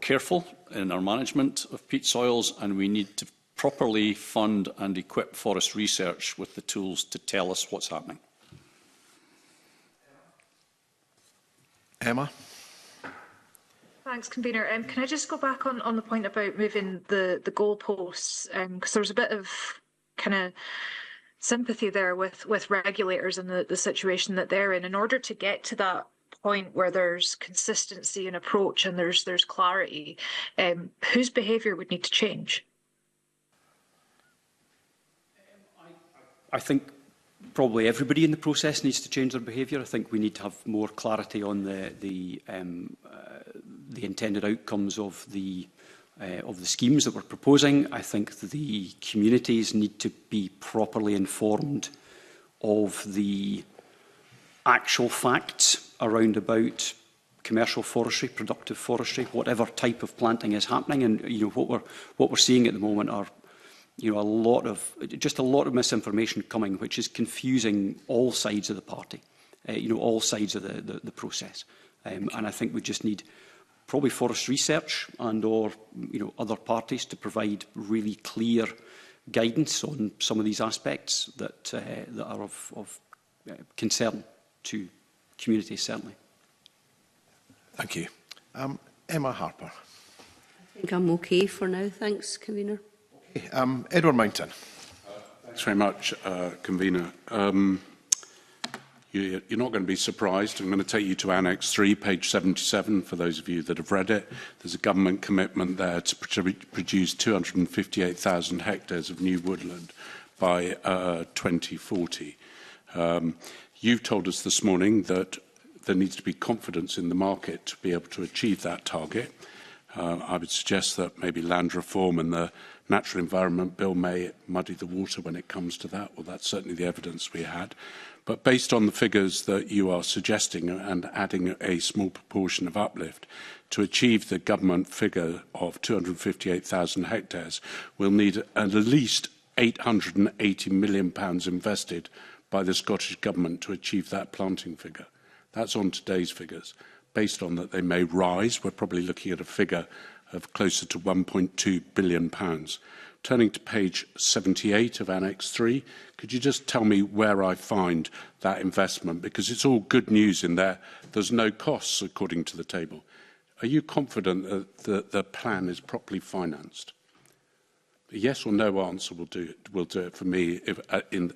careful in our management of peat soils, and we need to properly fund and equip forest research with the tools to tell us what's happening. Emma? Thanks, Convener. Can I just go back on the point about moving the goalposts? Because there was a bit of kind of sympathy there with regulators and the situation that they're in order to get to that point where there's consistency in approach and there's clarity. Whose behaviour would need to change? I think probably everybody in the process needs to change their behaviour. I think we need to have more clarity on the intended outcomes of the schemes that we're proposing. I think the communities need to be properly informed of the actual facts around about commercial forestry, productive forestry, whatever type of planting is happening. And what we're seeing at the moment are a lot of misinformation coming, which is confusing all sides of the party, all sides of the process. And I think we just need probably forest research and or other parties to provide really clear guidance on some of these aspects that are of concern to communities, certainly. Thank you. Emma Harper. I think I'm okay for now. Thanks, Convener. Edward Mountain. Thanks very much, Convener. You're not going to be surprised. I'm going to take you to Annex 3, page 77, for those of you that have read it. There's a government commitment there to produce 258,000 hectares of new woodland by 2040. You've told us this morning that there needs to be confidence in the market to be able to achieve that target. I would suggest that maybe land reform and the Natural Environment Bill may muddy the water when it comes to that. Well, that's certainly the evidence we had. But based on the figures that you are suggesting and adding a small proportion of uplift, to achieve the government figure of 258,000 hectares, we'll need at least £880 million invested by the Scottish Government to achieve that planting figure. That's on today's figures. Based on that, they may rise. We're probably looking at a figure of closer to £1.2 billion. Turning to page 78 of Annex 3, could you just tell me where I find that investment? Because it's all good news in there. There's no costs, according to the table. Are you confident that the plan is properly financed? A yes or no answer will do it for me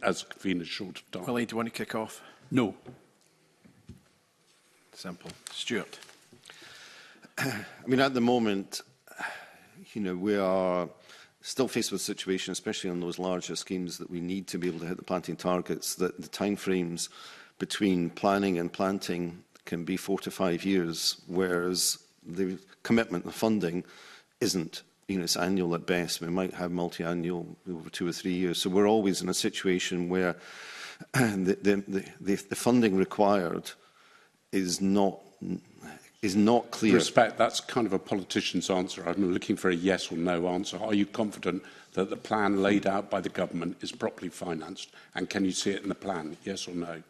as a convener short of time. Willie, do you want to kick off? No. Simple. Stuart. I mean, at the moment, we are still faced with a situation, especially on those larger schemes, that we need to be able to hit the planting targets, that the timeframes between planning and planting can be 4 to 5 years, whereas the commitment, the funding, isn't. It's annual at best. We might have multi-annual over 2 or 3 years. So we're always in a situation where the funding required is not clear. Respect, that's kind of a politician's answer. I'm looking for a yes or no answer. Are you confident that the plan laid out by the government is properly financed? And can you see it in the plan, yes or no?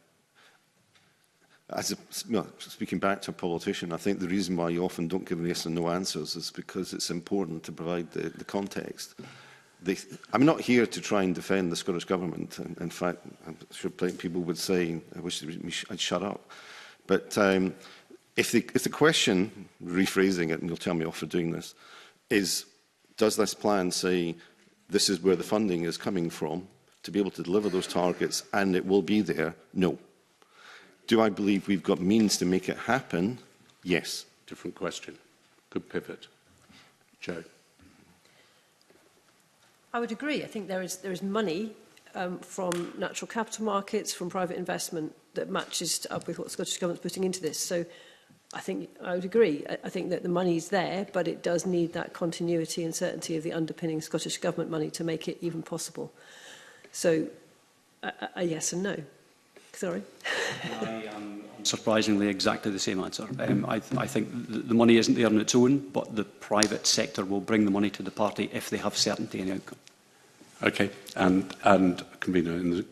Speaking back to a politician, I think the reason why you often don't give yes and no answers is because it's important to provide the context. I'm not here to try and defend the Scottish Government. In fact, I'm sure plenty of people would say, I wish I'd shut up. But if the question, rephrasing it, and you'll tell me off for doing this, is does this plan say this is where the funding is coming from to be able to deliver those targets and it will be there? No. Do I believe we've got means to make it happen? Yes. Different question. Good pivot. Joe. I would agree. I think there is money from natural capital markets, from private investment that matches up with what the Scottish Government's putting into this. So I think I would agree. I think that the money's there, but it does need that continuity and certainty of the underpinning Scottish Government money to make it even possible. So a yes and no. Sorry. I am surprisingly exactly the same answer. I think the money isn't there on its own, but the private sector will bring the money to the party if they have certainty in the outcome. Okay, and Convener, in the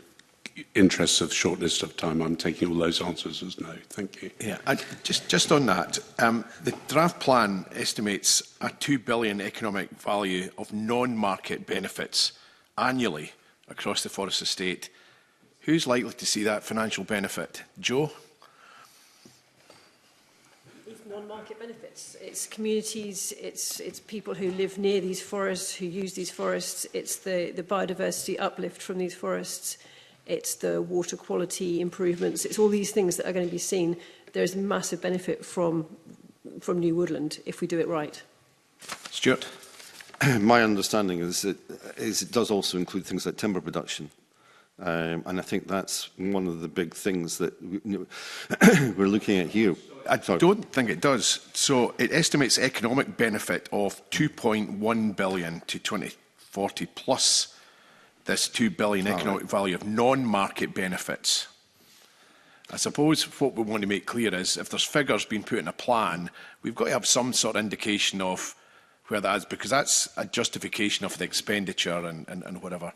interests of the short list of time, I'm taking all those answers as no. Thank you. Yeah, just on that, the draft plan estimates a £2 billion economic value of non-market benefits annually across the forest estate. Who's likely to see that financial benefit? Joe? non-market benefits. It's communities, it's people who live near these forests, who use these forests, it's the biodiversity uplift from these forests, it's the water quality improvements, it's all these things that are going to be seen. There's massive benefit from new woodland if we do it right. Stuart? My understanding is it does also include things like timber production. And I think that's one of the big things that we're looking at here. I don't think it does. So it estimates economic benefit of 2.1 billion to 2040 plus this 2 billion economic value of non-market benefits. I suppose what we want to make clear is if there's figures being put in a plan, we've got to have some sort of indication of where that is, because that's a justification of the expenditure and whatever.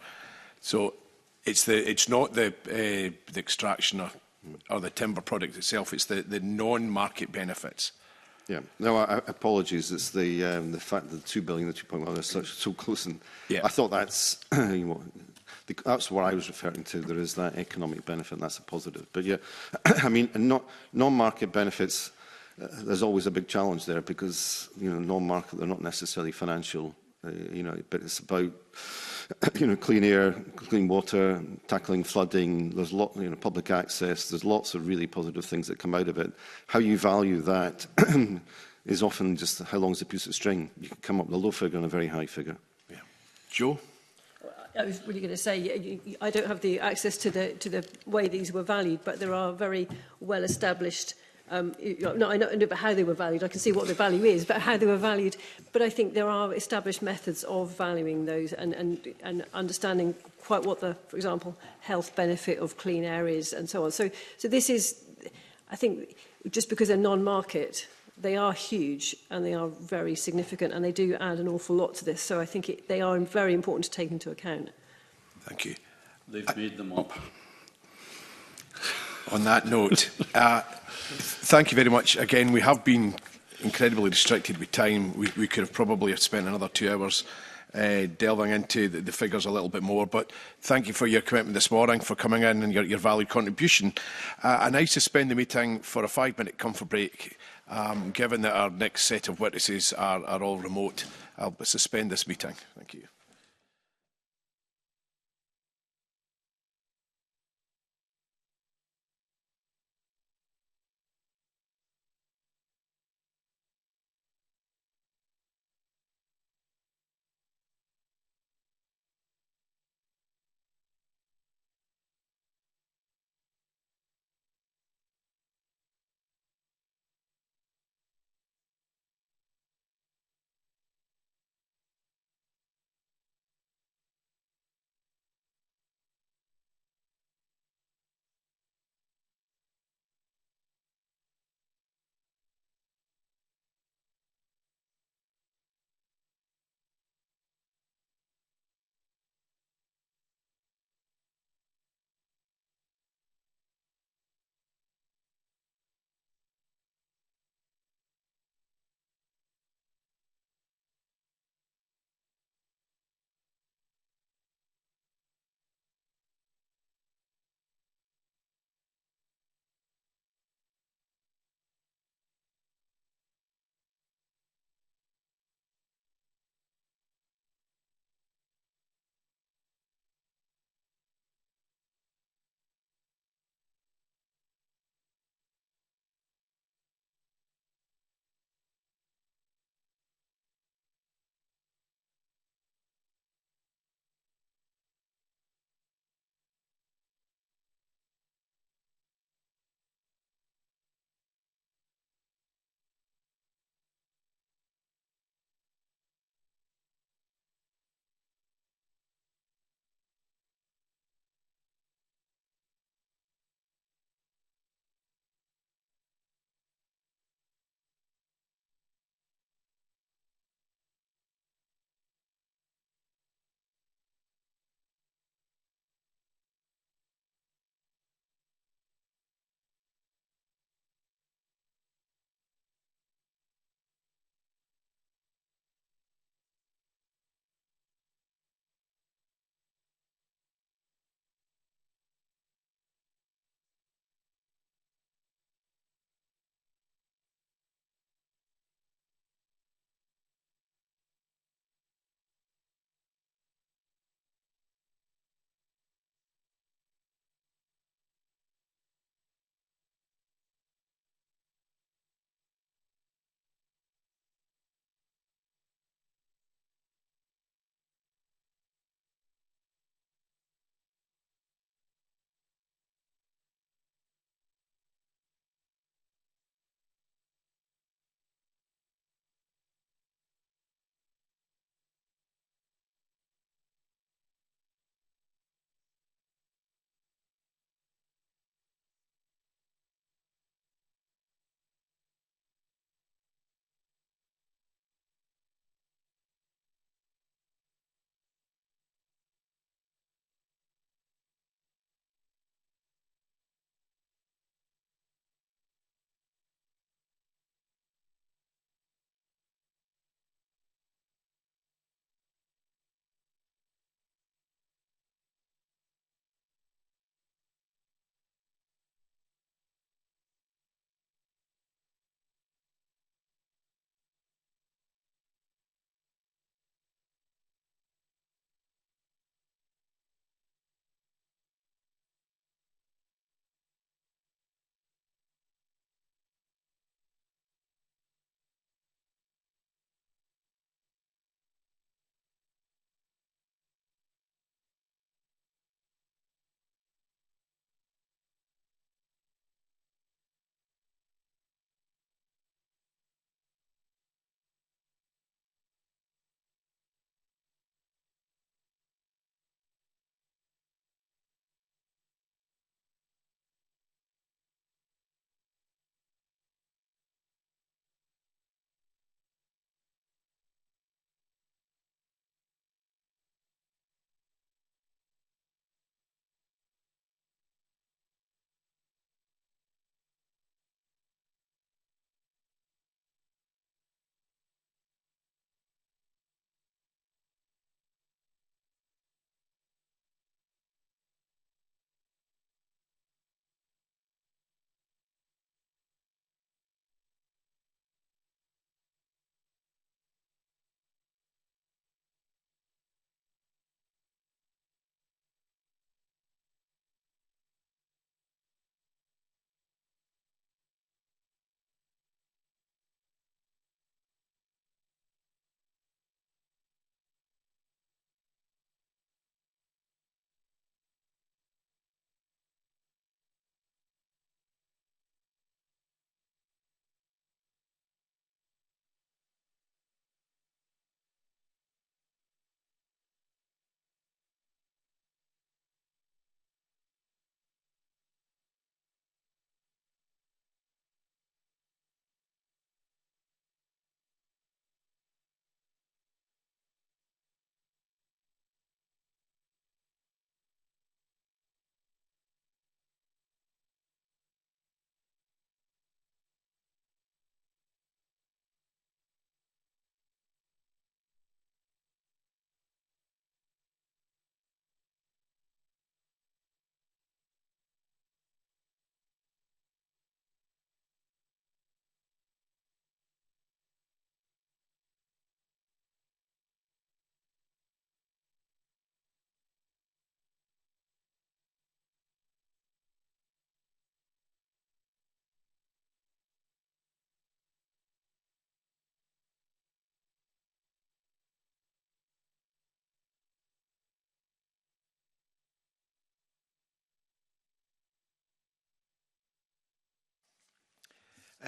So it's not the extraction or the timber product itself, it's the non-market benefits. Yeah, no, apologies. It's the fact that the 2 billion, the 2.1 is so close, and yeah. I thought that's that's what I was referring to. There is that economic benefit, and that's a positive. But yeah, I mean, non-market benefits. There's always a big challenge there because non-market, they're not necessarily financial. But it's about clean air, clean water, tackling flooding. There's public access. There's lots of really positive things that come out of it. How you value that is often just how long is a piece of string. You can come up with a low figure and a very high figure. Yeah. Joe? I was really going to say, I don't have the access to the way these were valued, but there are very well established. I know about how they were valued. I can see what the value is, but how they were valued. But I think there are established methods of valuing those and understanding quite what the, for example, health benefit of clean air is and so on. So this is, I think, just because they're non-market, they are huge and they are very significant and they do add an awful lot to this. So I think they are very important to take into account. Thank you. They've made them up. On that note, thank you very much. Again, we have been incredibly restricted with time. We could have probably spent another 2 hours delving into the figures a little bit more. But thank you for your commitment this morning, for coming in and your valued contribution. And I suspend the meeting for a 5-minute comfort break. Given that our next set of witnesses are all remote, I'll suspend this meeting. Thank you.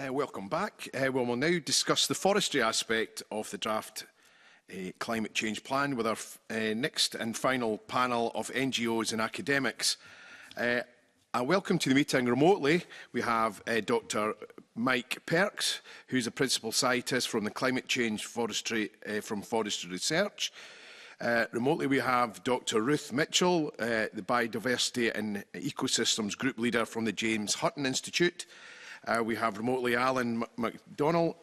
Welcome back. We'll now discuss the forestry aspect of the draft climate change plan with our next and final panel of NGOs and academics. I welcome to the meeting remotely, we have Dr. Mike Perks, who's a principal scientist from the Climate Change Forestry from Forestry Research. Remotely we have Dr. Ruth Mitchell, the Biodiversity and Ecosystems Group Leader from the James Hutton Institute. We have remotely Alan MacDonald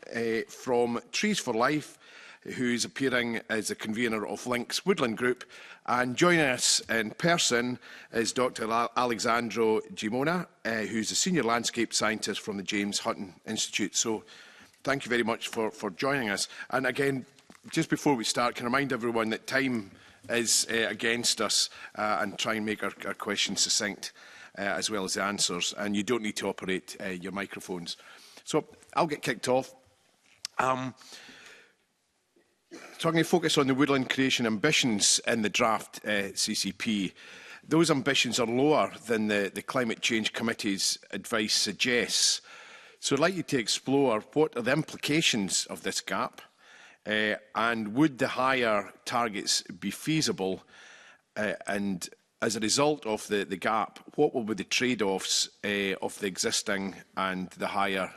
from Trees for Life, who's appearing as the convener of Links Woodland Group. And joining us in person is Dr. Alexandro Gimona, who's a senior landscape scientist from the James Hutton Institute. So thank you very much for joining us. And again, just before we start, can I remind everyone that time is against us and try and make our questions succinct as well as the answers. And you don't need to operate your microphones. So I'll get kicked off. So I'm going to focus on the woodland creation ambitions in the draft CCP. Those ambitions are lower than the Climate Change Committee's advice suggests. So I'd like you to explore what are the implications of this gap and would the higher targets be feasible, and as a result of the gap, what will be the trade-offs of the existing and the higher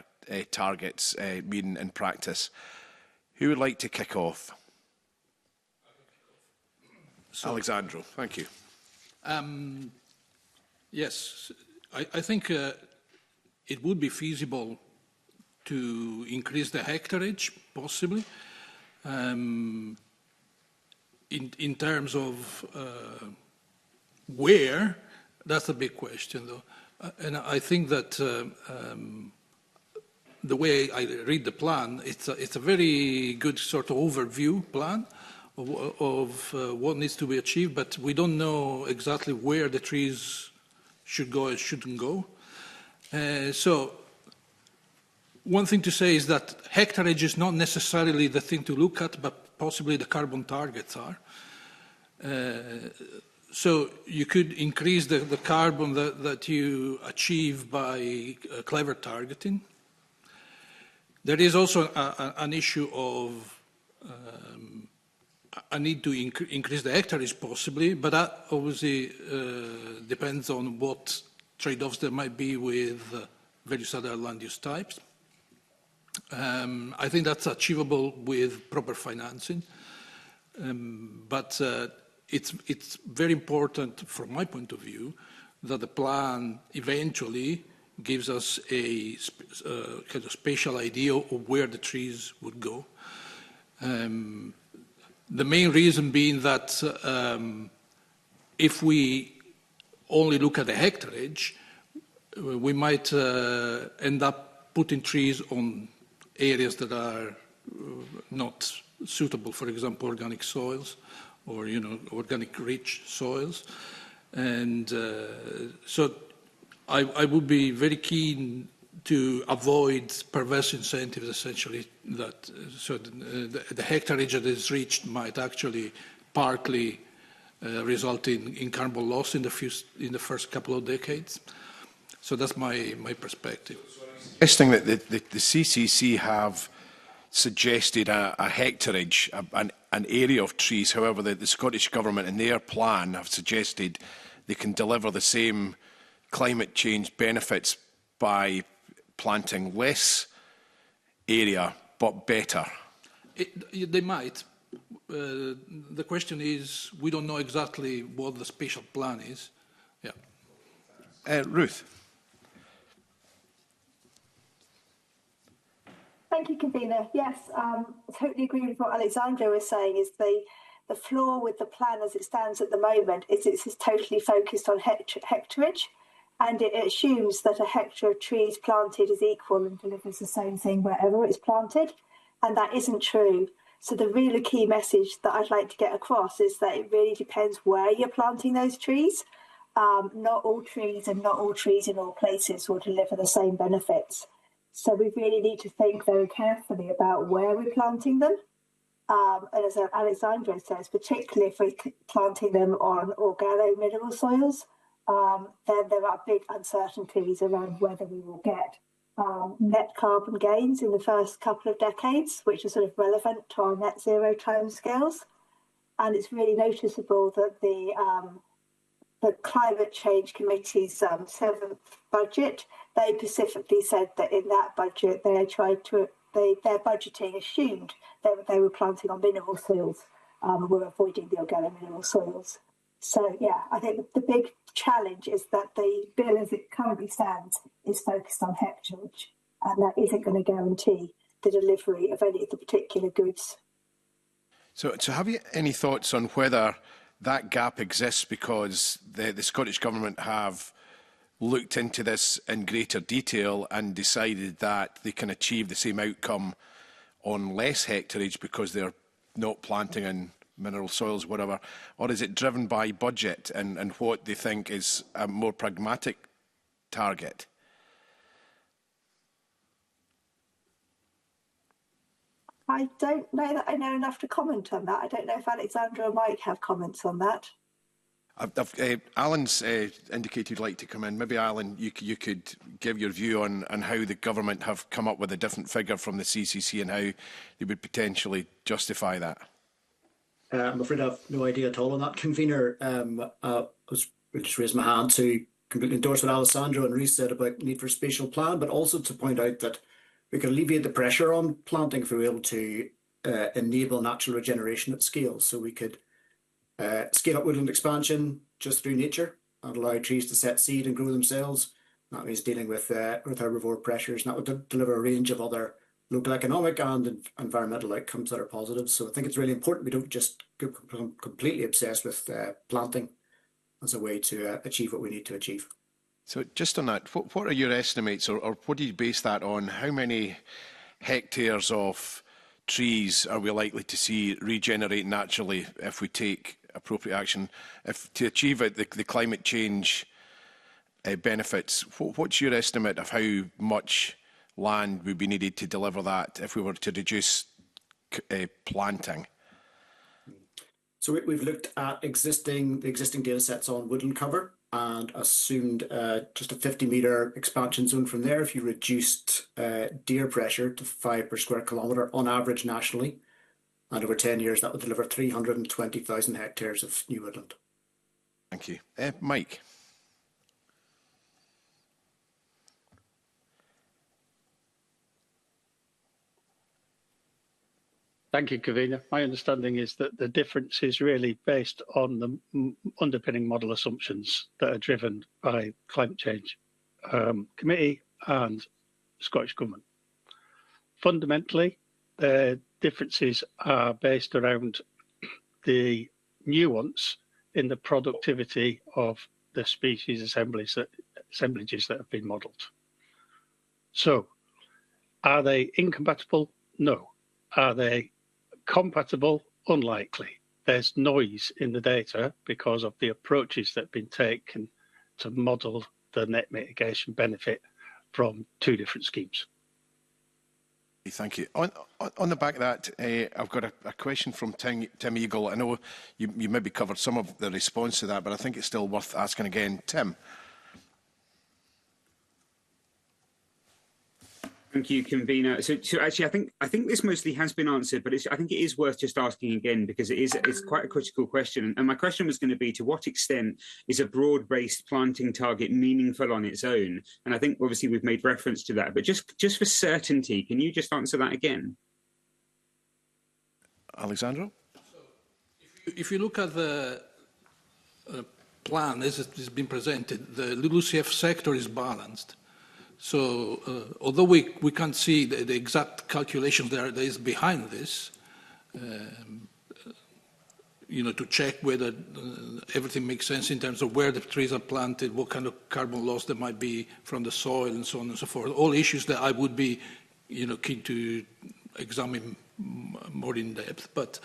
targets mean in practice? Who would like to kick off? So, Alexandro, thank you. Yes, I think it would be feasible to increase the hectareage, possibly. In terms of where, that's a big question, though. And I think that the way I read the plan, it's a very good sort of overview plan of what needs to be achieved, but we don't know exactly where the trees should go and shouldn't go. So one thing to say is that hectareage is not necessarily the thing to look at, but possibly the carbon targets are. So you could increase the carbon that you achieve by clever targeting. There is also an issue of a need to increase the hectareage possibly, but that obviously depends on what trade-offs there might be with various other land use types. I think that's achievable with proper financing, but it's very important from my point of view that the plan eventually gives us a kind of spatial idea of where the trees would go. The main reason being that if we only look at the hectareage, we might end up putting trees on areas that are not suitable, for example, organic soils or, organic rich soils. And so I would be very keen to avoid perverse incentives, essentially, that so the hectareage that is reached might actually partly result in carbon loss in the first couple of decades. So that's my perspective. Interesting that the CCC have suggested a hectareage, an area of trees. However, the Scottish Government in their plan have suggested they can deliver the same climate change benefits by planting less area, but better. They might. The question is, we don't know exactly what the spatial plan is. Yeah. Ruth. Thank you, convener. Yes, I totally agree with what Alexandra was saying. Is the flaw with the plan as it stands at the moment is it's totally focused on hectareage, and it assumes that a hectare of trees planted is equal and delivers the same thing wherever it's planted, and that isn't true. So the really key message that I'd like to get across is that it really depends where you're planting those trees. Not all trees and not all trees in all places will deliver the same benefits. So we really need to think very carefully about where we're planting them. And as Alexandra says, particularly if we're planting them on organo-mineral soils, then there are big uncertainties around whether we will get net carbon gains in the first couple of decades, which are sort of relevant to our net zero timescales. And it's really noticeable that the Climate Change Committee's 7th budget, they specifically said that in that budget their budgeting assumed that they were planting on mineral soils, were avoiding the organic mineral soils. So yeah, I think the big challenge is that the bill as it currently stands is focused on hectareage, and that isn't going to guarantee the delivery of any of the particular goods. So have you any thoughts on whether that gap exists because the Scottish Government have looked into this in greater detail and decided that they can achieve the same outcome on less hectareage because they're not planting in mineral soils, whatever, or is it driven by budget and what they think is a more pragmatic target? I don't know that I know enough to comment on that. I don't know if Alexandra or Mike have comments on that. Alan's indicated he'd like to come in. Maybe, Alan, you could give your view on how the government have come up with a different figure from the CCC and how they would potentially justify that. I'm afraid I have no idea at all on that, Convener. I just raised my hand to completely endorse what Alessandro and Rhys said about the need for a spatial plan, but also to point out that we can alleviate the pressure on planting if we're able to enable natural regeneration at scale. So we could scale up woodland expansion just through nature and allow trees to set seed and grow themselves. That means dealing with herbivore pressures, and that would deliver a range of other local economic and environmental outcomes that are positive. So I think it's really important we don't just become completely obsessed with planting as a way to achieve what we need to achieve. So just on that, what are your estimates, or what do you base that on? How many hectares of trees are we likely to see regenerate naturally if we take appropriate action? If to achieve it, the climate change benefits, what's your estimate of how much land would be needed to deliver that if we were to reduce planting? So we've looked at the existing data sets on woodland cover and assumed just a 50-metre expansion zone from there if you reduced deer pressure to 5 per square kilometre on average nationally. And over 10 years, that would deliver 320,000 hectares of new woodland. Thank you. Mike. Thank you, Convener. My understanding is that the difference is really based on the underpinning model assumptions that are driven by Climate Change Committee and Scottish Government. Fundamentally, the differences are based around the nuance in the productivity of the species assemblages that have been modelled. So, are they incompatible? No. Are they compatible? Unlikely. There's noise in the data because of the approaches that have been taken to model the net mitigation benefit from two different schemes. Thank you. On the back of that, I've got a question from Tim Eagle. I know you maybe covered some of the response to that, but I think it's still worth asking again. Tim. Thank you, Convener. So actually, I think this mostly has been answered, but I think it is worth just asking again because it's quite a critical question. And my question was going to be: to what extent is a broad-based planting target meaningful on its own? And I think obviously we've made reference to that, but just for certainty, can you just answer that again, Alexandra? If you look at the plan as it has been presented, the LULUCF sector is balanced. So, although we can't see the exact calculations there is behind this, to check whether everything makes sense in terms of where the trees are planted, what kind of carbon loss there might be from the soil, and so on and so forth. All issues that I would be, keen to examine more in depth. But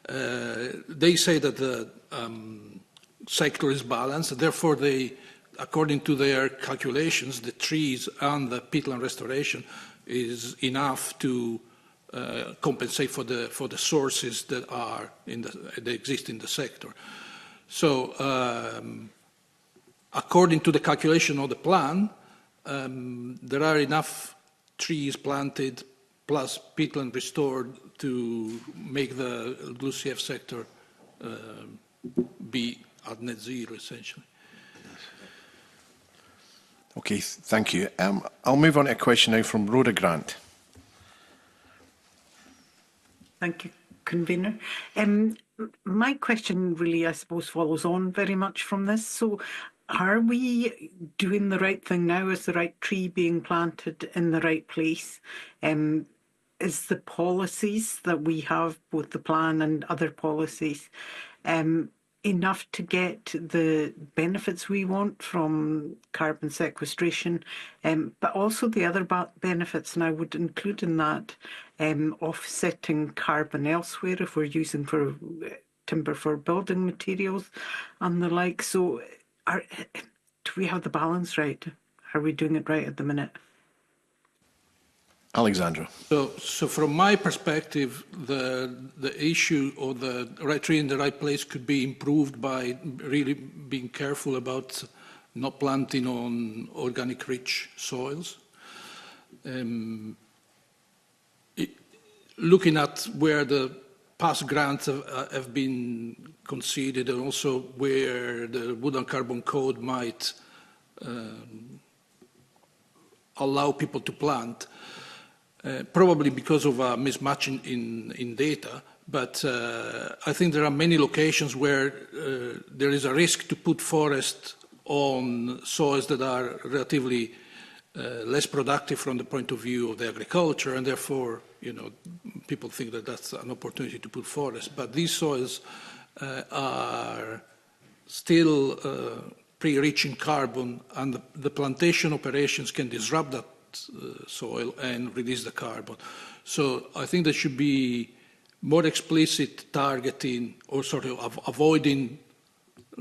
they say that the sector is balanced, and therefore according to their calculations, the trees and the peatland restoration is enough to compensate for the sources that are that exist in the sector. So, according to the calculation of the plan, there are enough trees planted plus peatland restored to make the LULUCF sector be at net zero, essentially. Okay, thank you. I'll move on to a question now from Rhoda Grant. Thank you, Convener. My question really, I suppose, follows on very much from this. So are we doing the right thing now? Is the right tree being planted in the right place? Is the policies that we have, both the plan and other policies, enough to get the benefits we want from carbon sequestration, but also the other benefits, and I would include in that offsetting carbon elsewhere if we're using for timber for building materials and the like. So do we have the balance right? Are we doing it right at the minute? Alexandra. So from my perspective, the issue or the right tree in the right place could be improved by really being careful about not planting on organic rich soils. Looking at where the past grants have been conceded and also where the Wood and Carbon Code might allow people to plant, probably because of a mismatch in data, but I think there are many locations where there is a risk to put forest on soils that are relatively less productive from the point of view of the agriculture, and therefore, people think that that's an opportunity to put forest. But these soils are still pretty rich in carbon, and the plantation operations can disrupt that soil and release the carbon. So I think there should be more explicit targeting or sort of avoiding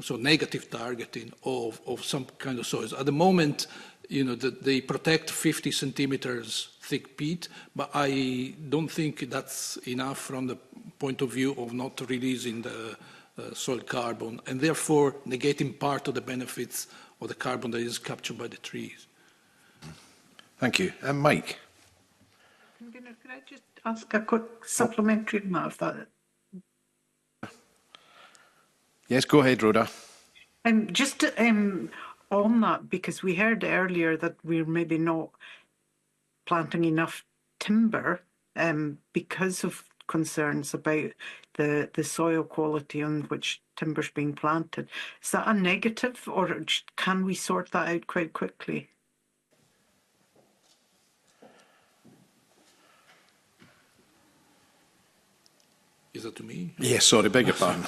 negative targeting of some kind of soils. At the moment, they protect 50 centimeters thick peat, but I don't think that's enough from the point of view of not releasing the soil carbon and therefore negating part of the benefits of the carbon that is captured by the trees. Thank you. And Mike. Could I just ask a quick supplementary remark of that? Yes, go ahead, Rhoda. Just on that, because we heard earlier that we're maybe not planting enough timber because of concerns about the soil quality on which timber's being planted. Is that a negative, or can we sort that out quite quickly? Is that to me? Yes, sorry, beg your pardon.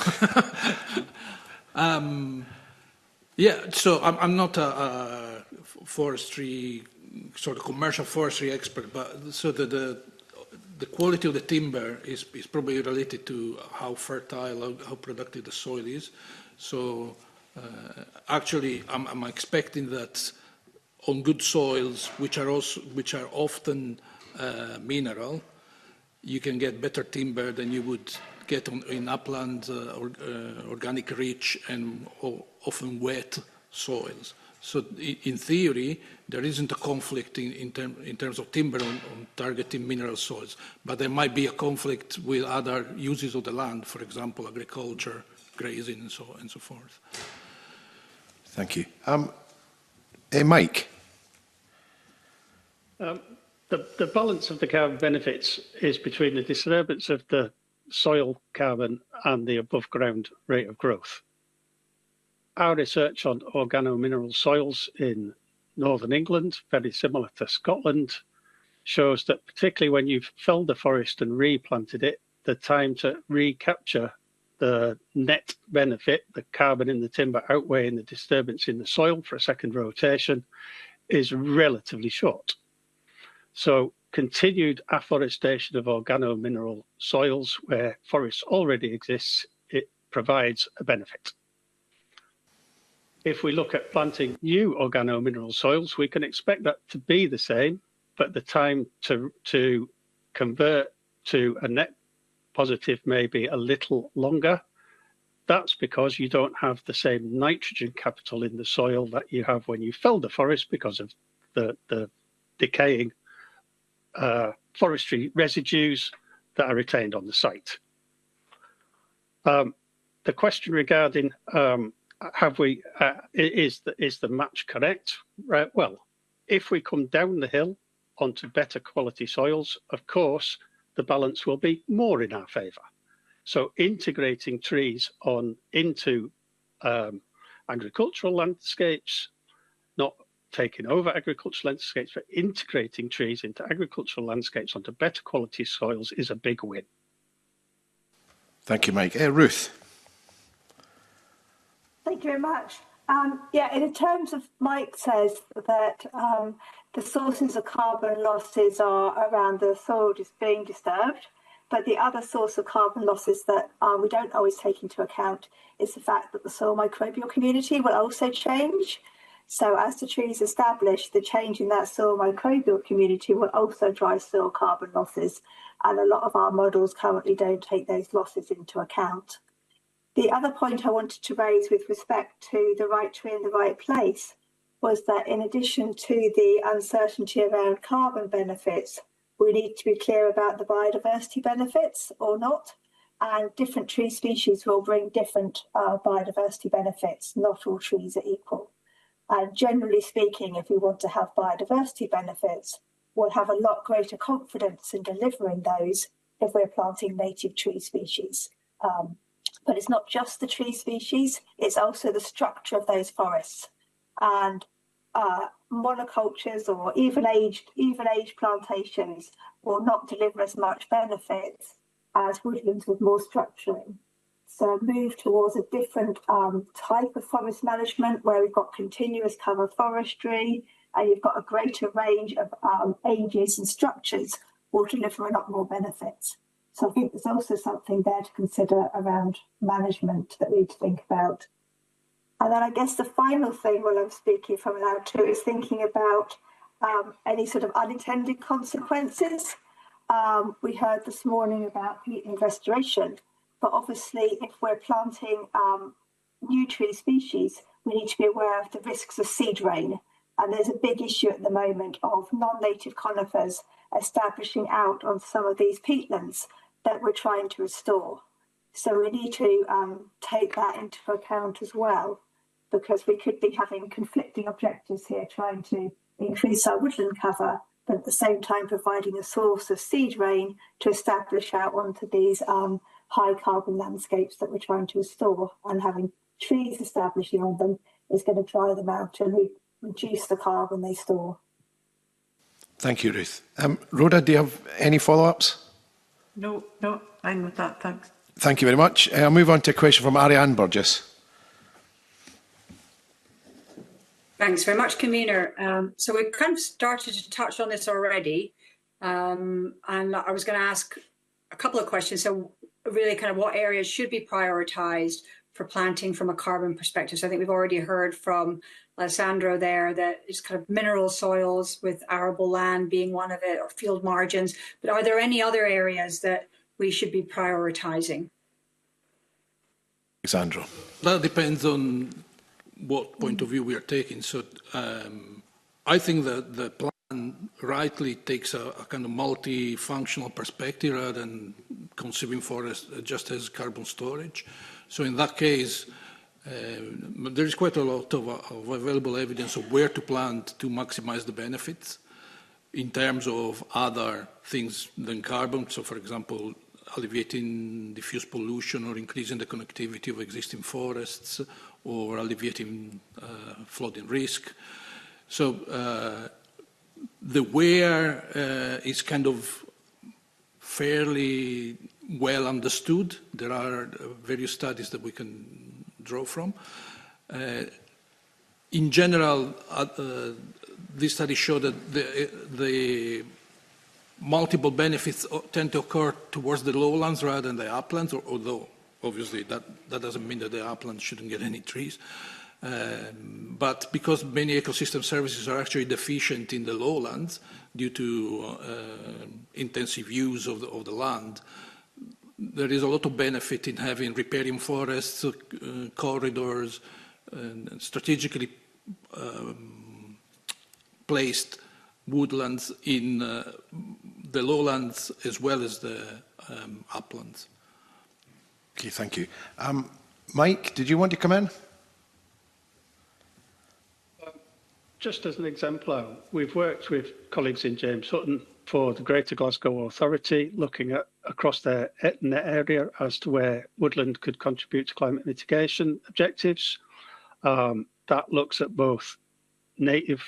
Yeah, so I'm not a forestry, sort of commercial forestry expert, but so the quality of the timber is probably related to how fertile, how productive the soil is. So actually, I'm expecting that on good soils, which are often mineral, you can get better timber than you would get in upland, organic rich and often wet soils. So in theory, there isn't a conflict in terms of timber on targeting mineral soils, but there might be a conflict with other uses of the land, for example, agriculture, grazing, and so on and so forth. Thank you. Mike. The balance of the carbon benefits is between the disturbance of the soil carbon and the above ground rate of growth. Our research on organomineral soils in northern England, very similar to Scotland, shows that particularly when you've felled the forest and replanted it, the time to recapture the net benefit, the carbon in the timber outweighing the disturbance in the soil for a second rotation, is relatively short. So continued afforestation of organomineral soils where forest already exists, it provides a benefit. If we look at planting new organomineral soils, we can expect that to be the same, but the time to convert to a net positive may be a little longer. That's because you don't have the same nitrogen capital in the soil that you have when you fell the forest because of the decaying forestry residues that are retained on the site. The question regarding is the match correct? Right, well, if we come down the hill onto better quality soils, of course, the balance will be more in our favour. So integrating trees into agricultural landscapes, not taking over agricultural landscapes, but integrating trees into agricultural landscapes onto better quality soils is a big win. Thank you, Mike. Ruth. Thank you very much. In terms of Mike says that the sources of carbon losses are around the soil just being disturbed, but the other source of carbon losses that we don't always take into account is the fact that the soil microbial community will also change. So as the trees establish, the change in that soil microbial community will also drive soil carbon losses, and a lot of our models currently don't take those losses into account. The other point I wanted to raise with respect to the right tree in the right place was that in addition to the uncertainty around carbon benefits, we need to be clear about the biodiversity benefits or not, and different tree species will bring different biodiversity benefits. Not all trees are equal. And generally speaking, if we want to have biodiversity benefits, we'll have a lot greater confidence in delivering those if we're planting native tree species. But it's not just the tree species, it's also the structure of those forests. And monocultures or even aged plantations will not deliver as much benefits as woodlands with more structuring. So move towards a different type of forest management where we've got continuous cover forestry and you've got a greater range of ages and structures will deliver a lot more benefits. So I think there's also something there to consider around management that we need to think about. And then I guess the final thing while I'm speaking from aloud too is thinking about any sort of unintended consequences. We heard this morning about peatland restoration, but obviously if we're planting new tree species, we need to be aware of the risks of seed rain. And there's a big issue at the moment of non-native conifers establishing out on some of these peatlands that we're trying to restore. So we need to take that into account as well, because we could be having conflicting objectives here, trying to increase our woodland cover, but at the same time providing a source of seed rain to establish out onto these high carbon landscapes that we're trying to restore, and having trees establishing on them is going to dry them out and reduce the carbon they store. Thank you, Ruth. Rhoda, do you have any follow-ups? No, fine with that, thanks. Thank you very much. I'll move on to a question from Ariane Burgess. Thanks very much, Convener. So we've kind of started to touch on this already, and I was going to ask a couple of questions. So really kind of what areas should be prioritised for planting from a carbon perspective? So I think we've already heard from Alessandro there that it's kind of mineral soils with arable land being one of it, or field margins. But are there any other areas that we should be prioritising? Alessandro. That depends on what point of view we are taking. So I think that the plan rightly takes a kind of multifunctional perspective rather than conceiving forest just as carbon storage. So in that case, there is quite a lot of available evidence of where to plant to maximize the benefits in terms of other things than carbon. So, for example, alleviating diffuse pollution or increasing the connectivity of existing forests or alleviating flooding risk. So the where is kind of fairly well understood. There are various studies that we can draw from. In general, these studies show that the multiple benefits tend to occur towards the lowlands rather than the uplands, although obviously that doesn't mean that the uplands shouldn't get any trees. But because many ecosystem services are actually deficient in the lowlands due to intensive use of the land, there is a lot of benefit in having riparian forests, corridors, and strategically placed woodlands in the lowlands as well as the uplands. Okay, thank you. Mike, did you want to come in? Just as an exemplar, we've worked with colleagues in James Hutton for the Greater Glasgow Authority, looking at across their net area as to where woodland could contribute to climate mitigation objectives. That looks at both native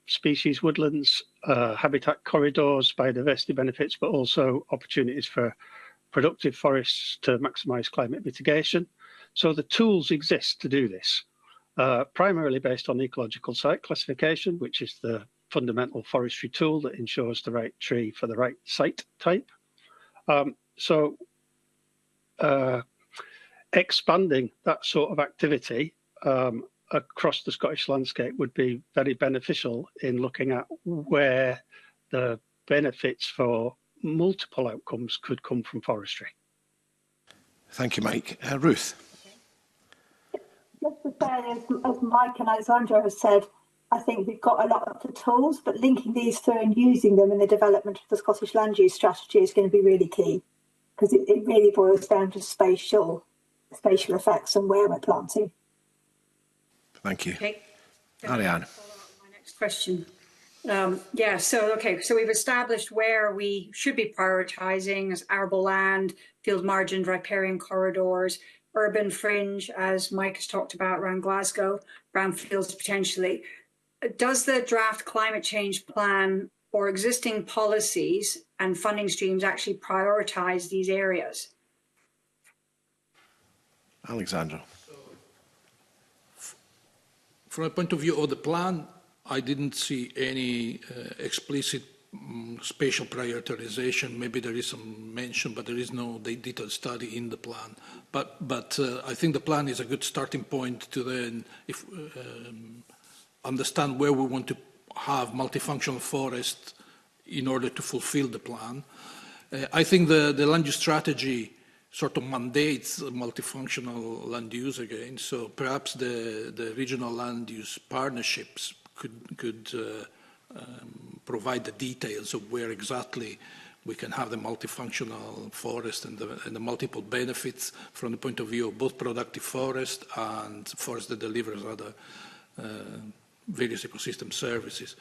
species woodlands, habitat corridors, biodiversity benefits, but also opportunities for productive forests to maximise climate mitigation. So the tools exist to do this, primarily based on ecological site classification, which is the fundamental forestry tool that ensures the right tree for the right site type. Expanding that sort of activity across the Scottish landscape would be very beneficial in looking at where the benefits for multiple outcomes could come from forestry. Thank you, Mike. Ruth. Just to say, as Mike and Alexandra have said, I think we've got a lot of the tools, but linking these through and using them in the development of the Scottish land use strategy is going to be really key, because it really boils down to spatial effects and where we're planting. Thank you. Okay. Ariane. My next question. So we've established where we should be prioritising as arable land, field margins, riparian corridors, urban fringe, as Mike has talked about around Glasgow, brownfields potentially. Does the draft climate change plan or existing policies and funding streams actually prioritise these areas? Alexandra. From a point of view of the plan, I didn't see any explicit spatial prioritization. Maybe there is some mention, but there is no detailed study in the plan. But I think the plan is a good starting point to then understand where we want to have multifunctional forests in order to fulfill the plan. I think the land use strategy sort of mandates multifunctional land use again, so perhaps the regional land use partnerships could provide the details of where exactly we can have the multifunctional forest and the multiple benefits from the point of view of both productive forest and forest that delivers other various ecosystem services.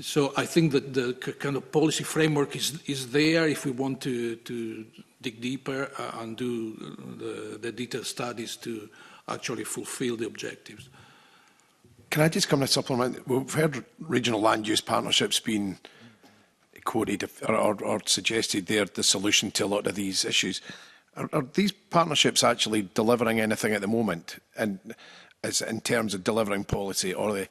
So I think that the kind of policy framework is there if we want to dig deeper and do the detailed studies to actually fulfill the objectives. Can I just come to supplement? We've heard regional land use partnerships being quoted or suggested they're the solution to a lot of these issues. Are these partnerships actually delivering anything at the moment, and as in terms of delivering policy, or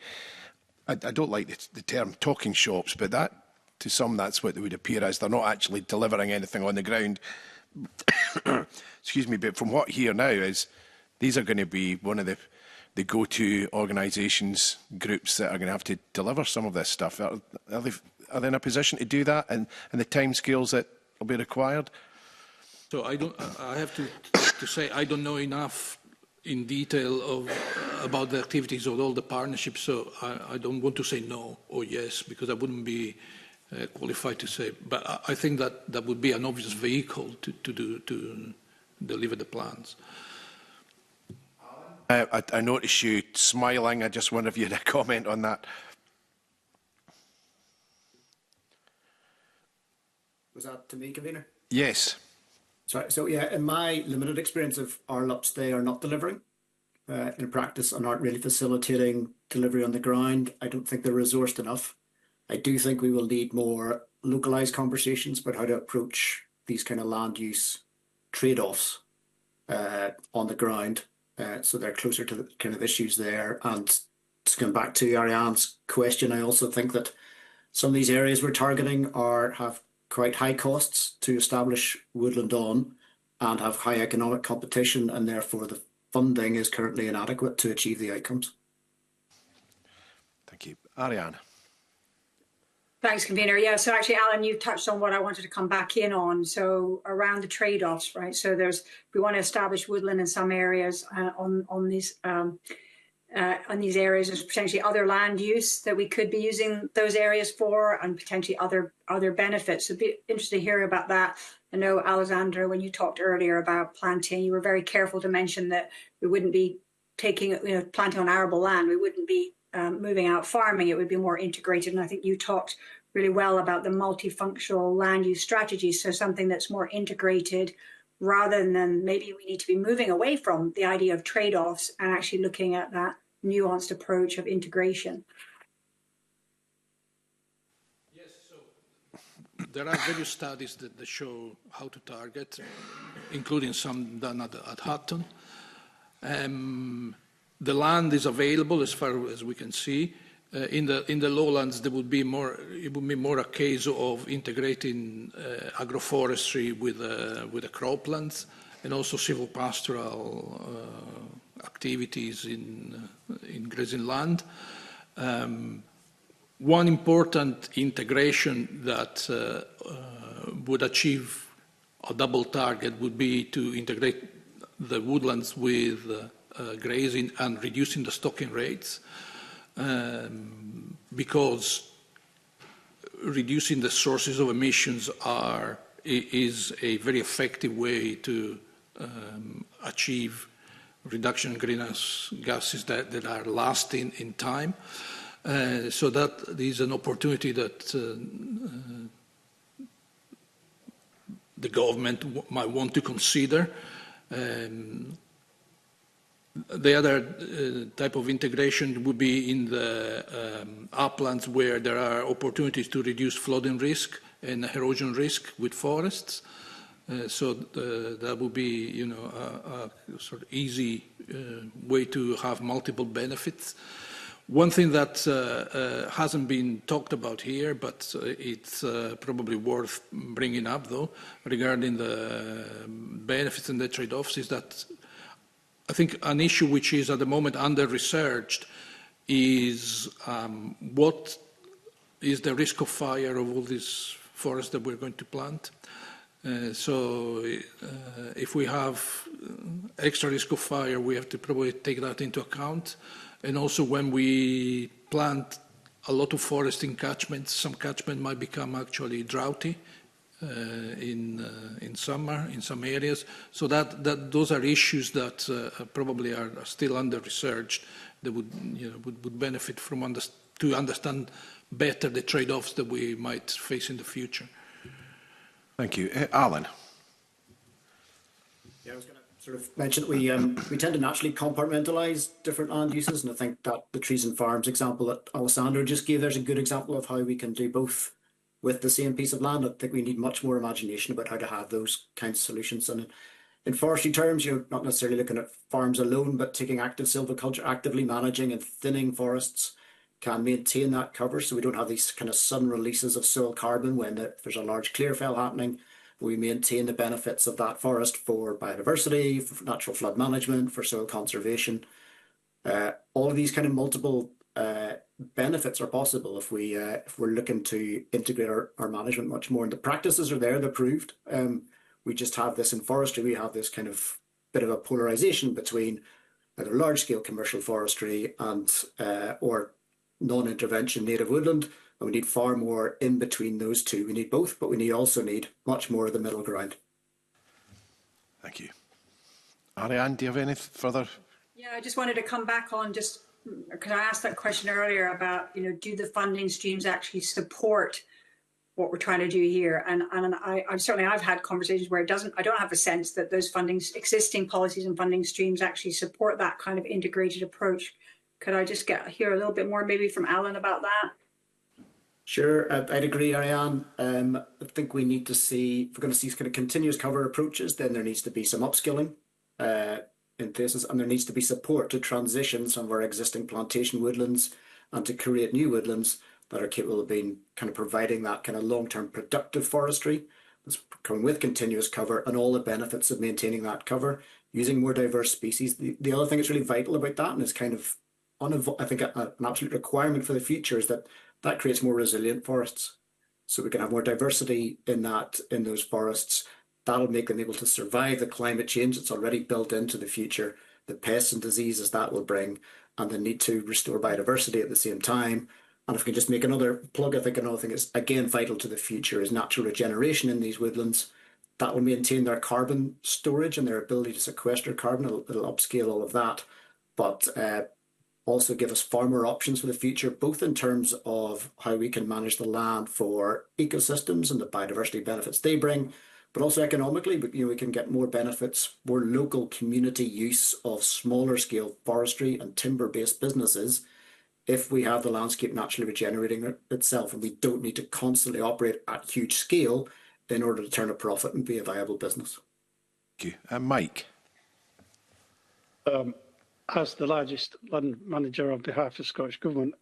I don't like the term talking shops, but that to some that's what they would appear as. They're not actually delivering anything on the ground. Excuse me, but from what I hear now is these are going to be one of the go-to organisations, groups that are going to have to deliver some of this stuff. Are they in a position to do that and the timescales that will be required? So I have to say I don't know enough in detail about the activities of all the partnerships, so I don't want to say no or yes, because I wouldn't be qualified to say. But I think that would be an obvious vehicle to deliver the plans. I noticed you smiling. I just wonder if you had a comment on that. Was that to me, Convener? Yes. Sorry. So yeah, in my limited experience of RLUPs, they are not delivering in practice and aren't really facilitating delivery on the ground. I don't think they're resourced enough. I do think we will need more localised conversations about how to approach these kind of land use trade-offs on the ground. So they're closer to the kind of issues there. And to come back to Ariane's question, I also think that some of these areas we're targeting have quite high costs to establish woodland on and have high economic competition, and therefore the funding is currently inadequate to achieve the outcomes. Thank you. Ariane. Thanks, Convener. Yeah, so actually, Alan, you've touched on what I wanted to come back in on. So around the trade-offs, right? So we want to establish woodland in some areas on these on these areas, there's potentially other land use that we could be using those areas for, and potentially other benefits. So it'd be interesting to hear about that. I know, Alessandra, when you talked earlier about planting, you were very careful to mention that we wouldn't be taking, planting on arable land. We wouldn't be moving out farming. It would be more integrated. And I think you talked really well about the multifunctional land use strategies. So something that's more integrated, rather than maybe we need to be moving away from the idea of trade-offs and actually looking at that nuanced approach of integration. Yes, so there are various studies that show how to target, including some done at Hutton. The land is available as far as we can see. In the lowlands, there would be more. It would be more a case of integrating agroforestry with the croplands, and also silvopastoral activities in grazing land. One important integration that would achieve a double target would be to integrate the woodlands with grazing and reducing the stocking rates, because reducing the sources of emissions is a very effective way to achieve reduction in greenhouse gases that are lasting in time. So that is an opportunity that the government might want to consider. The other type of integration would be in the uplands, where there are opportunities to reduce flooding risk and erosion risk with forests. So that would be, a sort of easy way to have multiple benefits. One thing that hasn't been talked about here, but it's probably worth bringing up, though, regarding the benefits and the trade-offs, is that I think an issue which is at the moment under-researched is what is the risk of fire of all these forests that we're going to plant. So if we have extra risk of fire, we have to probably take that into account. And also, when we plant a lot of forest in catchments, some catchment might become actually droughty in summer in some areas. So those are issues that probably are still under-researched, that would benefit from to understand better the trade-offs that we might face in the future. Thank you. Alan. Yeah, I was going to sort of mention that we tend to naturally compartmentalise different land uses, and I think that the trees and farms example that Alessandro just gave, there's a good example of how we can do both with the same piece of land. I think we need much more imagination about how to have those kinds of solutions. And in forestry terms, you're not necessarily looking at farms alone, but taking active silviculture, actively managing and thinning forests can maintain that cover, so we don't have these kind of sudden releases of soil carbon when there's a large clear fell happening. We maintain the benefits of that forest for biodiversity, for natural flood management, for soil conservation. All of these kind of multiple benefits are possible if we're looking to integrate our management much more. And the practices are there, they're proved. We just have this in forestry, we have this kind of bit of a polarization between either large-scale commercial forestry and or non-intervention native woodland, and we need far more in between those two. We need both, but we also need much more of the middle ground. Thank you. Ariane, do you have any further? Yeah, I just wanted to come back on, just because I asked that question earlier about, do the funding streams actually support what we're trying to do here? And I've had conversations where I don't have a sense that those existing policies and funding streams actually support that kind of integrated approach. Could I just hear a little bit more maybe from Alan about that? Sure, I'd agree, Ariane. I think we need to see, if we're going to see kind of continuous cover approaches, then there needs to be some upskilling in places, and there needs to be support to transition some of our existing plantation woodlands and to create new woodlands that are capable of being kind of providing that kind of long-term productive forestry that's coming with continuous cover and all the benefits of maintaining that cover, using more diverse species. The other thing that's really vital about that, and is kind of I think an absolute requirement for the future, is that creates more resilient forests. So we can have more diversity in those forests. That'll make them able to survive the climate change that's already built into the future. the pests and diseases that will bring, and the need to restore biodiversity at the same time. And if we can just make another plug, I think another thing that's again vital to the future is natural regeneration in these woodlands. That will maintain their carbon storage and their ability to sequester carbon. It'll upscale all of that, but also give us far more options for the future, both in terms of how we can manage the land for ecosystems and the biodiversity benefits they bring, but also economically. But, we can get more benefits, more local community use of smaller scale forestry and timber-based businesses if we have the landscape naturally regenerating itself, and we don't need to constantly operate at huge scale in order to turn a profit and be a viable business. Thank you. Mike. As the largest land manager on behalf of the Scottish Government,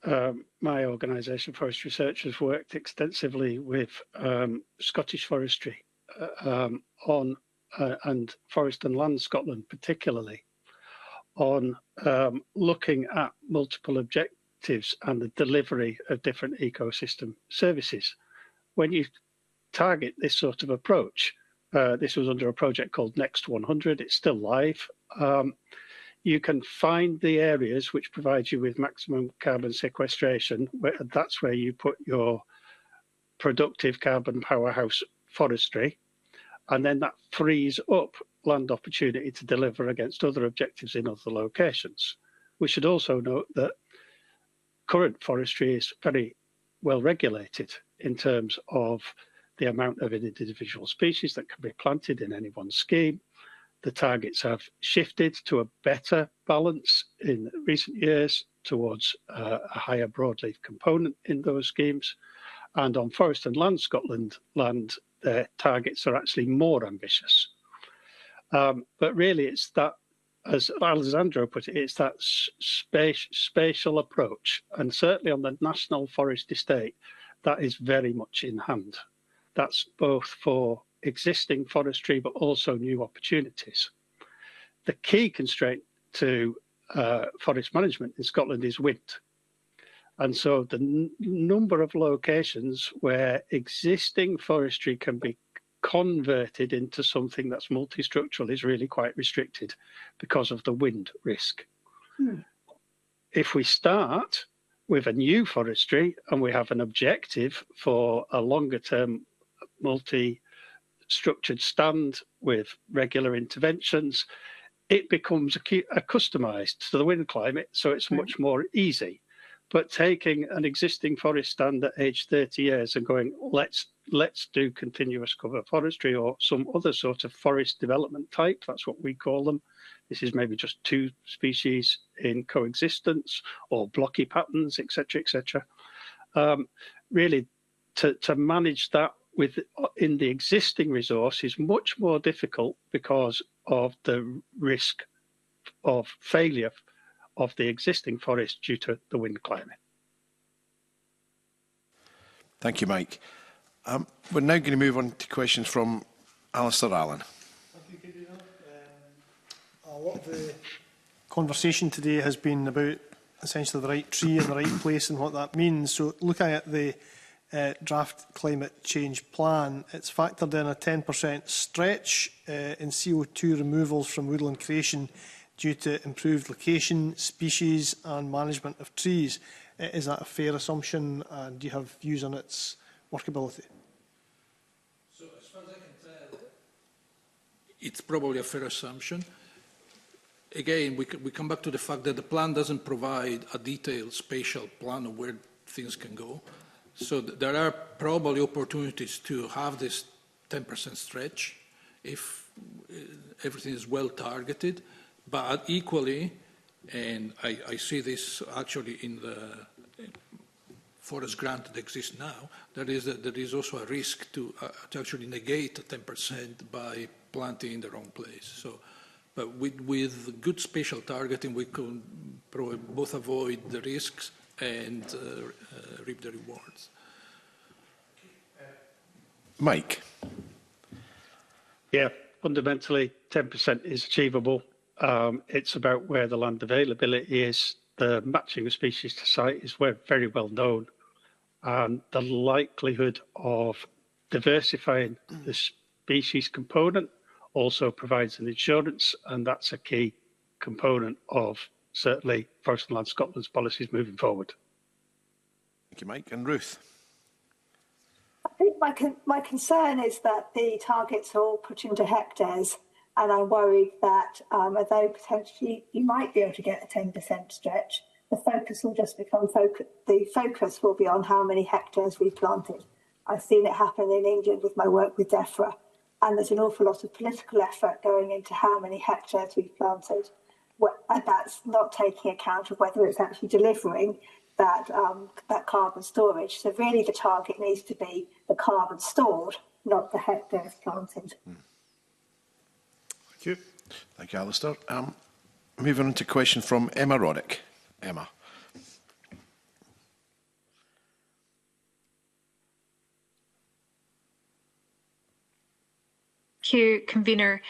my organisation, Forest Research, has worked extensively with Scottish Forestry and Forest and Land Scotland particularly on looking at multiple objectives and the delivery of different ecosystem services. When you target this sort of approach, this was under a project called Next 100, it's still live. You can find the areas which provide you with maximum carbon sequestration. That's where you put your productive carbon powerhouse forestry, and then that frees up land opportunity to deliver against other objectives in other locations. We should also note that current forestry is very well regulated in terms of the amount of individual species that can be planted in any one scheme. The targets have shifted to a better balance in recent years towards a higher broadleaf component in those schemes. And on Forest and Land Scotland land, their targets are actually more ambitious. But really it's that, as Alessandro put it, it's that spatial approach. And certainly on the National Forest Estate, that is very much in hand. That's both for existing forestry, but also new opportunities. The key constraint to forest management in Scotland is wind. And so the number of locations where existing forestry can be converted into something that's multi-structural is really quite restricted because of the wind risk. If we start with a new forestry and we have an objective for a longer term multi-structured stand with regular interventions, it becomes customized to the wind climate, so it's much more easy. But taking an existing forest stand at age 30 years and going, let's do continuous cover forestry or some other sort of forest development type, that's what we call them. This is maybe just two species in coexistence or blocky patterns, etc., etc. Really, to manage that in the existing resource is much more difficult because of the risk of failure of the existing forest due to the wind climate. Thank you, Mike. We're now going to move on to questions from Alistair Allen. Thank you, Convener. A lot of the conversation today has been about essentially the right tree in the right place and what that means. So looking at the draft climate change plan, it's factored in a 10% stretch in CO2 removals from woodland creation due to improved location, species and management of trees. Is that a fair assumption, and do you have views on its workability? So as far as I can tell, it's probably a fair assumption. Again, we come back to the fact that the plan doesn't provide a detailed spatial plan of where things can go. So there are probably opportunities to have this 10% stretch if everything is well targeted. But equally, and I see this actually in the forest grant that exists now, there is also a risk to actually negate 10% by planting in the wrong place. So, but with good spatial targeting, we can both avoid the risks and reap the rewards. Mike. Yeah, fundamentally, 10% is achievable. It's about where the land availability is. The matching of species to site is very well known. And the likelihood of diversifying the species component also provides an insurance, and that's a key component of certainly Forest and Land Scotland's policies moving forward. Thank you, Mike. And Ruth? I think my concern is that the targets are all put into hectares, and I'm worried that although potentially you might be able to get a 10% stretch, the focus will just become the focus will be on how many hectares we've planted. I've seen it happen in England with my work with DEFRA, and there's an awful lot of political effort going into how many hectares we've planted. And that's not taking account of whether it's actually delivering that carbon storage. So really the target needs to be the carbon stored, not the hectares planted. Thank you. Thank you, Alistair. Moving on to a question from Emma Roddick. Emma. Thank you, Convener.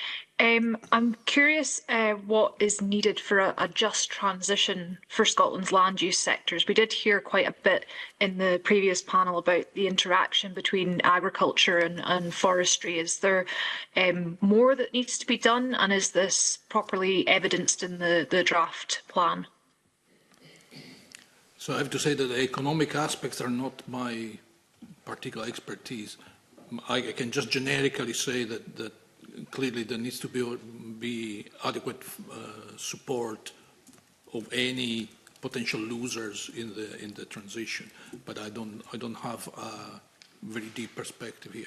I'm curious what is needed for a just transition for Scotland's land use sectors. We did hear quite a bit in the previous panel about the interaction between agriculture and forestry. Is there more that needs to be done, and is this properly evidenced in the draft plan? So I have to say that the economic aspects are not my particular expertise. I can just generically say that clearly there needs to be adequate support of any potential losers in the transition, but I don't have a very deep perspective here.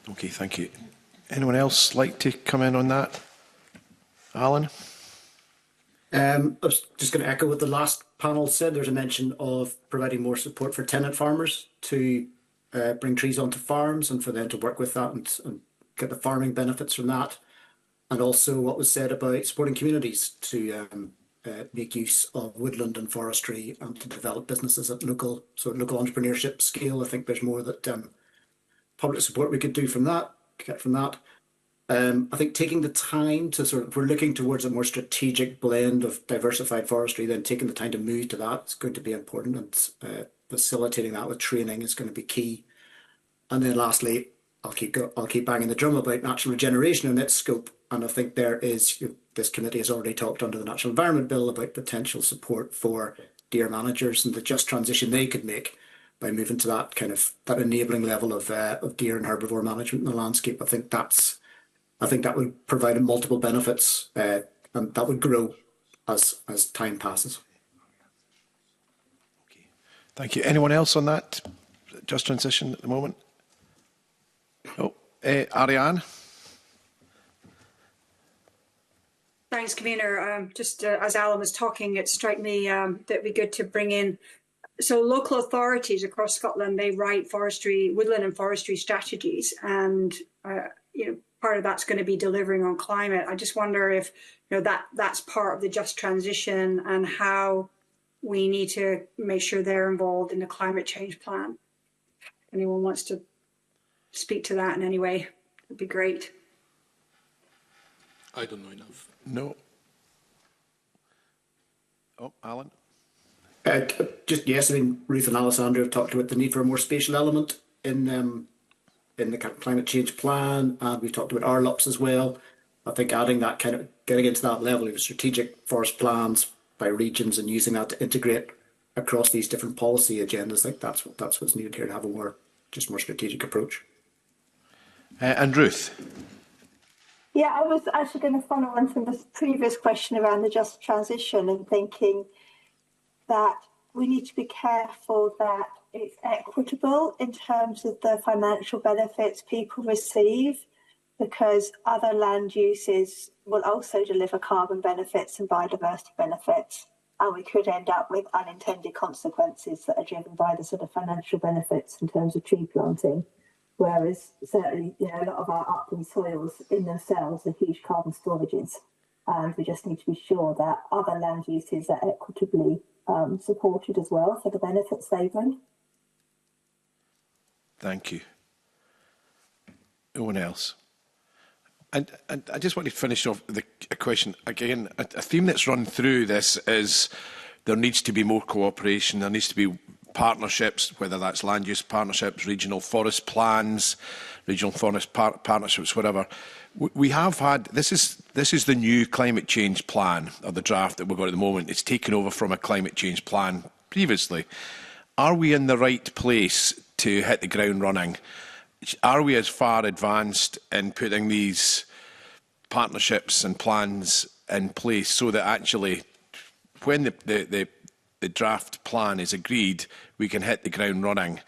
Okay, thank you. Anyone else like to come in on that? Alan? I was just going to echo what the last panel said. There's a mention of providing more support for tenant farmers to bring trees onto farms and for them to work with that and get the farming benefits from that. And also what was said about supporting communities to make use of woodland and forestry and to develop businesses at local entrepreneurship scale. I think there's more that public support we could do from that, get from that. I think taking the time to if we're looking towards a more strategic blend of diversified forestry, then taking the time to move to that is going to be important, and facilitating that with training is going to be key. And then lastly, I'll keep banging the drum about natural regeneration and its scope. And I think there is, this committee has already talked under the Natural Environment Bill about potential support for deer managers and the just transition they could make by moving to that that enabling level of deer and herbivore management in the landscape. I think that would provide multiple benefits, and that would grow as time passes. Okay, thank you. Anyone else on that just transition at the moment? Oh, Ariane. Thanks, Convener. Just as Alan was talking, it struck me that it'd be good to bring in. So local authorities across Scotland, they write woodland and forestry strategies, and part of that's going to be delivering on climate. I just wonder if that's part of the just transition and how we need to make sure they're involved in the climate change plan. If anyone wants to speak to that in any way, it'd be great. I don't know enough. No. Oh, Alan? Yes, Ruth and Alessandro have talked about the need for a more spatial element in the climate change plan, and we've talked about RLUPs as well. I think adding that getting into that level of strategic forest plans by regions and using that to integrate across these different policy agendas, I think that's what's needed here, to have a more strategic approach. And Ruth? Yeah, I was actually going to follow on from the previous question around the just transition and thinking that we need to be careful that it's equitable in terms of the financial benefits people receive, because other land uses will also deliver carbon benefits and biodiversity benefits, and we could end up with unintended consequences that are driven by the sort of financial benefits in terms of tree planting. Whereas certainly, a lot of our upland soils in themselves are huge carbon storages, and we just need to be sure that other land uses are equitably supported as well for the benefits they bring. Thank you. No one else? And I just want to finish off a question. Again, a theme that's run through this is there needs to be more cooperation, there needs to be partnerships, whether that's land use partnerships, regional forest plans, regional forest partnerships, whatever. We have had, this is the new climate change plan, or the draft that we've got at the moment. It's taken over from a climate change plan previously. Are we in the right place to hit the ground running? Are we as far advanced in putting these partnerships and plans in place so that actually when the draft plan is agreed, we can hit the ground running?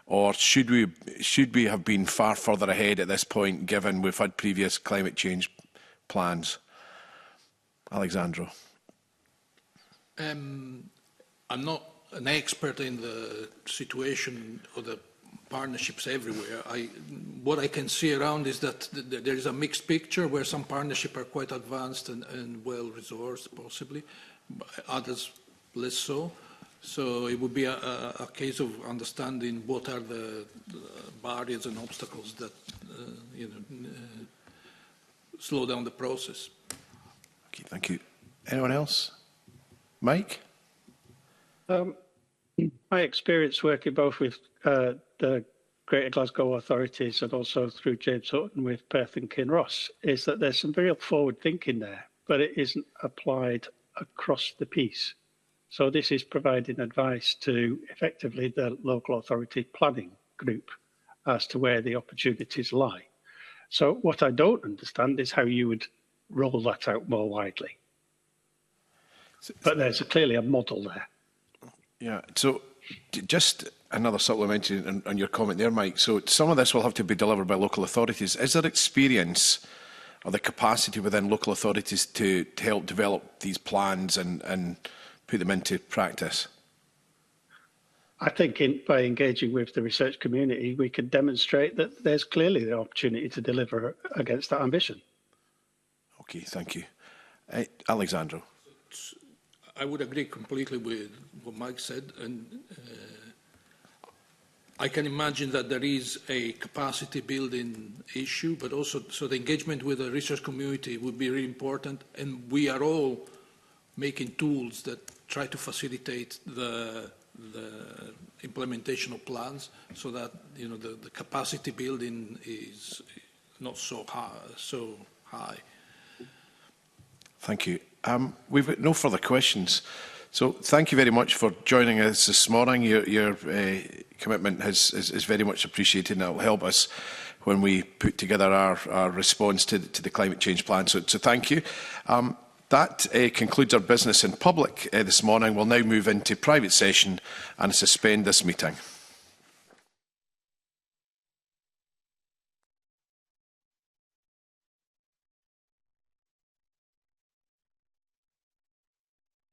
Or should we have been far further ahead at this point, given we've had previous climate change plans? Alexandro. I'm not an expert in the situation of the partnerships everywhere. What I can see around is that there is a mixed picture where some partnerships are quite advanced and well-resourced, possibly, others less so. So it would be a case of understanding what are the barriers and obstacles that slow down the process. Okay, thank you. Anyone else? Mike? My experience working both with the Greater Glasgow authorities and also through James Hutton with Perth and Kinross is that there's some real forward thinking there, but it isn't applied across the piece. So this is providing advice to effectively the local authority planning group as to where the opportunities lie. So what I don't understand is how you would roll that out more widely. But there's clearly a model there. Yeah, so just another supplementary on your comment there, Mike. So some of this will have to be delivered by local authorities. Is there experience or the capacity within local authorities to help develop these plans and put them into practice? I think by engaging with the research community, we can demonstrate that there's clearly the opportunity to deliver against that ambition. Okay, thank you. Alexandro. I would agree completely with what Mike said, and I can imagine that there is a capacity building issue, but also so the engagement with the research community would be really important, and we are all making tools that try to facilitate the implementation of plans so that the capacity building is not so high. Thank you. We've got no further questions. So thank you very much for joining us this morning. Your commitment is very much appreciated, and it will help us when we put together our response to the climate change plan. So thank you. That concludes our business in public this morning. We'll now move into private session and suspend this meeting.